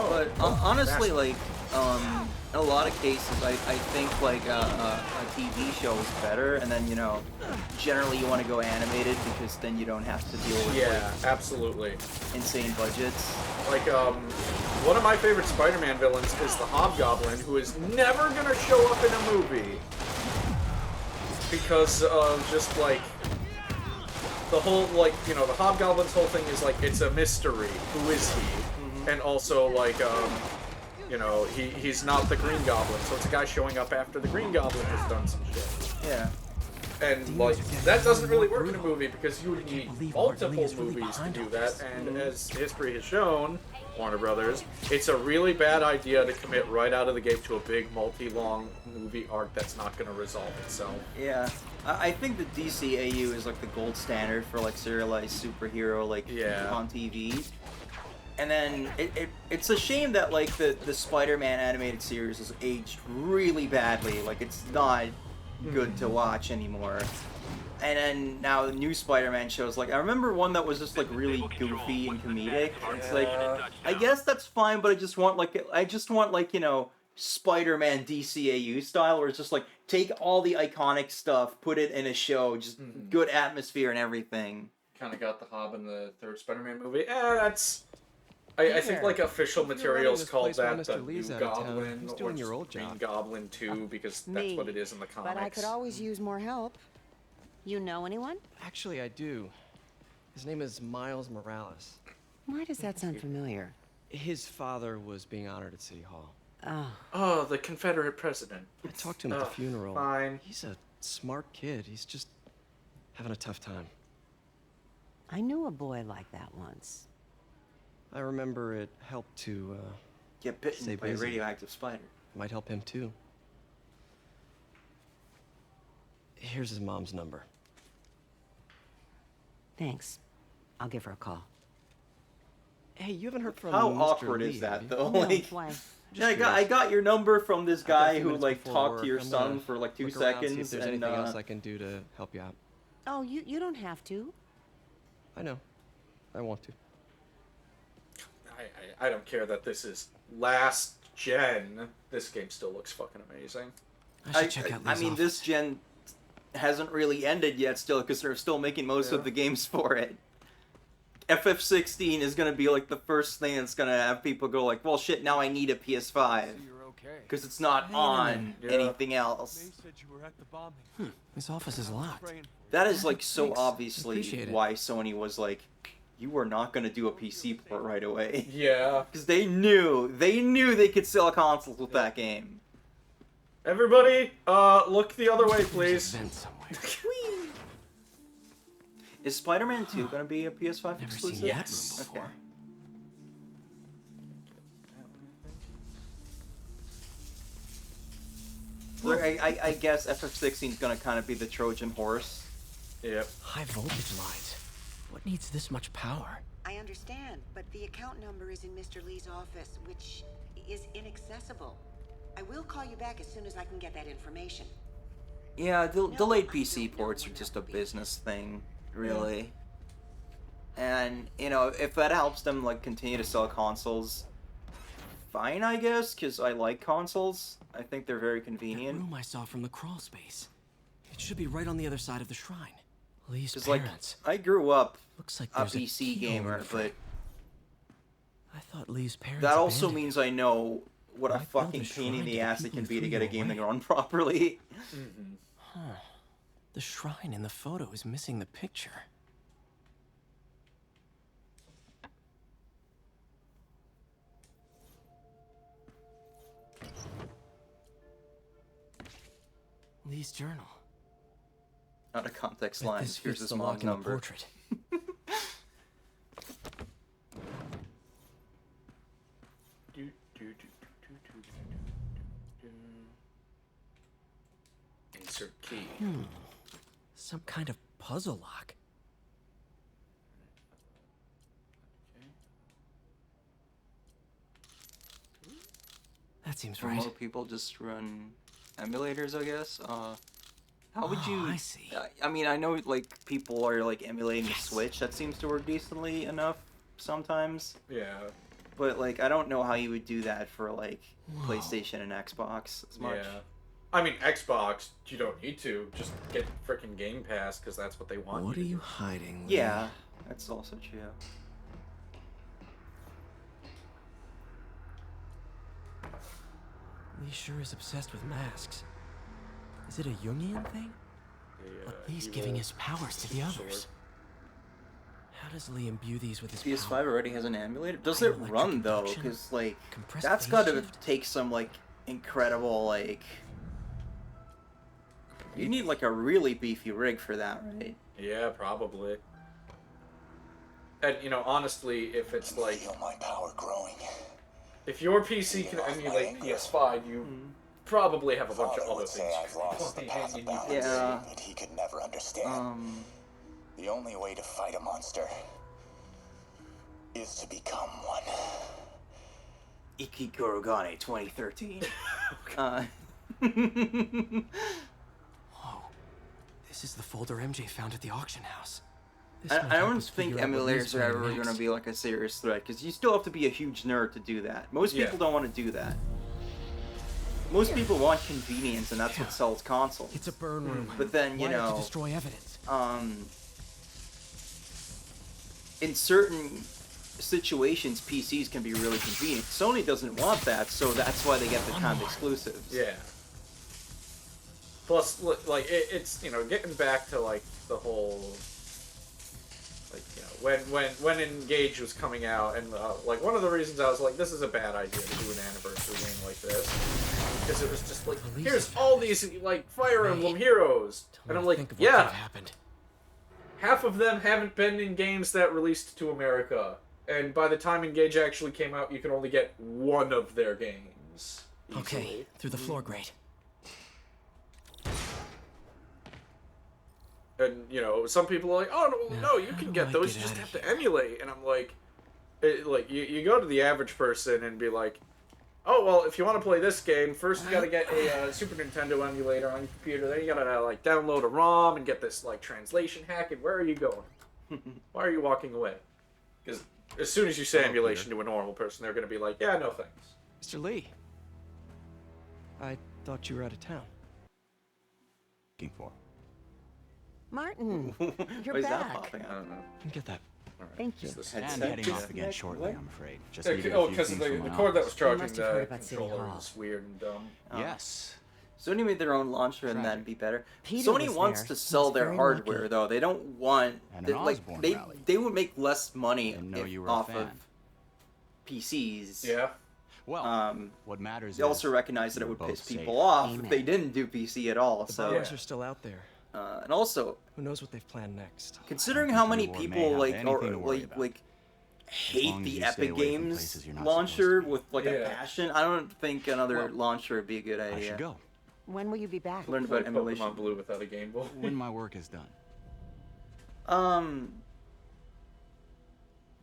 But honestly, like, in a lot of cases, I think like a TV show is better, and then, you know, generally you want to go animated because then you don't have to deal with absolutely insane budgets. Like one of my favorite Spider-Man villains is the Hobgoblin, who is never gonna show up in a movie because of just like the whole, like, you know, the Hobgoblin's whole thing is like it's a mystery. Who is he? And also, like, you know, he's not the Green Goblin, so it's a guy showing up after the Green Goblin has done some shit. Yeah. And, like, that doesn't really work in a movie because you would need multiple movies to do that, and as history has shown, Warner Brothers, it's a really bad idea to commit right out of the gate to a big, multi-long movie arc that's not going to resolve itself. Yeah. I think the DCAU is, like, the gold standard for, like, serialized superhero, like, on TV. And then it's a shame that like the Spider-Man animated series has aged really badly. Like it's not good to watch anymore. And then now the new Spider-Man shows, like I remember one that was just like really goofy and comedic. It's like I guess that's fine, but I just want like you know, Spider-Man DCAU style, where it's just like take all the iconic stuff, put it in a show, just good atmosphere and everything. Kind of got the Hob in the third Spider-Man movie. That's. I think like official materials called that the New Goblin or Green Goblin 2 because that's what it is in the comics. But I could always use more help. You know anyone? Actually, I do. His name is Miles Morales. Why does that sound familiar? His father was being honored at City Hall. Oh, the Confederate president. I talked to him at the funeral. Fine. He's a smart kid. He's just having a tough time. I knew a boy like that once. I remember it helped to get bitten by a radioactive spider. Might help him too. Here's his mom's number. Thanks. I'll give her a call. Hey, you haven't heard from How Mr. awkward Lee, is that, have you? though? No, Like, why? yeah, I got your number from this I've got a guy few who minutes like before talked to your work. I'm son gonna for like 2 look around, see seconds, if there's and anything else I can do to help you out. Oh, you don't have to. I know. I want to. I don't care that this is last gen. This game still looks fucking amazing. I should check out Lee's office. This gen hasn't really ended yet still, because they're still making most of the games for it. FF16 is going to be like the first thing that's going to have people go like, well shit, now I need a PS5. Because it's not on anything else. His office is locked. That is like so Thanks. obviously Appreciate it. why Sony was like, you are not going to do a PC port right away. Yeah. Because they knew they could sell consoles with that game. Everybody, look the other way, please. Is Spider-Man 2 going to be a PS5 exclusive? Yes. Okay. Look, I guess FF16 is going to kind of be the Trojan horse. Yep. High voltage lines. What needs this much power? I understand, but the account number is in Mr. Lee's office, which is inaccessible. I will call you back as soon as I can get that information. Yeah, delayed PC ports are just a business thing, really. And, you know, if that helps them, like, continue to sell consoles, fine, I guess, because I like consoles. I think they're very convenient. That room I saw from the crawl space. It should be right on the other side of the shrine. Lee's parents. Like, I grew up Looks like a there's PC gamer, but I thought Lee's parents that also abandoned means I know what a Why build fucking a pain in shrine the to the ass it people can who be to threw get a you game to away? run properly. Huh. The shrine in the photo is missing the picture. Lee's journal. Out of context Bet lines. this Here's fits his the mom's lock in the number. portrait. Insert key. Some kind of puzzle lock. That seems right. Remote people just run emulators, I guess. How would you? I see. I mean, I know like people are like emulating the Switch. That seems to work decently enough sometimes. Yeah. But like, I don't know how you would do that for like PlayStation and Xbox as much. Yeah. I mean, Xbox, you don't need to. Just get frickin' Game Pass, because that's what they want. What are you you to do. hiding, Lee? Yeah, that's also true. Lee sure is obsessed with masks. Is it a Jungian thing? But Lee's giving his powers to the others. How does Lee imbue these with his PS5 power? already has an emulator. Does it run though? Because like that's got to take some like incredible like. You need like a really beefy rig for that, right? Yeah, probably. And you know, honestly, if it's like, feel my power growing. If your PC can emulate PS5, you probably have a bunch of other things. I've lost the path of balance, Yeah. but he could never understand. The only way to fight a monster is to become one. Iki Gorogane 2013. Whoa. This is the folder MJ found at the auction house. I don't think emulators are ever going to be like a serious threat, because you still have to be a huge nerd to do that. Most people don't want to do that. Most people want convenience, and that's what sells consoles. It's a burn room. But then, you Why have to know, destroy evidence? in certain situations, PCs can be really convenient. Sony doesn't want that, so that's why they get the timed exclusives. Yeah. Plus, like, it's, you know, getting back to, like, the whole, like, you know, when Engage was coming out, and, like, one of the reasons I was like, this is a bad idea to do an anniversary game like this, because it was just like, here's all these, like, Fire Emblem heroes, and I'm like, yeah, half of them haven't been in games that released to America. And by the time Engage actually came out, you could only get one of their games. Easily. Okay, through the floor grate. And, you know, some people are like, oh, no, you can get those, you just have to emulate. And I'm like, you go to the average person and be like, oh, well, if you want to play this game, first you gotta get a Super Nintendo emulator on your computer, then you gotta, like, download a ROM and get this, like, translation hack, and where are you going? Why are you walking away? Because as soon as you say emulation to a normal person, they're gonna be like, yeah, no thanks. Mr. Lee. I thought you were out of town. Looking for. Martin, you're Why is that back. popping? I don't know. Get that. All right. Thank you. And heading off again shortly, I'm afraid. Just Because the cord that was charging must have heard the about City controller Hall. was weird and dumb. Yes. Sony made their own launcher, and that'd be better. Peter Sony was wants there. to He sell was their very hardware, lucky. though. They don't want And an Osborn rally. they would make less money Didn't know you were a off fan. of PCs. Yeah. Well, what matters They is also recognize that it we're would both piss safe. people off if Amen. they didn't do PC at all. The So, buyers are still out there. and also, Who knows what they've planned next? considering think how you many or may people have like anything to worry about. hate long as the you stay Epic away from Games places you're not launcher supposed to be. with like a passion, I don't think another launcher would be a good idea. I should go When will you be back? Learn about Pokemon emulation. Blue without a Game Boy. when my work is done.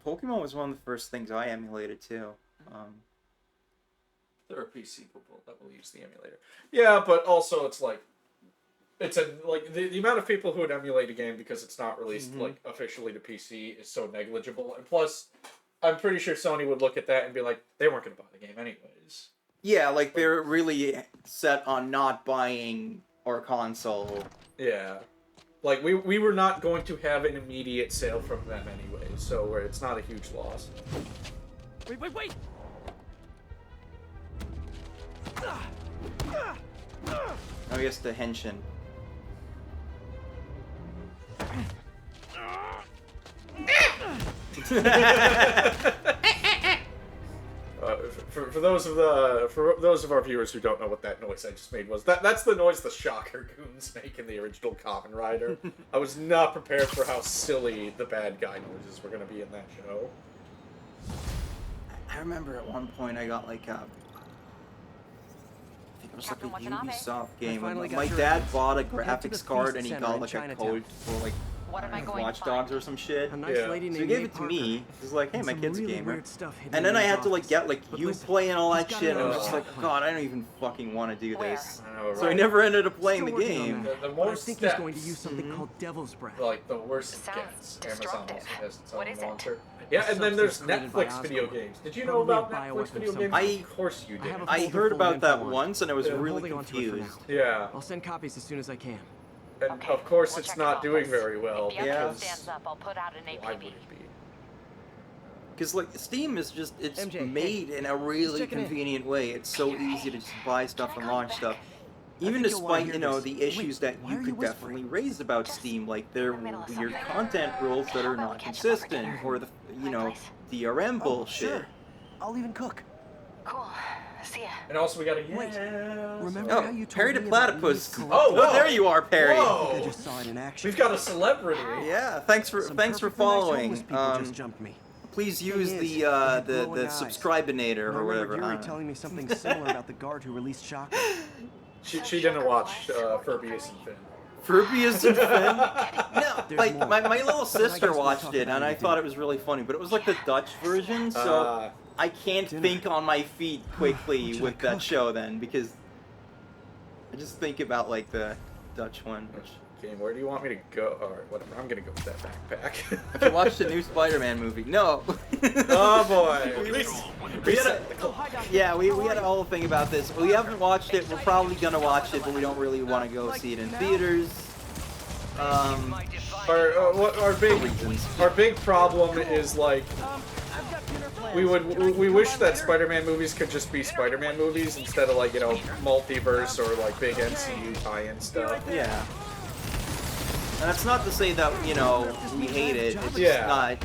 Pokemon was one of the first things I emulated too. There are PC people that will use the emulator. Yeah, but also it's like, the amount of people who would emulate a game because it's not released like officially to PC is so negligible. And plus, I'm pretty sure Sony would look at that and be like, they weren't going to buy the game anyways. Yeah, like they're really set on not buying our console. Yeah. Like, we were not going to have an immediate sale from them anyway, so where it's not a huge loss. Wait! Oh, yes, the Henshin. For those of our viewers who don't know what that noise I just made was, that's the noise the Shocker goons make in the original Kamen Rider. I was not prepared for how silly the bad guy noises were going to be in that show. I remember at one point I got like a... I think it was like a Ubisoft game. My dad bought a graphics card and he got like a code for like Watch Dogs or some shit. So he gave it to me. He's like, hey, my kid's a gamer. And then I had to like get like Uplay and all that shit. And I was just like, God, I don't even fucking want to do this. So I never ended up playing the game. The more I think he's going to use something called Devil's Breath. Like the worse it gets. Amazon also has its What own is it? launcher. Yeah, and then there's Substance created by Netflix video Osborn. games. Did you know about Netflix video games? Of course you did. I heard about that once and I was really confused. Yeah. I'll send copies as soon as I can. And of course it's not doing very well If the Yeah. update stands up, I'll put out an why APB. would it be? Because like Steam is just, it's MJ, made in a really checking in. convenient way. It's so easy to just buy stuff and launch stuff. Even think you'll wanna despite, hear this. the issues that why you are you could whispering? definitely raise about Steam, like their weird content rules that are not consistent, or the, DRM bullshit. Sure. I'll even cook. Cool. See ya. And also we got a Remember how you told Perry the me about Platypus. Lee's Oh, corrupt- there you are, Perry. Whoa. I just saw it in action. We've got a celebrity. Yeah, thanks for Some thanks for perfectly nice following. homeless people just jumped me. Please Thing use is, the he had glowing the eyes. subscribinator And I or remember whatever. I Yuri don't know. telling me something similar about the guard who released Shocker. She didn't watch Furbius and Finn. Furbius and Finn? No, There's like more. my little I sister guess we'll watched talk it about and it I in thought it was really funny, but it was like the Dutch version, so I can't think on my feet quickly with that show then, because I just think about like the Dutch one. Which... Game, where do you want me to go? Alright, whatever. I'm gonna go with that backpack. Have you watched the new Spider-Man movie? No. Oh boy. We had we had a whole thing about this. We haven't watched it. We're probably gonna watch it, but we don't really want to go see it in theaters. Our big problem is like we wish that Spider-Man movies could just be Spider-Man movies instead of like multiverse or like big MCU tie-in stuff. Yeah. And that's not to say that we hate it. It's just not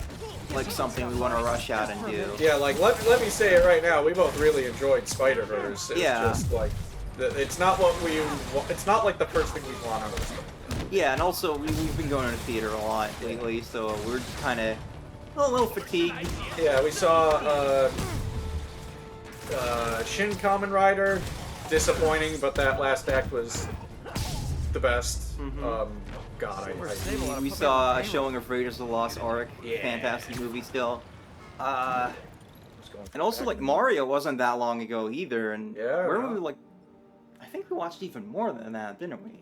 like something we want to rush out and do. Yeah, like let me say it right now. We both really enjoyed Spider-Verse. It's just like it's not what we. It's not like the first thing we want out of it. Yeah, and also we've been going to the theater a lot lately, so we're just kind of a little fatigued. Yeah, we saw Shin Kamen Rider, disappointing, but that last act was the best. God, we saw a showing of Raiders of the Lost Ark. Yeah. Fantastic movie still. And also, like, Mario wasn't that long ago either. And where were we, like, I think we watched even more than that, didn't we?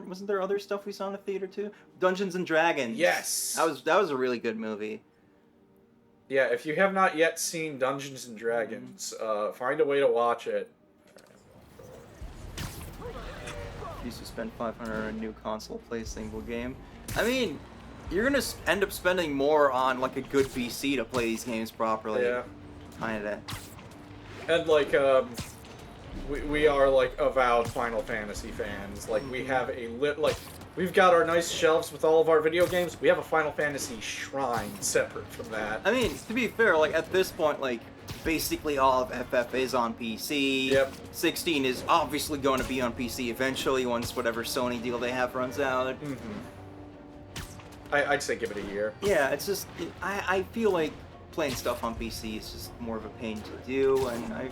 Wasn't there other stuff we saw in the theater too? Dungeons and Dragons. Yes. That was a really good movie. Yeah, if you have not yet seen Dungeons and Dragons, find a way to watch it. Used to spend $500 on a new console, play a single game. I mean, you're gonna end up spending more on like a good PC to play these games properly. Yeah. Kinda. And like, we are like avowed Final Fantasy fans. Like we have we've got our nice shelves with all of our video games. We have a Final Fantasy shrine separate from that. I mean, to be fair, like at this point, like basically all of FF is on PC. Yep. 16 is obviously going to be on PC eventually once whatever Sony deal they have runs out. I'd say give it a year. Yeah, it's just I feel like playing stuff on PC is just more of a pain to do, and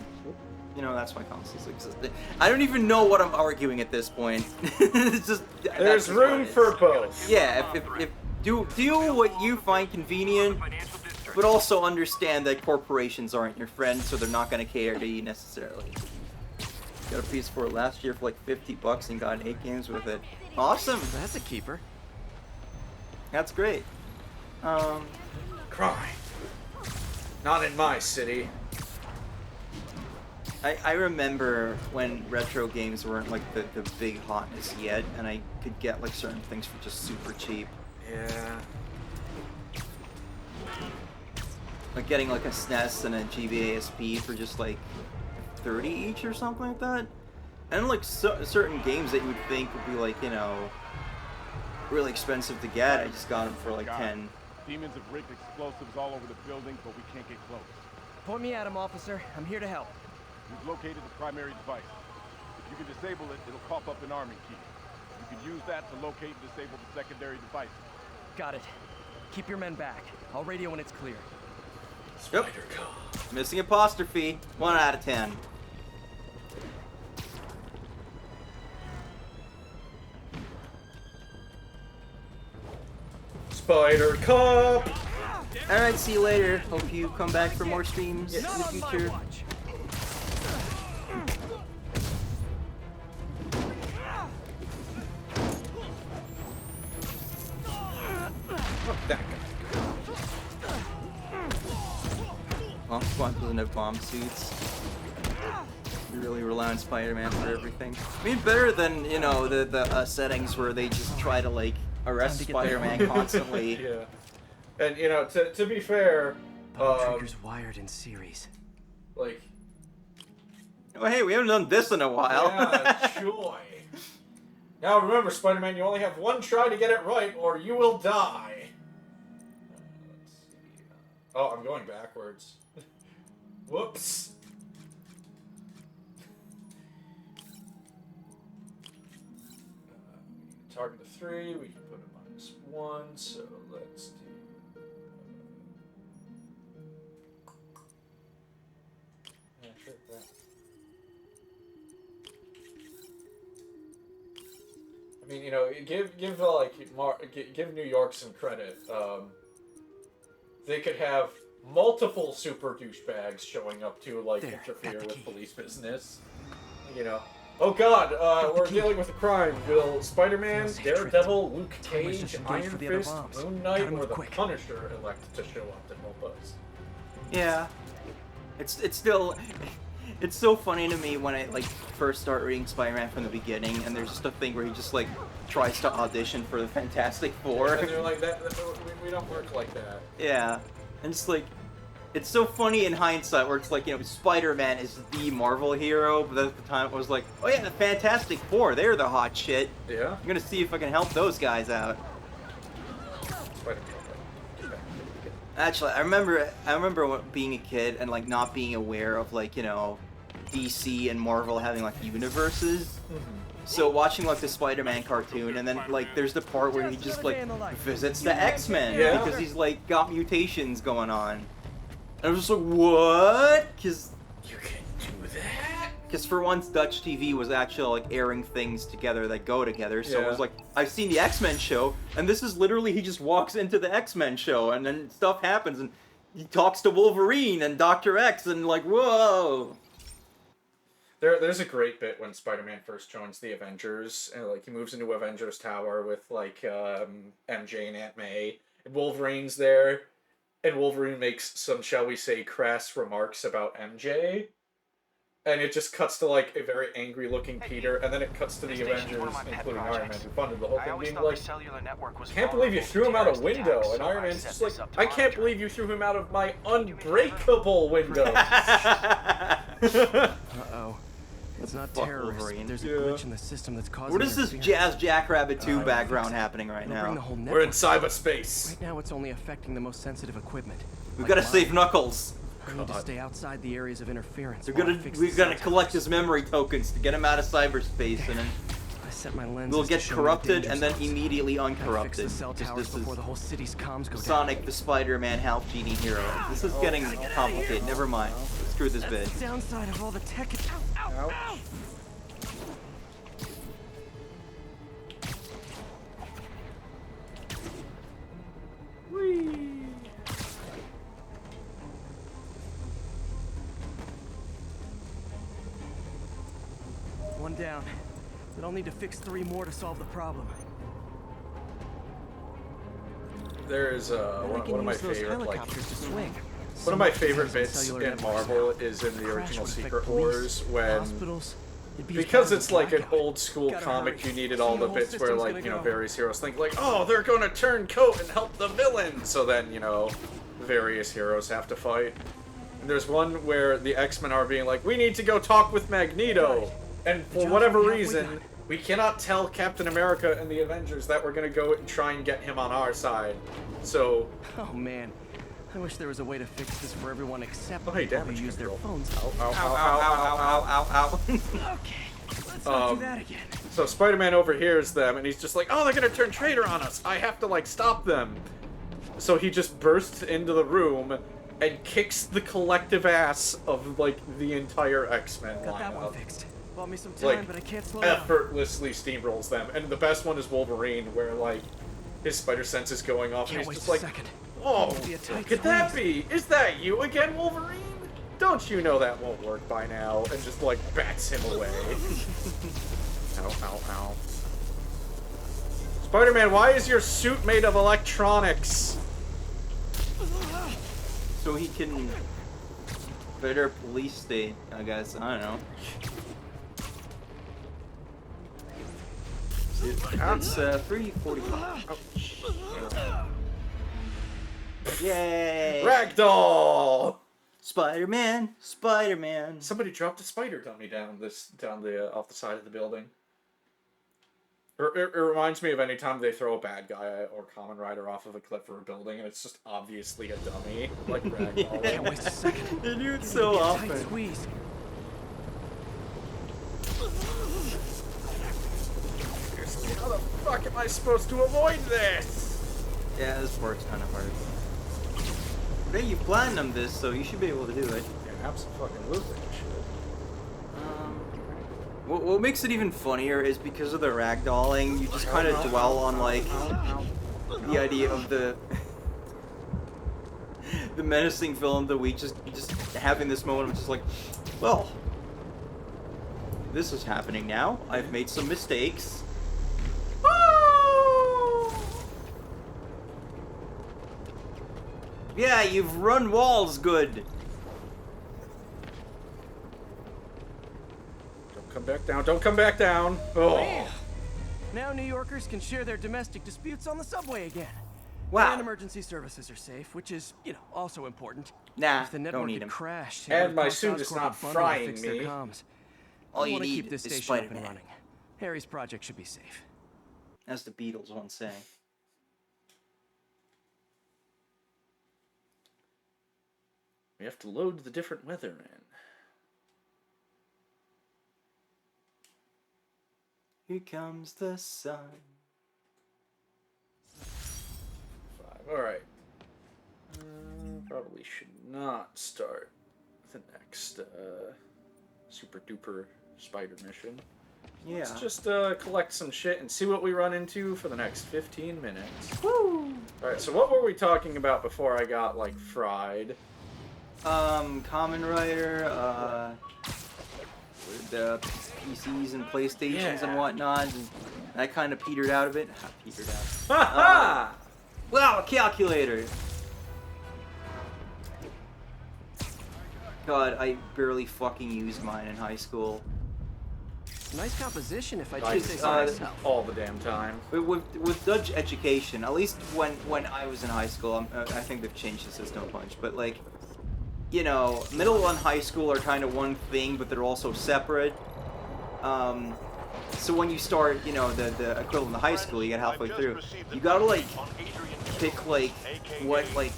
that's why consoles exist. I don't even know what I'm arguing at this point. It's just there's room for both. Yeah, if do what you find convenient, but also understand that corporations aren't your friends, so they're not going to cater to you necessarily. Got a PS4 last year for like $50 and got 8 games with it. Awesome. That's a keeper. That's great. Crime. Not in my city. I remember when retro games weren't like the big hotness yet, and I could get like certain things for just super cheap. Yeah. Like getting like a SNES and a GBA SP for just like 30 each or something like that. And like certain games that you would think would be like, really expensive to get, I just got them for like 10. Demons have rigged explosives all over the building, but we can't get close. Point me at him, officer. I'm here to help. We've located the primary device. If you can disable it, it'll pop up an arming key. You can use that to locate and disable the secondary device. Got it. Keep your men back. I'll radio when it's clear. Yep. Missing apostrophe. 1 out of 10. Spider Cop! Alright, see you later. Hope you come back for more streams in the future. That guy. Bomb Squad doesn't have bomb suits. You really rely on Spider-Man for everything. I mean, better than, the settings where they just try to, like, arrest Spider-Man constantly. Yeah. And, to be fair... trigger's wired in series. Like... Oh, hey, we haven't done this in a while. Yeah, joy. Now remember, Spider-Man, you only have one try to get it right, or you will die. Let's see. Oh, I'm going backwards. Whoops. Target to 3, we can put a -1, so let's do... Yeah, sure, that. I mean, give New York some credit. They could have multiple super douchebags showing up to interfere with police business. Oh God, we're dealing with a crime. Will Spider-Man, Daredevil, Luke Cage, Iron Fist, Moon Knight, or the Punisher elect to show up to help us? Yeah, it's still. It's so funny to me when I first start reading Spider-Man from the beginning, and there's just a thing where he just tries to audition for the Fantastic Four. And they're like, we don't work like that. Yeah, and it's it's so funny in hindsight where it's Spider-Man is the Marvel hero, but at the time it was like, oh yeah, the Fantastic Four, they're the hot shit. Yeah. I'm gonna see if I can help those guys out. Actually, I remember being a kid and not being aware of DC and Marvel having like universes. So watching like the Spider-Man cartoon, and then like there's the part where he just like visits the X-Men because he's like got mutations going on. And I was just like, what? Because you can do that. Because for once, Dutch TV was actually like airing things together that go together. So it was like, I've seen the X-Men show, and this is literally he just walks into the X-Men show, and then stuff happens, and he talks to Wolverine and Dr. X, and like, whoa. There's a great bit when Spider-Man first joins the Avengers, and like he moves into Avengers Tower with like MJ and Aunt May, and Wolverine's there, and Wolverine makes some, shall we say, crass remarks about MJ, and it just cuts to like a very angry-looking Peter, and then it cuts to the Avengers, including Iron Man, who funded the whole thing, being like, "Can't believe you threw him out a window," and Iron Man's just like, "I can't believe you threw him out of my unbreakable window." Uh-oh. It's not terrorists. Wolverine. There's a glitch in the system that's causing. What is this Jazz Jackrabbit 2 background happening right now? We're in cyberspace. Right now, it's only affecting the most sensitive equipment. We've got to save Knuckles. We need to stay outside the areas of interference. We've got to collect his memory tokens to get him out of cyberspace, and then I set my lenses we'll get to show corrupted the and then danger zones. immediately Gotta fix uncorrupted. the cell towers before the whole city's comms go Sonic down. the Spider-Man Half Genie Hero. This is getting complicated. Never mind. Screw this bit. That's the downside of all the tech. Ow, ow, ow. One down. But I'll need to fix 3 more to solve the problem. There's one of my favorite one of my my favorite bits in Marvel is in the original Secret Wars when, because it's like an old school comic, you needed all the bits where like, you know, various heroes think like, oh, they're gonna turn coat and help the villain, so then, you know, various heroes have to fight. And there's one where the X-Men are being like, we need to go talk with Magneto, and for whatever reason we cannot tell Captain America and the Avengers that we're gonna go and try and get him on our side. So oh man, I wish there was a way to fix this for everyone except people who use their phones. Ow, ow, ow, ow, ow, ow, ow, ow. Okay, let's not do that again. So Spider-Man overhears them, and he's just like, oh, they're gonna turn traitor on us. I have to, like, stop them. So he just bursts into the room and kicks the collective ass of, like, the entire X-Men lineup. Got that one fixed. Bought me some time, Like, but I can't slow down. effortlessly steamrolls them. And the best one is Wolverine, where, like, his spider sense is going off, and he's just like, oh, what could that be? Is that you again, Wolverine? Don't you know that won't work by now? And just, like, bats him away. Ow, ow, ow. Spider-Man, why is your suit made of electronics? So he can better police state, I guess. I don't know. It's 3:45. Oh, yay! Ragdoll! Spider-Man, Spider-Man. Somebody dropped a spider dummy down the off the side of the building. It reminds me of any time they throw a bad guy or Kamen Rider off of a cliff or a building, and it's just obviously a dummy, like Ragdoll. Can't waste a second. They do it so often. Tight squeeze. How the fuck am I supposed to avoid this? Yeah, this part's kind of hard. But hey, you platinum this, so you should be able to do it. Yeah, absolutely shit. What makes it even funnier is because of the ragdolling, you just kind of dwell on, like, the idea of the menacing villain of the week, just having this moment of just like, well, this is happening now. I've made some mistakes. Yeah, you've run walls good. Don't come back down. Don't come back down. Oh. Man. Now New Yorkers can share their domestic disputes on the subway again. Wow. And emergency services are safe, which is, you know, also important. Nah, if the network don't need them. crashed, And my suit is not frying me. All you need need keep this is station up and Spider-Man. running. Harry's project should be safe. As the Beatles once sang. We have to load the different weather in. Here comes the sun. 5. Alright. Probably should not start the next super duper spider mission. Yeah. Let's just collect some shit and see what we run into for the next 15 minutes. Woo! Alright, so what were we talking about before I got, like, fried? Kamen Rider, the PCs and PlayStations and whatnot, and that kind of petered out a bit. Petered out. Wow, a calculator! God, I barely fucking used mine in high school. Nice composition, if I do say so myself. All the damn time. With Dutch education, at least when I was in high school, I think they've changed the system a bunch, but like, you know, middle and high school are kind of one thing, but they're also separate. So when you start, you know, the equivalent of high school, you get halfway through, you gotta like pick like what like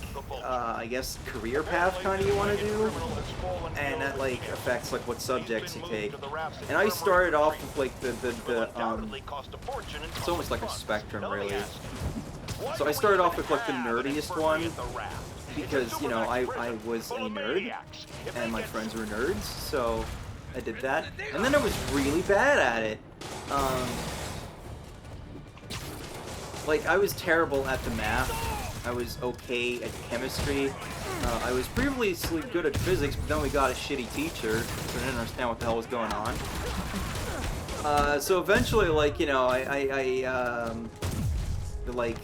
I guess career path kind of you want to do, and that like affects like what subjects you take. And I started off with like the it's almost like a spectrum really. So I started off with like the nerdiest one because, you know, I was a nerd and my friends were nerds, so I did that. And then I was really bad at it. Like, I was terrible at the math. I was okay at chemistry. I was previously good at physics, but then we got a shitty teacher, so I didn't understand what the hell was going on. So eventually, like, you know, like,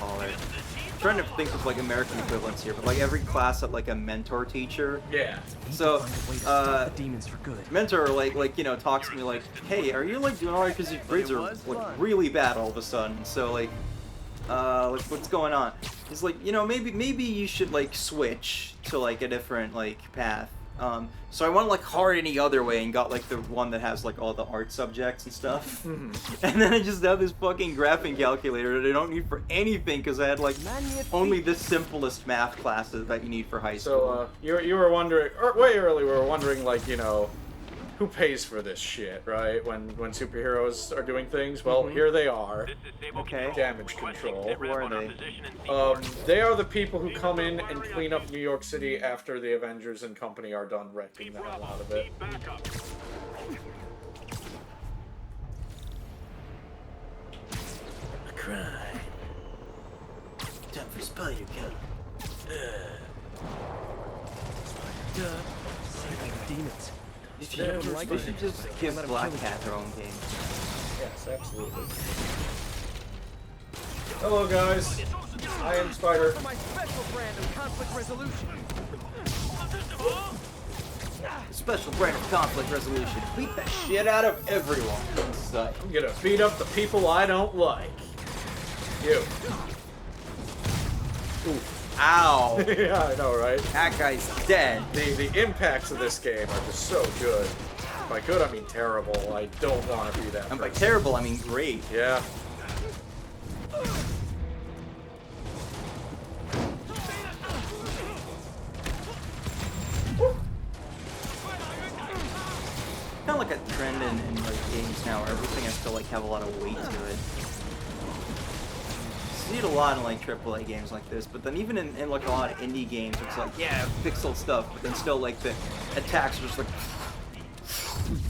whatchamacallit? I'm trying to think of like American equivalents here, but like every class had like a mentor teacher. Yeah. So, demons for good. mentor like you know talks to me like, hey, are you like doing alright because your grades are like really bad all of a sudden? So like what's going on? He's like, you know, maybe you should like switch to like a different like path. So I went like hard any other way and got like the one that has like all the art subjects and stuff. And then I just have this fucking graphing calculator that I don't need for anything because I had like only the simplest math classes that you need for high school. So you were wondering, or way early we were wondering, like, you know, who pays for this shit, right? When superheroes are doing things, well, here they are. Okay. Damage control. Who are they? They are the people who come in and clean up New York City after the Avengers and company are done wrecking the hell out of it. A crime. Time for Spider Gun. Demons. You should just give Black Cat their own game. Yes, absolutely. Hello, guys. I am Spider. For my special brand of conflict resolution. Special brand of conflict resolution. Beat the shit out of everyone in sight. I'm gonna beat up the people I don't like. You. Ooh. Ow. Yeah, I know, right? That guy's dead. The impacts of this game are just so good. By good, I mean terrible. I don't want to be that And by person. terrible, I mean great. Yeah. Kind of like a trend in like games now where everything has to like have a lot of weight to it. You see it a lot in like AAA games like this, but then even in like a lot of indie games, it's like, yeah, pixel stuff, but then still like the attacks are just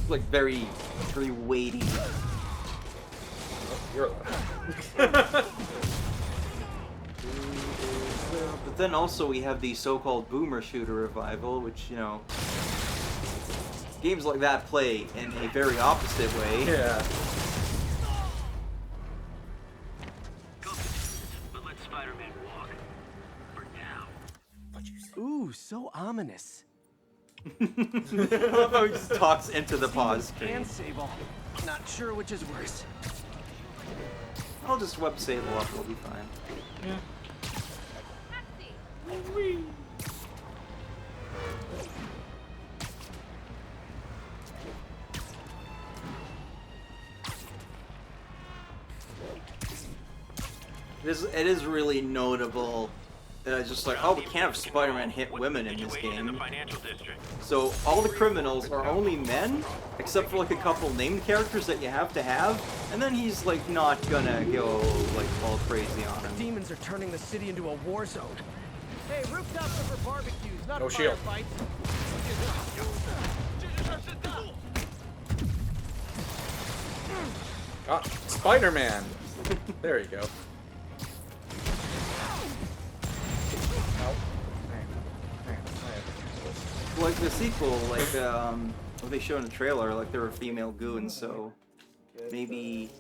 like very, very weighty. You're But then also we have the so-called boomer shooter revival, which, you know, games like that play in a very opposite way. Yeah. Ooh, so ominous. I love how he just talks into the pause screen. And Sable. Not sure which is worse. I'll just web Sable up, we'll be fine. Yeah. It is really notable just like, oh, we can't have Spider-Man hit women in this game. So all the criminals are only men, except for like a couple named characters that you have to have, and then he's like not gonna go like all crazy on him. The demons are turning the city into a war zone. Hey, rooftops are for barbecues, not no shield. firefights. Ah, Spider-Man. There you go. Like the sequel, like what they showed in the trailer, like there were female goons, so maybe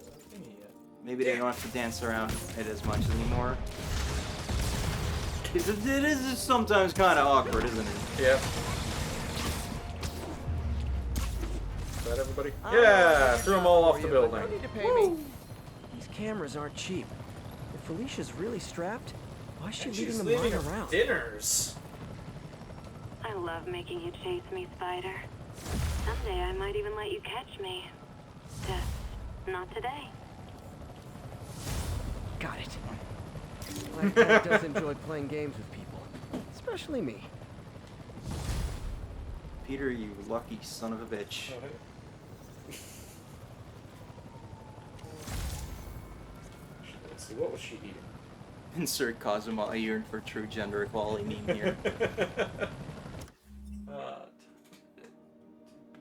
they don't have to dance around it as much anymore. Because it is just sometimes kind of awkward, isn't it? Yeah. Is that everybody? Yeah, threw them all off the building. Don't need to pay me. These cameras aren't cheap. If Felicia's really strapped, why is she leaving them lying around? Dinners. I love making you chase me, Spider. Someday I might even let you catch me. Just not today. Got it. My dad does enjoy playing games with people, especially me. Peter, you lucky son of a bitch. Let's see, what was she eating? Insert Cosmo, I yearn for true gender equality meme here.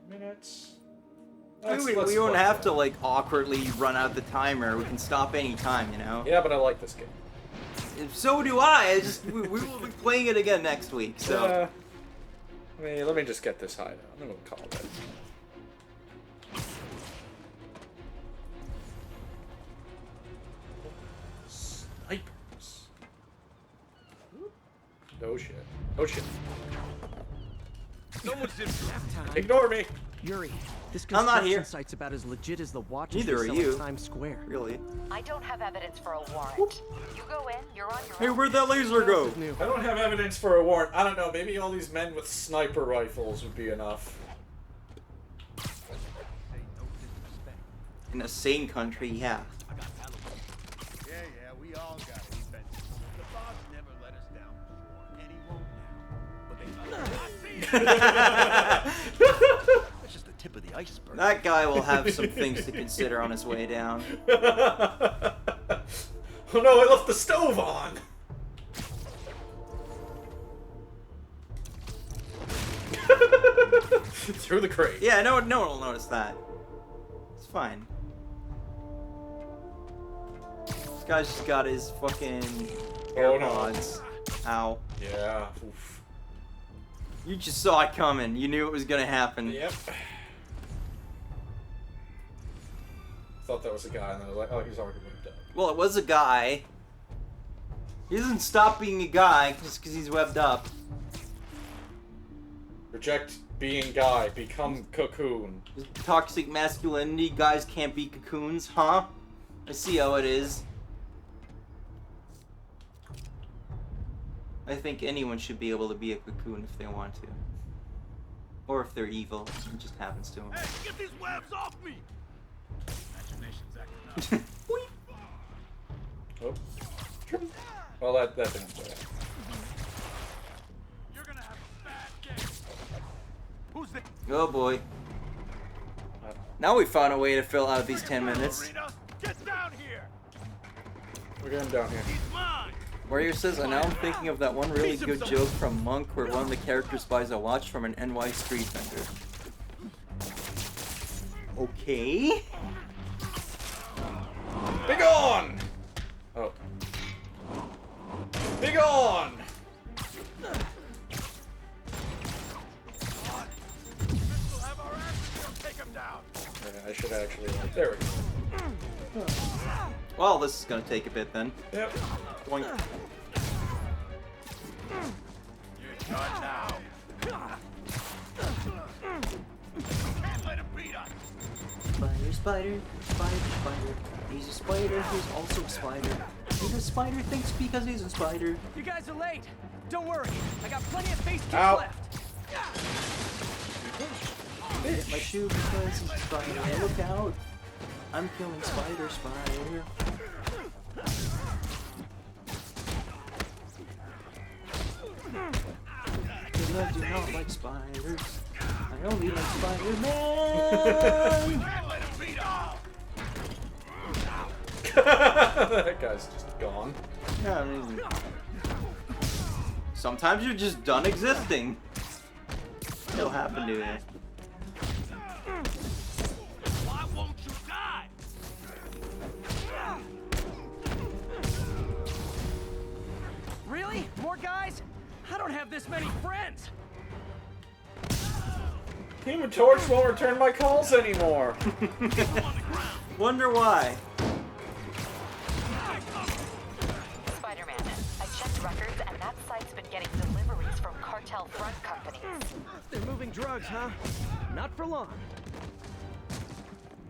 Minutes. We don't have to like awkwardly run out the timer. We can stop any time, you know. Yeah, but I like this game. So do I. We will be playing it again next week. So. Let me just get this hideout, and then we'll call it. Snipers. Oh shit. Oh shit. Someone's in time. Ignore me. Yuri, this I'm not here. construction site's about as legit as the watches Neither they are sell you. at Times Square. Really? I don't have evidence for a warrant. You go in, you're on your own. Hey, where'd that laser go? I don't have evidence for a warrant. I don't know. Maybe all these men with sniper rifles would be enough. In a sane country, yeah. Yeah, we all got defenses. The boss never let us down before, and he won't now. But they That's just the tip of the iceberg. That guy will have some things to consider on his way down. Oh no, I left the stove on! Through the crate. Yeah, no one will notice that. It's fine. This guy's just got his fucking AirPods. Ow. Yeah. Oof. You just saw it coming. You knew it was gonna happen. Yep. Thought that was a guy, and I was like, oh, he's already webbed up. Well, it was a guy. He doesn't stop being a guy just because he's webbed up. Reject being guy, become cocoon. Toxic masculinity, guys can't be cocoons, huh? I see how it is. I think anyone should be able to be a cocoon if they want to. Or if they're evil, it just happens to them. Hey, get these webs off me! Imagination's acting up. Oh. Well, that didn't play. You're gonna have a bad game. Who's the... Oh boy. Now we found a way to fill out these 10 minutes. Get down here! We're getting down here. Warrior says, and now I'm thinking of that one really good joke from Monk where one of the characters buys a watch from an NY street vendor. Okay. Be gone! Oh. Be gone! Yeah, I should actually. There we go. Well, this is gonna take a bit then. Yep. Boink. You're done now. Can't let him beat us. Spider, spider, spider, spider. He's a spider who's also a spider. He's a spider thinks because he's a spider. You guys are late. Don't worry. I got plenty of face kicks Ow. left. Hit my shoe because he's a spider. Look out. I'm killing spider, spider. Because I do not like spiders. I only like Spider-Man. That guy's just gone. Yeah, I mean, sometimes you're just done existing. It'll happen to you. Why won't you die? Really? More guys? I don't have this many friends. Human Torch won't return my calls anymore. Wonder why. Spider-Man, I checked records and that site's been getting deliveries from cartel front companies. They're moving drugs, huh? Not for long.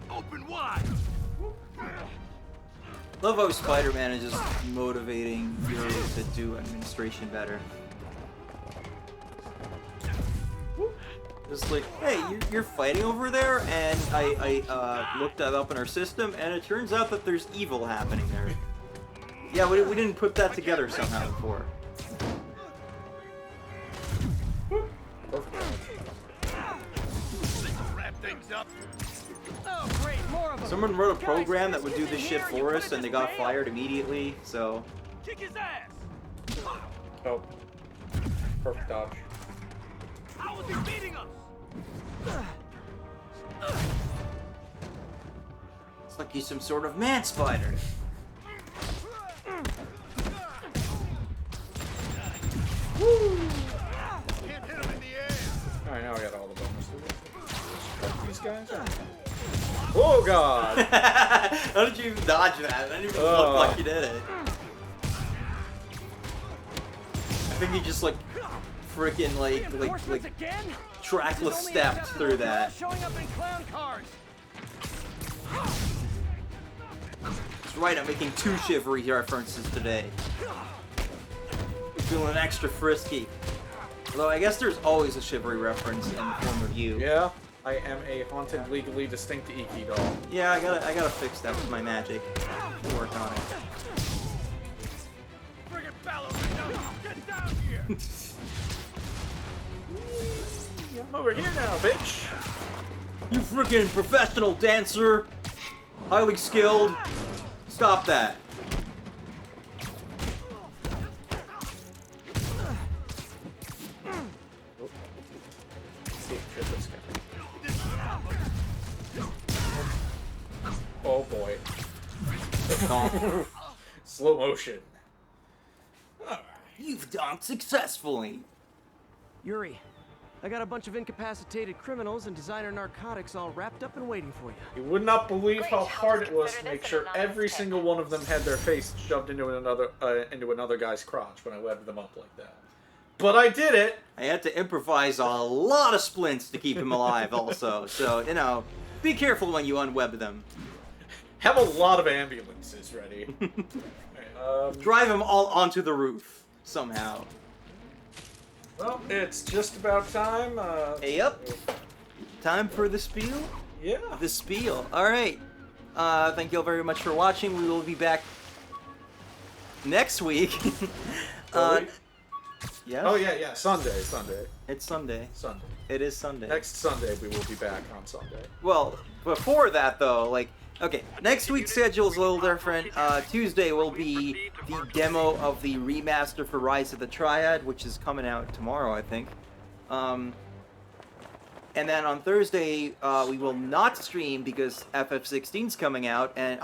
Open wide. Love how Spider-Man is just motivating Fury to do administration better. Just like, hey, you're fighting over there, and I looked that up in our system, and it turns out that there's evil happening there. Yeah, we didn't put that together somehow before. Wrap things up. Oh, great, more of them. Someone wrote a program that would do this shit for us, and they got fired immediately, so... Kick his ass. Oh. Perfect dodge. How is he beating us? It's like he's some sort of man-spider. Can't hit him in the air. Alright, now I got all the bonuses. These guys? Oh god! How did you even dodge that? It didn't even look like you did it. I think you just like freaking like trackless stepped through that. Showing up in clown cars. That's right, I'm making 2 Shivery references today. Feeling extra frisky. Although I guess there's always a Shivery reference in the form of you. Yeah, I am a haunted, legally distinct Iki doll. Yeah, I gotta fix that with my magic. We'll work on it. Friggin' fellow, get down here. I'm over here now, bitch. You freaking professional dancer, highly skilled. Stop that. Oh boy. Slow motion. You've done successfully. Yuri, I got a bunch of incapacitated criminals and designer narcotics all wrapped up and waiting for you. You would not believe how hard it was to make sure every single one of them had their face shoved into another guy's crotch when I webbed them up like that. But I did it! I had to improvise a lot of splints to keep him alive also, so, you know, be careful when you unweb them. Have a lot of ambulances ready. Drive them all onto the roof, somehow. Well, it's just about time. Hey up. Time for the spiel? Yeah. The spiel. Alright. Thank you all very much for watching. We will be back next week. Yeah. Oh, yeah. Sunday. It's Sunday. Sunday. It is Sunday. Next Sunday, we will be back on Sunday. Well, before that, though, like, okay, next week's schedule is a little different. Tuesday will be the demo of the remaster for Rise of the Triad, which is coming out tomorrow, I think. And then on Thursday, we will not stream because FF16's coming out, and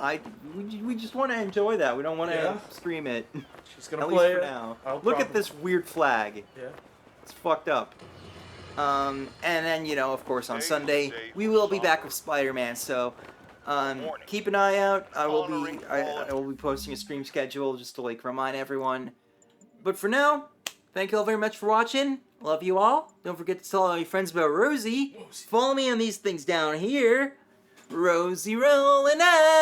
we just want to enjoy that. We don't want to stream it. She's gonna at play least for it. now. I'll Look at this weird flag. Yeah. It's fucked up. And then, you know, of course, on Sunday, we will be back with Spider-Man, so keep an eye out. I will be posting a stream schedule just to, like, remind everyone. But for now, thank you all very much for watching. Love you all. Don't forget to tell all your friends about Rosie. Follow me on these things down here. Rosie rolling out.